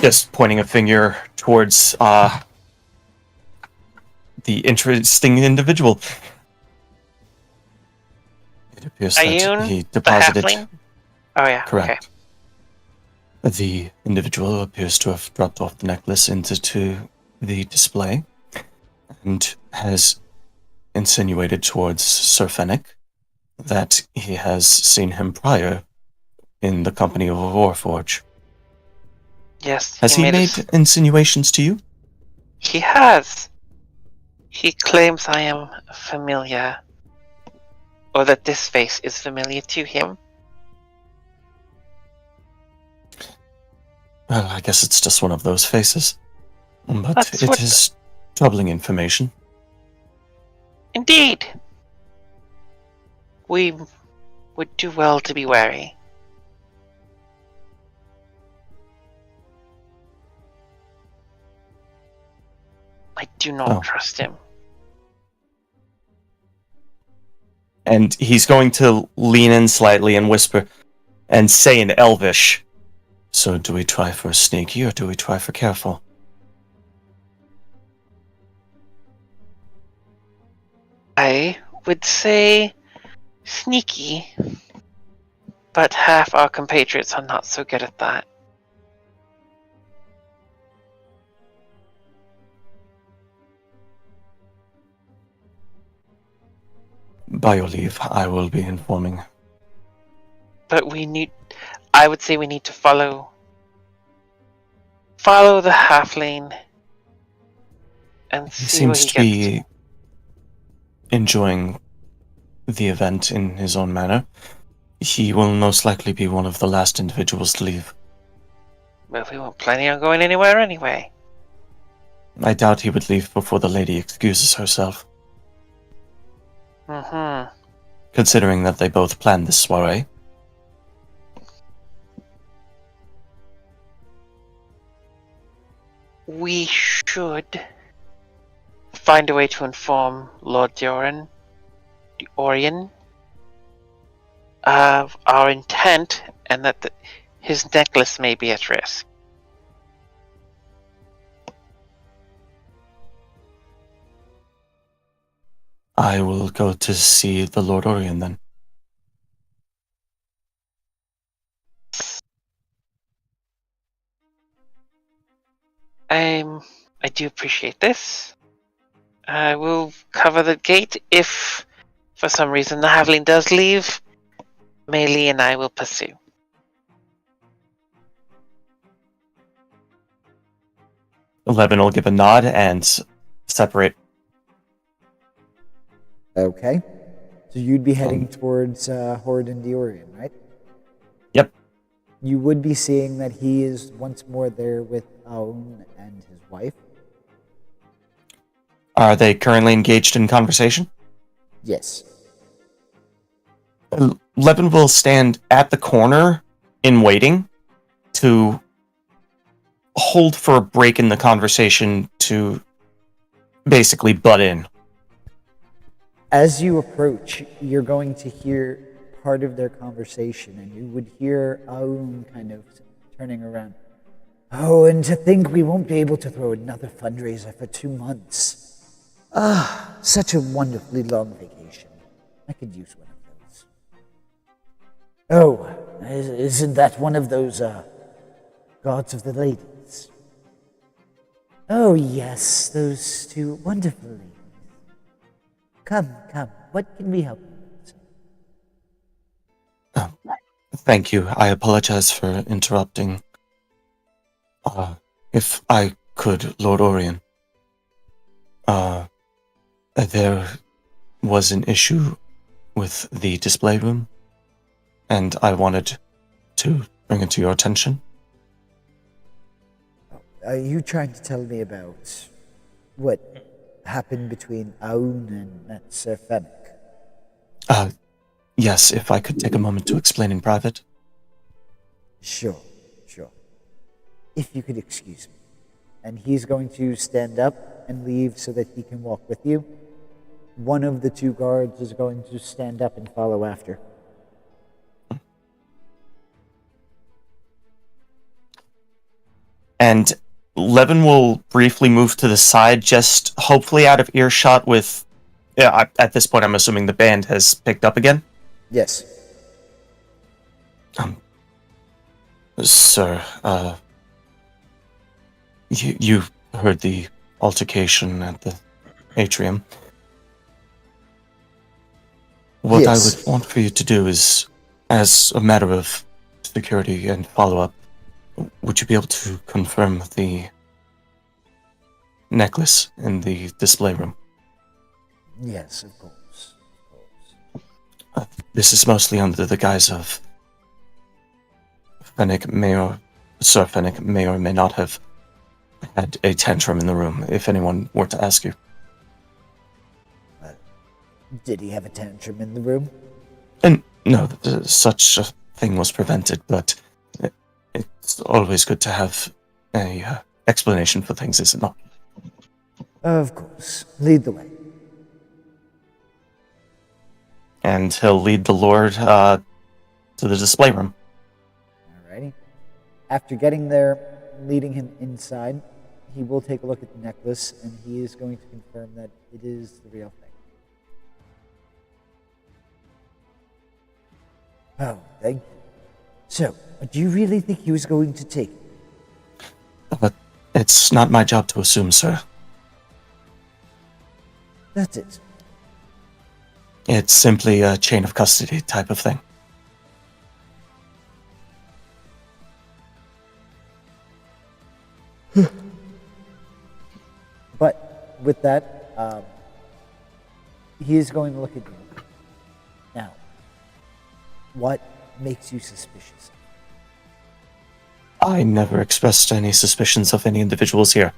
Speaker 6: just pointing a finger towards the interesting individual. It appears that
Speaker 3: Ayun,
Speaker 6: he
Speaker 3: the
Speaker 6: deposited.
Speaker 3: halfling? Oh yeah,
Speaker 6: Correct. The individual appears to have dropped off the necklace into the display and has insinuated towards Sir Fennec that he has seen him prior in the company of a Warforge.
Speaker 3: Yes.
Speaker 6: Has he made insinuations to you?
Speaker 3: He has. He claims I am familiar, or that this face is familiar to him.
Speaker 6: Well, I guess it's just one of those faces. But
Speaker 3: That's
Speaker 6: it
Speaker 3: what-
Speaker 6: is troubling information.
Speaker 3: Indeed. We would do well to be wary. I do not trust him.
Speaker 6: And he's going to lean in slightly and whisper and say in Elvish, "So do we try for sneaky or do we try for careful?"
Speaker 3: I would say sneaky, but half our compatriots are not so good at that.
Speaker 6: By your leave, I will be informing.
Speaker 3: But I would say we need to follow the halfling and
Speaker 6: He
Speaker 3: see what
Speaker 6: seems
Speaker 3: he
Speaker 6: to
Speaker 3: gets.
Speaker 6: be enjoying the event in his own manner. He will most likely be one of the last individuals to leave.
Speaker 3: Well, we weren't planning on going anywhere anyway.
Speaker 6: I doubt he would leave before the lady excuses herself,
Speaker 3: Mm-hmm.
Speaker 6: considering that they both planned this soiree.
Speaker 3: We should find a way to inform Lord Diorion of our intent and that his necklace may be at risk.
Speaker 6: I will go to see the Lord Diorion then.
Speaker 3: I do appreciate this. I will cover the gate if, for some reason, the halfling does leave. Melee and I will pursue.
Speaker 6: Levin will give a nod and separate.
Speaker 1: Okay. So you'd be heading towards Lord Diorion, right?
Speaker 6: Yep.
Speaker 1: You would be seeing that he is once more there with Aun and his wife.
Speaker 6: Are they currently engaged in conversation?
Speaker 1: Yes.
Speaker 6: Levin will stand at the corner in waiting to hold for a break in the conversation to basically butt in.
Speaker 1: As you approach, you're going to hear part of their conversation, and you would hear Aun kind of turning around. Oh, and to think we won't be able to throw another fundraiser for 2 months. Ah, such a wonderfully long vacation. I could use one of those. Oh, isn't that one of those, gods of the ladies? Oh, yes, those two wonderful ladies. Come, what can we help you with?
Speaker 6: Thank you. I apologize for interrupting. If I could, Lord Orion. There was an issue with the display room, and I wanted to bring it to your attention.
Speaker 1: Are you trying to tell me about what happened between Aun and that Sir Fennec?
Speaker 6: Yes, if I could take a moment to explain in private.
Speaker 1: Sure. If you could excuse me. And he's going to stand up and leave so that he can walk with you. One of the two guards is going to stand up and follow after.
Speaker 6: And Levin will briefly move to the side, just hopefully out of earshot with... Yeah, at this point, I'm assuming the band has picked up again?
Speaker 1: Yes.
Speaker 6: Sir, you heard the altercation at the atrium. What
Speaker 1: Yes.
Speaker 6: I would want for you to do is, as a matter of security and follow-up, would you be able to confirm the necklace in the display room?
Speaker 1: Yes, of course.
Speaker 6: This is mostly under the guise of Sir Fennec may or may not have had a tantrum in the room, if anyone were to ask you.
Speaker 1: Did he have a tantrum in the room?
Speaker 6: And no, such a thing was prevented, but it's always good to have a explanation for things, is it not?
Speaker 1: Of course. Lead the way.
Speaker 6: And he'll lead the Lord to the display room.
Speaker 1: Alrighty. After getting there, leading him inside, he will take a look at the necklace, and he is going to confirm that it is the real thing. Oh, thank you. So, do you really think he was going to take it?
Speaker 6: But it's not my job to assume, sir.
Speaker 1: That's it.
Speaker 6: It's simply a chain of custody type of thing.
Speaker 1: But with that, he is going to look at you. Now, what makes you suspicious?
Speaker 6: I never expressed any suspicions of any individuals here.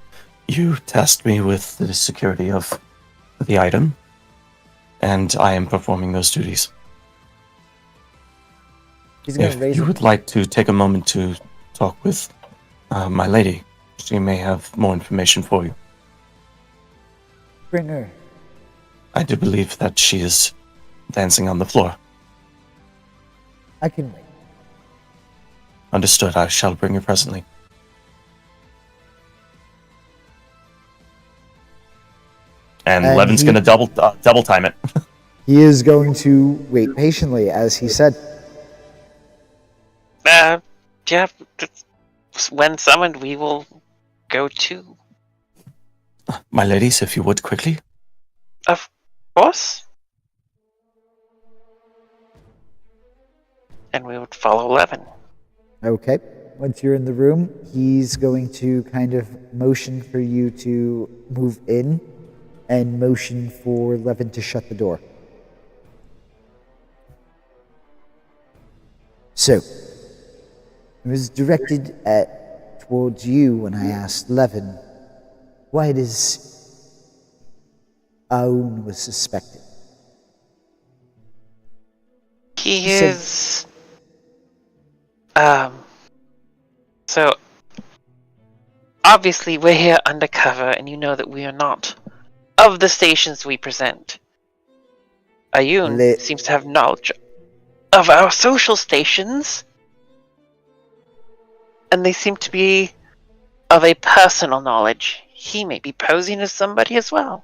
Speaker 6: You tasked me with the security of the item, and I am performing those duties.
Speaker 1: He's going to raise
Speaker 6: If you would like to take a moment to talk with my lady, she may have more information for you.
Speaker 1: Bring her.
Speaker 6: I do believe that she is dancing on the floor.
Speaker 1: I can wait.
Speaker 6: Understood. I shall bring her presently. And Levin's going to double time it.
Speaker 1: He is going to wait patiently, as he said.
Speaker 3: Yeah, when summoned, we will go too.
Speaker 6: My ladies, if you would, quickly.
Speaker 3: Of course. And we would follow Levin.
Speaker 1: Okay. Once you're in the room, he's going to kind of motion for you to move in and motion for Levin to shut the door. So, it was directed towards you when I asked Levin why it is Aoun was suspected.
Speaker 3: He
Speaker 1: said-
Speaker 3: is... So, obviously we're here undercover, and you know that we are not of the stations we present. Aoun seems to have knowledge of our social stations, and they seem to be of a personal knowledge. He may be posing as somebody as well.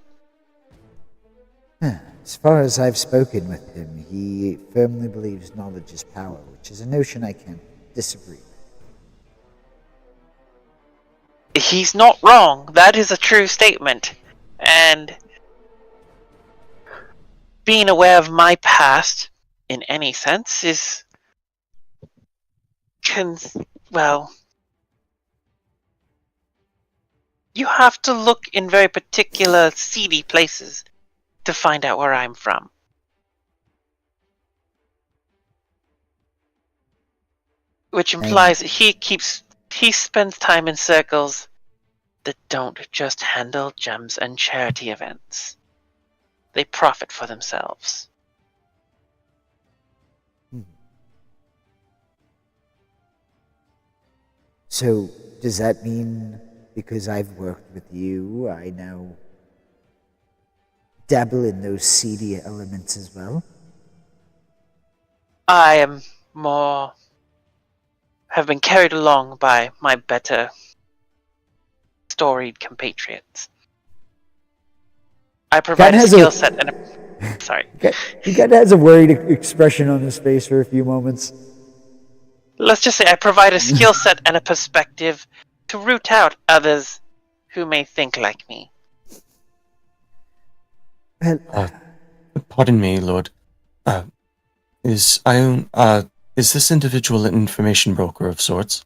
Speaker 1: As far as I've spoken with him, he firmly believes knowledge is power, which is a notion I can't disagree with.
Speaker 3: He's not wrong. That is a true statement. And being aware of my past, in any sense, is... well... You have to look in very particular, seedy places to find out where I'm from. Which implies that he spends time in circles that don't just handle gems and charity events. They profit for themselves.
Speaker 1: So, does that mean because I've worked with you, I now dabble in those seedy elements as well?
Speaker 3: I am more... have been carried along by my better storied compatriots. I provide a skill set and a... Sorry.
Speaker 1: He kind of has a worried expression on his face for a few moments.
Speaker 3: Let's just say I provide a skill set and a perspective to root out others who may think like me.
Speaker 1: Well,
Speaker 6: Pardon me, Lord. Is this individual an information broker of sorts?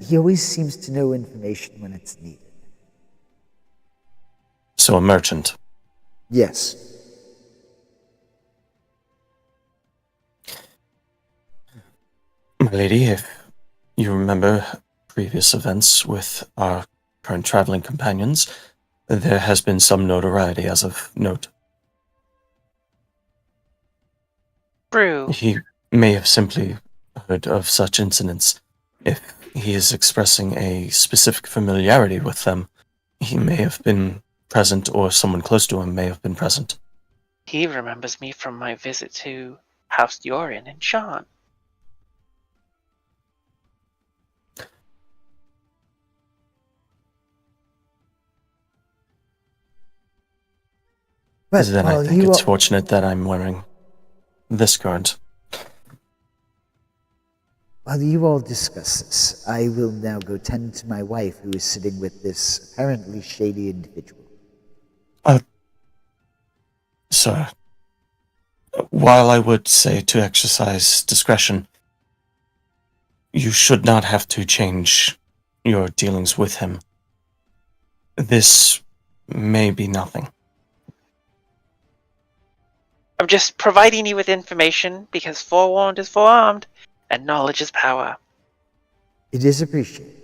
Speaker 1: he always seems to know information when it's needed.
Speaker 6: So a merchant.
Speaker 1: Yes.
Speaker 6: My lady, if you remember previous events with our current traveling companions, there has been some notoriety as of note.
Speaker 3: True.
Speaker 6: He may have simply heard of such incidents. If he is expressing a specific familiarity with them, he may have been present, or someone close to him may have been present.
Speaker 3: He remembers me from my visit to House Diorion and Sean.
Speaker 1: But
Speaker 6: Then I think it's fortunate that I'm wearing this card.
Speaker 1: While you all discuss this, I will now go tend to my wife, who is sitting with this apparently shady individual.
Speaker 6: Sir, while I would say to exercise discretion, you should not have to change your dealings with him. This may be nothing.
Speaker 3: I'm just providing you with information because forewarned is forearmed and knowledge is power.
Speaker 1: It is appreciated.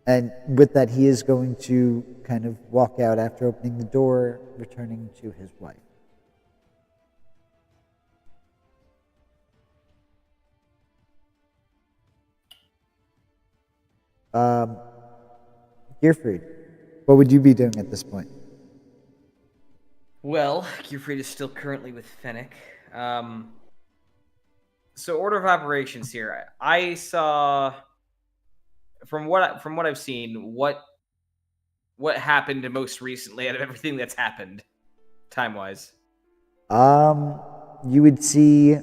Speaker 1: And with that, he is going to kind of walk out after opening the door, returning to his wife. Gearfried, what would you be doing at this point?
Speaker 4: Well, Gearfried is still currently with Fennec. So order of operations here. I saw from what I've seen, what happened most recently out of everything that's happened, time-wise.
Speaker 1: You would see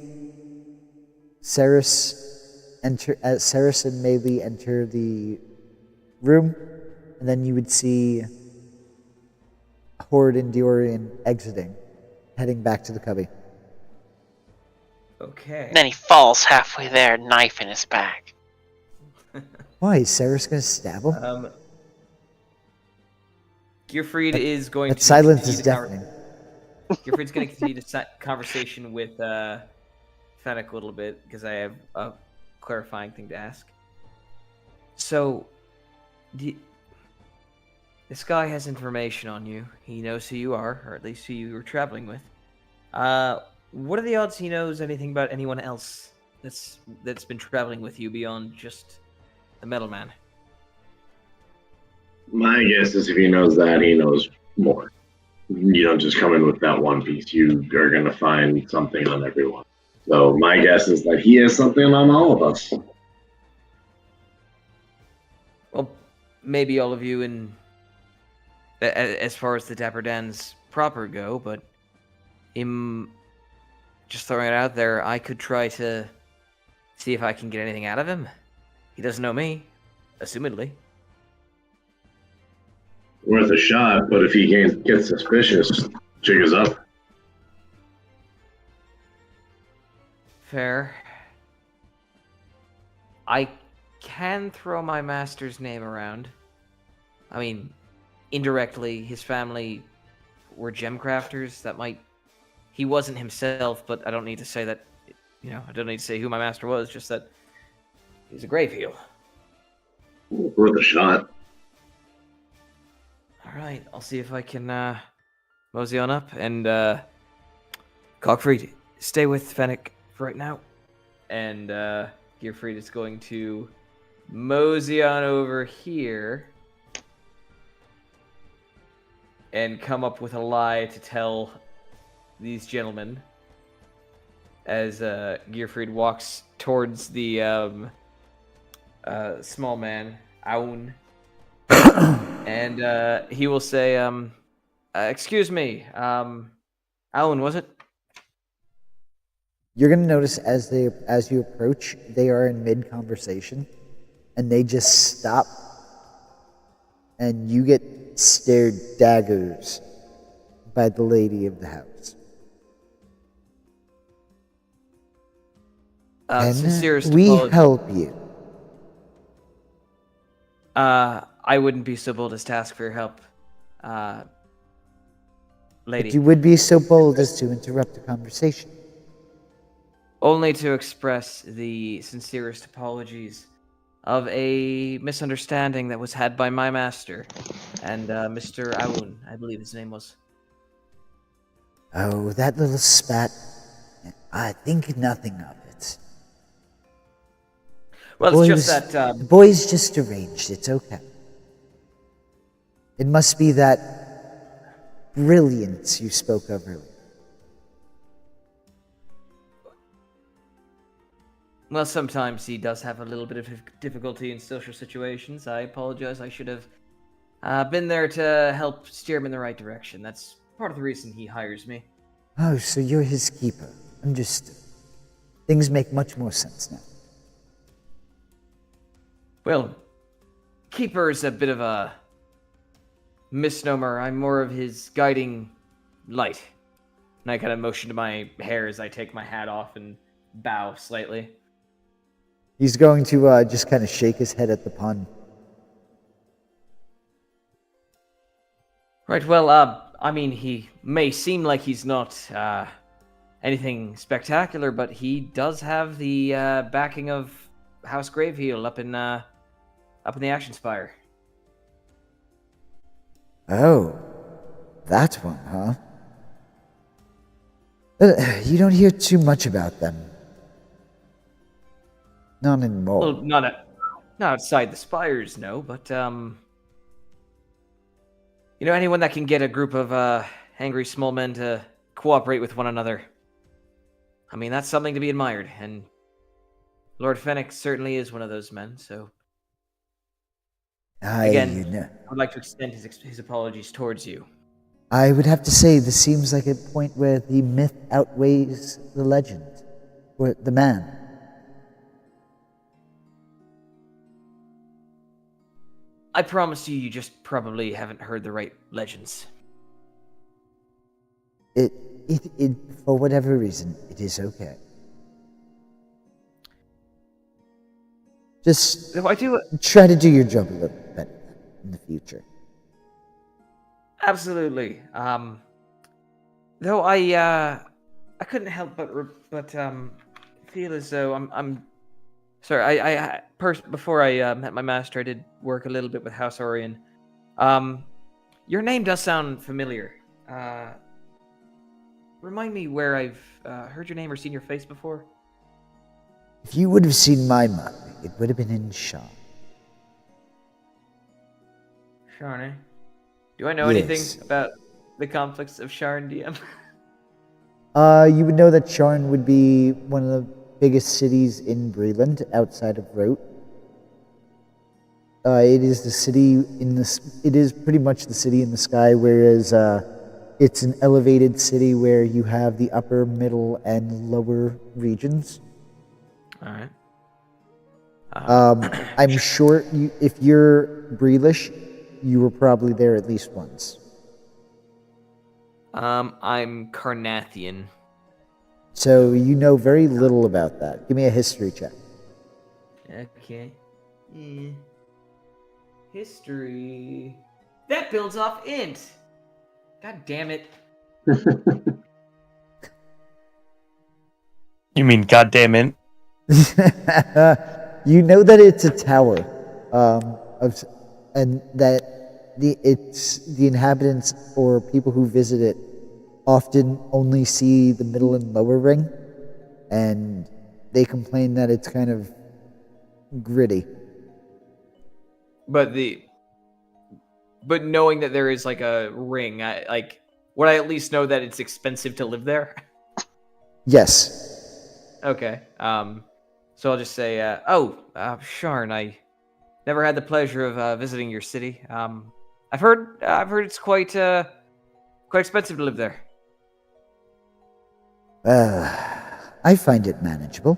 Speaker 1: Ceres Saris and Maylee enter the room, and then you would see Horde and Diorion exiting, heading back to the cubby.
Speaker 4: Okay.
Speaker 3: Then he falls halfway there, knife in his back.
Speaker 1: Why, is Saris going to stab him?
Speaker 4: Gearfried is going
Speaker 1: That
Speaker 4: to
Speaker 1: silence is
Speaker 4: continue the
Speaker 1: deafening.
Speaker 4: Gearfried's going to continue the conversation with Fennec a little bit, because I have a clarifying thing to ask. So, this guy has information on you. He knows who you are, or at least who you were traveling with. What are the odds he knows anything about anyone else that's been traveling with you beyond just the metal man?
Speaker 8: My guess is if he knows that, he knows more. You don't just come in with that one piece. You are going to find something on everyone. So my guess is that he has something on all of us.
Speaker 4: Well, maybe all of you as far as the Dapper Dans proper go, but him, just throwing it out there, I could try to see if I can get anything out of him. He doesn't know me, assumedly.
Speaker 8: Worth a shot, but if he gets suspicious, jig us up.
Speaker 4: Fair. I can throw my master's name around. I mean, indirectly, his family were gem crafters. That might... He wasn't himself, but I don't need to say that... I don't need to say who my master was, just that he's a grave heel.
Speaker 8: Worth a shot.
Speaker 4: Alright, I'll see if I can mosey on up, and Cockfried, stay with Fennec for right now. And Gearfried is going to mosey on over here and come up with a lie to tell these gentlemen as Gearfried walks towards the small man, Aun. And he will say, excuse me, Alan, was it?
Speaker 1: You're going to notice as you approach, they are in mid-conversation, and they just stop, and you get stared daggers by the lady of the house.
Speaker 4: Sincerest
Speaker 1: we
Speaker 4: apology.
Speaker 1: help you.
Speaker 4: I wouldn't be so bold as to ask for your help, lady.
Speaker 1: But you would be so bold as to interrupt the conversation.
Speaker 4: Only to express the sincerest apologies of a misunderstanding that was had by my master and Mr. Aoun, I believe his name was.
Speaker 1: Oh, that little spat. I think nothing of it.
Speaker 4: Well, it's just that...
Speaker 1: The boys just arranged. It's okay. It must be that brilliance you spoke of earlier.
Speaker 4: Well, sometimes he does have a little bit of difficulty in social situations. I apologize. I should have been there to help steer him in the right direction. That's part of the reason he hires me.
Speaker 1: Oh, so you're his keeper. Understood. Things make much more sense now.
Speaker 4: Well, keeper is a bit of a misnomer. I'm more of his guiding light. And I kind of motion to my hair as I take my hat off and bow slightly.
Speaker 1: He's going to just kind of shake his head at the pun.
Speaker 4: Right, well, I mean, he may seem like he's not anything spectacular, but he does have the backing of House Graveheel up in the Action Spire.
Speaker 1: Oh, that one, huh? You don't hear too much about them. Not anymore.
Speaker 4: Well, not outside the spires, no, but anyone that can get a group of angry small men to cooperate with one another. I mean, that's something to be admired, and Lord Fennec certainly is one of those men, so... Again, I'd like to extend his apologies towards you.
Speaker 1: I would have to say this seems like a point where the myth outweighs the legend, or the man.
Speaker 4: I promise you, you just probably haven't heard the right legends.
Speaker 1: It, for whatever reason, it is okay. Just
Speaker 4: Though I do
Speaker 1: try to do your job a little better in the future.
Speaker 4: absolutely. Though I couldn't help but feel as though I'm sorry. Before I met my master, I did work a little bit with House Orion. Your name does sound familiar. Remind me where I've heard your name or seen your face before.
Speaker 1: If you would have seen my mug, it would have been in Sean.
Speaker 4: Sharn, eh? Do I know
Speaker 1: Yes.
Speaker 4: anything about the conflicts of Sharn, DM?
Speaker 1: You would know that Sharn would be one of the biggest cities in Breland, outside of Rote. It is the city in the. It is pretty much the city in the sky, whereas it's an elevated city where you have the upper, middle, and lower regions.
Speaker 4: All right.
Speaker 1: I'm sure if you're Breelish, you were probably there at least once.
Speaker 4: I'm Carnathian.
Speaker 1: So you know very little about that. Give me a history check.
Speaker 4: Okay. History. That builds off int. God damn it.
Speaker 6: You mean goddamn it?
Speaker 1: You know that it's a tower, and that the inhabitants or people who visit it often only see the middle and lower ring, and they complain that it's kind of gritty.
Speaker 4: But knowing that there is like a ring, would I at least know that it's expensive to live there?
Speaker 1: Yes.
Speaker 4: Okay. So I'll just say, Sharn, I never had the pleasure of visiting your city. I've heard it's quite expensive to live there.
Speaker 1: I find it manageable.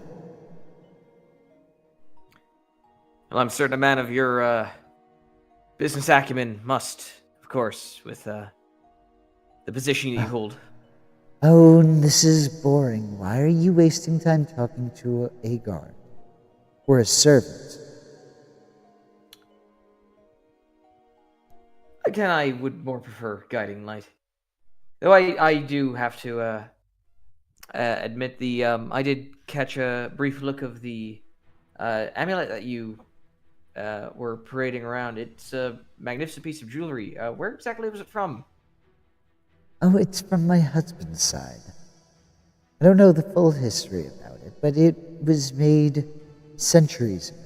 Speaker 4: Well, I'm certain a man of your business acumen must, of course, with the position you hold.
Speaker 1: Oh, this is boring. Why are you wasting time talking to a guard? Or a servant?
Speaker 4: Again, I would more prefer guiding light. Though I do have to admit I did catch a brief look of the amulet that you were parading around. It's a magnificent piece of jewelry. Where exactly was it from?
Speaker 1: Oh, it's from my husband's side. I don't know the full history about it, but it was made centuries ago.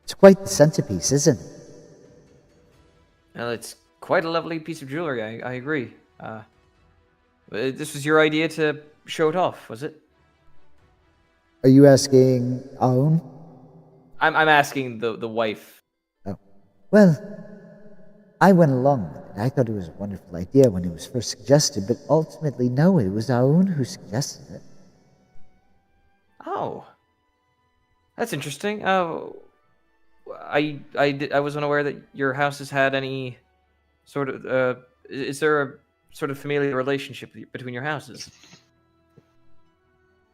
Speaker 1: It's quite the centerpiece, isn't it?
Speaker 4: Well, it's quite a lovely piece of jewelry. I agree. This was your idea to show it off, was it?
Speaker 1: Are you asking Aun?
Speaker 4: I'm asking the wife.
Speaker 1: Oh. Well, I went along with it. I thought it was a wonderful idea when it was first suggested, but ultimately, no, it was Aun who suggested it.
Speaker 4: Oh. That's interesting. I was unaware that your house has had any sort of. Is there a sort of familiar relationship between your houses?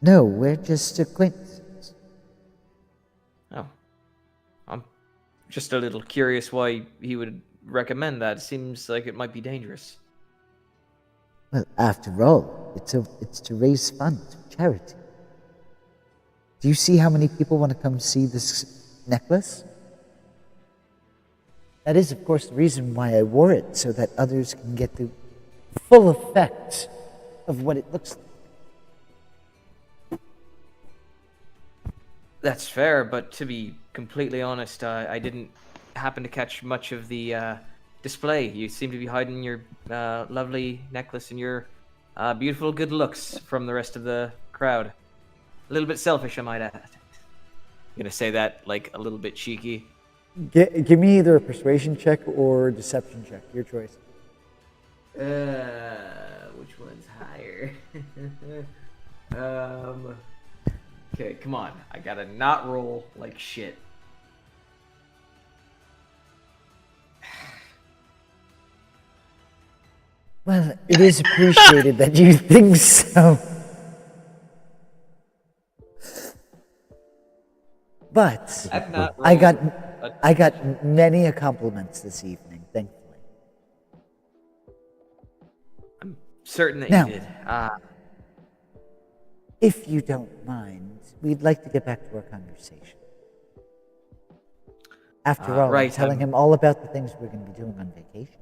Speaker 1: No, we're just acquaintances.
Speaker 4: Oh, I'm just a little curious why he would recommend that. It seems like it might be dangerous.
Speaker 1: Well, after all, it's to raise funds for charity. Do you see how many people want to come see this necklace? That is, of course, the reason why I wore it, so that others can get the full effect of what it looks like.
Speaker 4: That's fair, but to be completely honest, I didn't happen to catch much of the display. You seem to be hiding your lovely necklace and your beautiful good looks from the rest of the crowd. A little bit selfish, I might add. I'm gonna say that like a little bit cheeky.
Speaker 1: Give me either a persuasion check or a deception check. Your choice.
Speaker 4: Which one's higher? Okay, come on. I gotta not roll like shit.
Speaker 1: Well, it is appreciated that you think so. But
Speaker 4: I've not
Speaker 1: I got
Speaker 4: rolled a-
Speaker 1: I got many compliments this evening, thankfully.
Speaker 4: I'm certain that
Speaker 1: Now-
Speaker 4: you did.
Speaker 1: If you don't mind, we'd like to get back to our conversation. After all,
Speaker 4: right,
Speaker 1: I'm telling
Speaker 4: I'm-
Speaker 1: him all about the things we're going to be doing on vacation.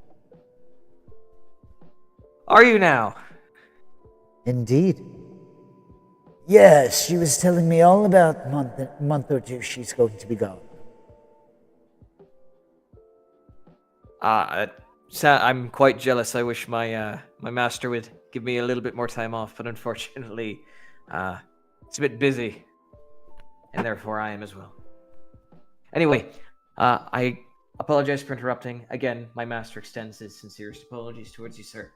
Speaker 4: Are you now?
Speaker 1: Indeed. Yes, she was telling me all about month or two she's going to be gone.
Speaker 4: I'm quite jealous. I wish my my master would give me a little bit more time off, but unfortunately, it's a bit busy, and therefore I am as well. Anyway, I apologize for interrupting. Again, my master extends his sincerest apologies towards you, sir.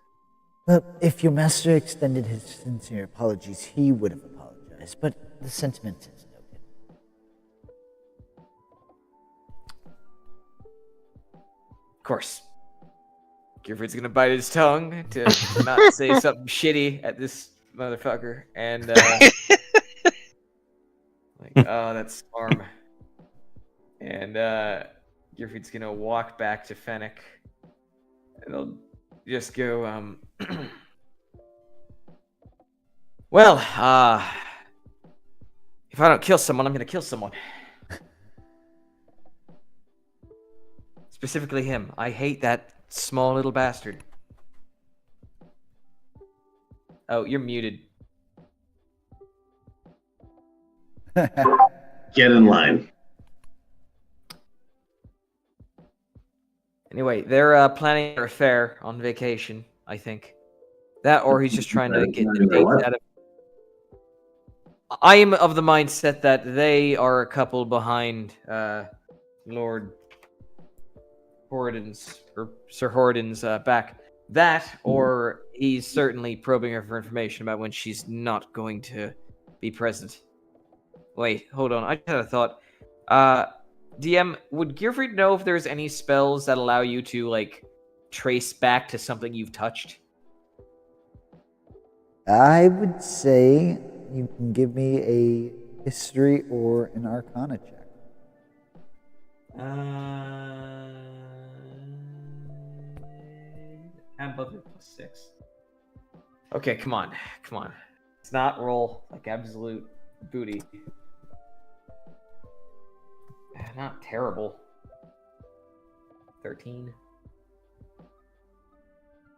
Speaker 1: Well, if your master extended his sincere apologies, he would have apologized, but the sentiment is noted.
Speaker 4: Of course. Gifford's gonna bite his tongue to not say something shitty at this motherfucker, and like, oh, that's Storm. And Gifford's gonna walk back to Fennec, and they'll just go, well, if I don't kill someone, I'm gonna kill someone. Specifically him. I hate that small little bastard. Oh, you're muted.
Speaker 8: Get in line.
Speaker 4: Anyway, they're planning their affair on vacation, I think. That, or he's just trying to get the dates out of... I am of the mindset that they are a couple behind Lord Horden's, or Sir Horden's back. That, or he's certainly probing her for information about when she's not going to be present. Wait, hold on. I just had a thought. DM, would Gearfried know if there's any spells that allow you to, like, trace back to something you've touched?
Speaker 1: I would say you can give me a history or an arcana check.
Speaker 4: I'm both at +6. Okay, come on. Let's not roll like absolute booty. Not terrible. 13.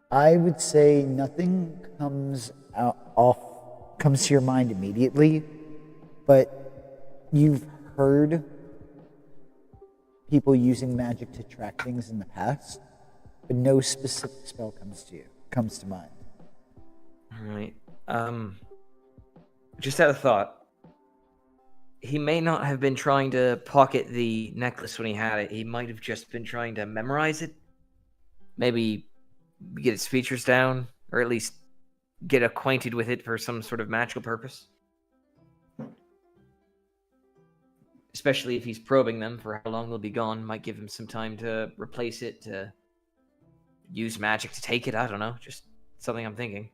Speaker 1: I would say nothing comes to your mind immediately, but you've heard people using magic to track things in the past, but no specific spell comes to mind.
Speaker 4: All right. Just had a thought. He may not have been trying to pocket the necklace when he had it. He might have just been trying to memorize it. Maybe get its features down, or at least get acquainted with it for some sort of magical purpose. Especially if he's probing them for how long they'll be gone. Might give him some time to replace it, to use magic to take it. I don't know. Just something I'm thinking.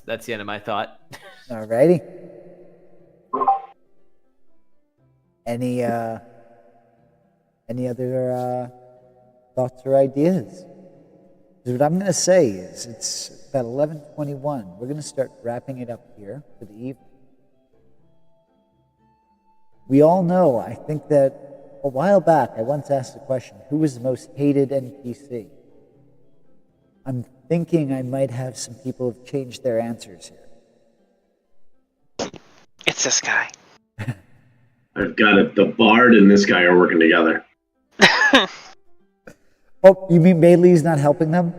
Speaker 4: That's the end of my thought.
Speaker 1: Alrighty. Any other thoughts or ideas? 'Cause what I'm going to say is it's about 11:21. We're going to start wrapping it up here for the evening. We all know, I think that a while back I once asked the question, who was the most hated NPC? I'm thinking I might have some people have changed their answers here.
Speaker 3: It's this guy.
Speaker 8: I've got it. The bard and this guy are working together.
Speaker 1: Oh, you mean Bailey's not helping them?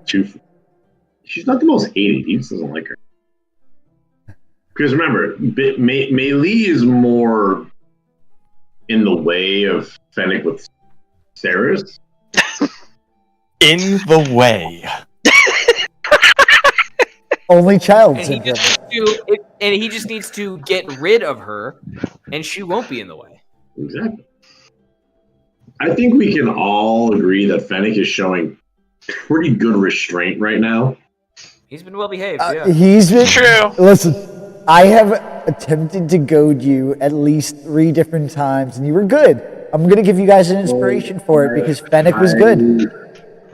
Speaker 8: She's not the most hated. He just doesn't like her. Because remember, Mei Li is more in the way of Fennec with Saris.
Speaker 6: In the way.
Speaker 1: Only child
Speaker 4: And he
Speaker 1: syndrome.
Speaker 4: just needs to get rid of her, and she won't be in the way.
Speaker 8: Exactly. I think we can all agree that Fennec is showing pretty good restraint right now.
Speaker 4: He's been well behaved. Yeah.
Speaker 1: He's been
Speaker 3: True.
Speaker 1: Listen, I have attempted to goad you at least 3 different times, and you were good. I'm gonna give you guys an inspiration for it because Fennec was good.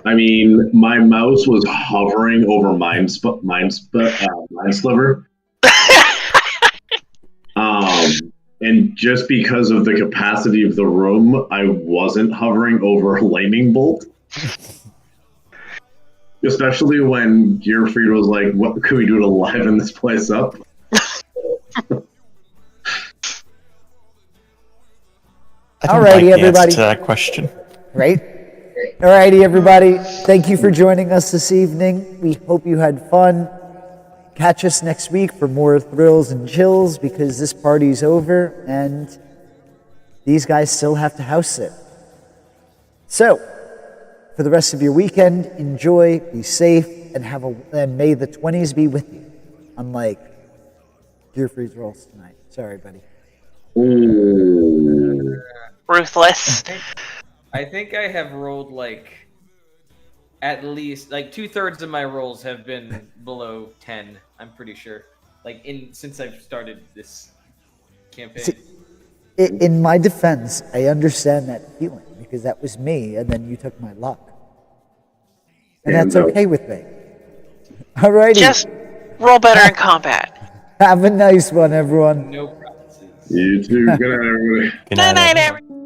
Speaker 8: I mean, my mouse was hovering over Mindsliver. And just because of the capacity of the room, I wasn't hovering over Lightning Bolt. Especially when Gearfried was like, what could we do to liven this place up?
Speaker 6: I don't
Speaker 1: Alrighty,
Speaker 6: like the
Speaker 1: everybody.
Speaker 6: answer to that question.
Speaker 1: Right? Alrighty, everybody. Thank you for joining us this evening. We hope you had fun. Catch us next week for more thrills and chills because this party's over and these guys still have to house sit. So, for the rest of your weekend, enjoy, be safe, and may the 20s be with you. Unlike Gearfried's rolls tonight. Sorry, buddy.
Speaker 3: Ruthless.
Speaker 4: I think I have rolled at least 2/3 of my rolls have been below 10. I'm pretty sure. Since I've started this campaign.
Speaker 1: See, in my defense, I understand that feeling because that was me, and then you took my luck, and that's okay with me. Alrighty.
Speaker 3: Just roll better in combat.
Speaker 1: Have a nice one, everyone.
Speaker 4: No promises.
Speaker 8: You too. Good night, everybody.
Speaker 6: Good
Speaker 3: Night,
Speaker 6: night,
Speaker 3: night,
Speaker 6: everyone.
Speaker 3: everyone.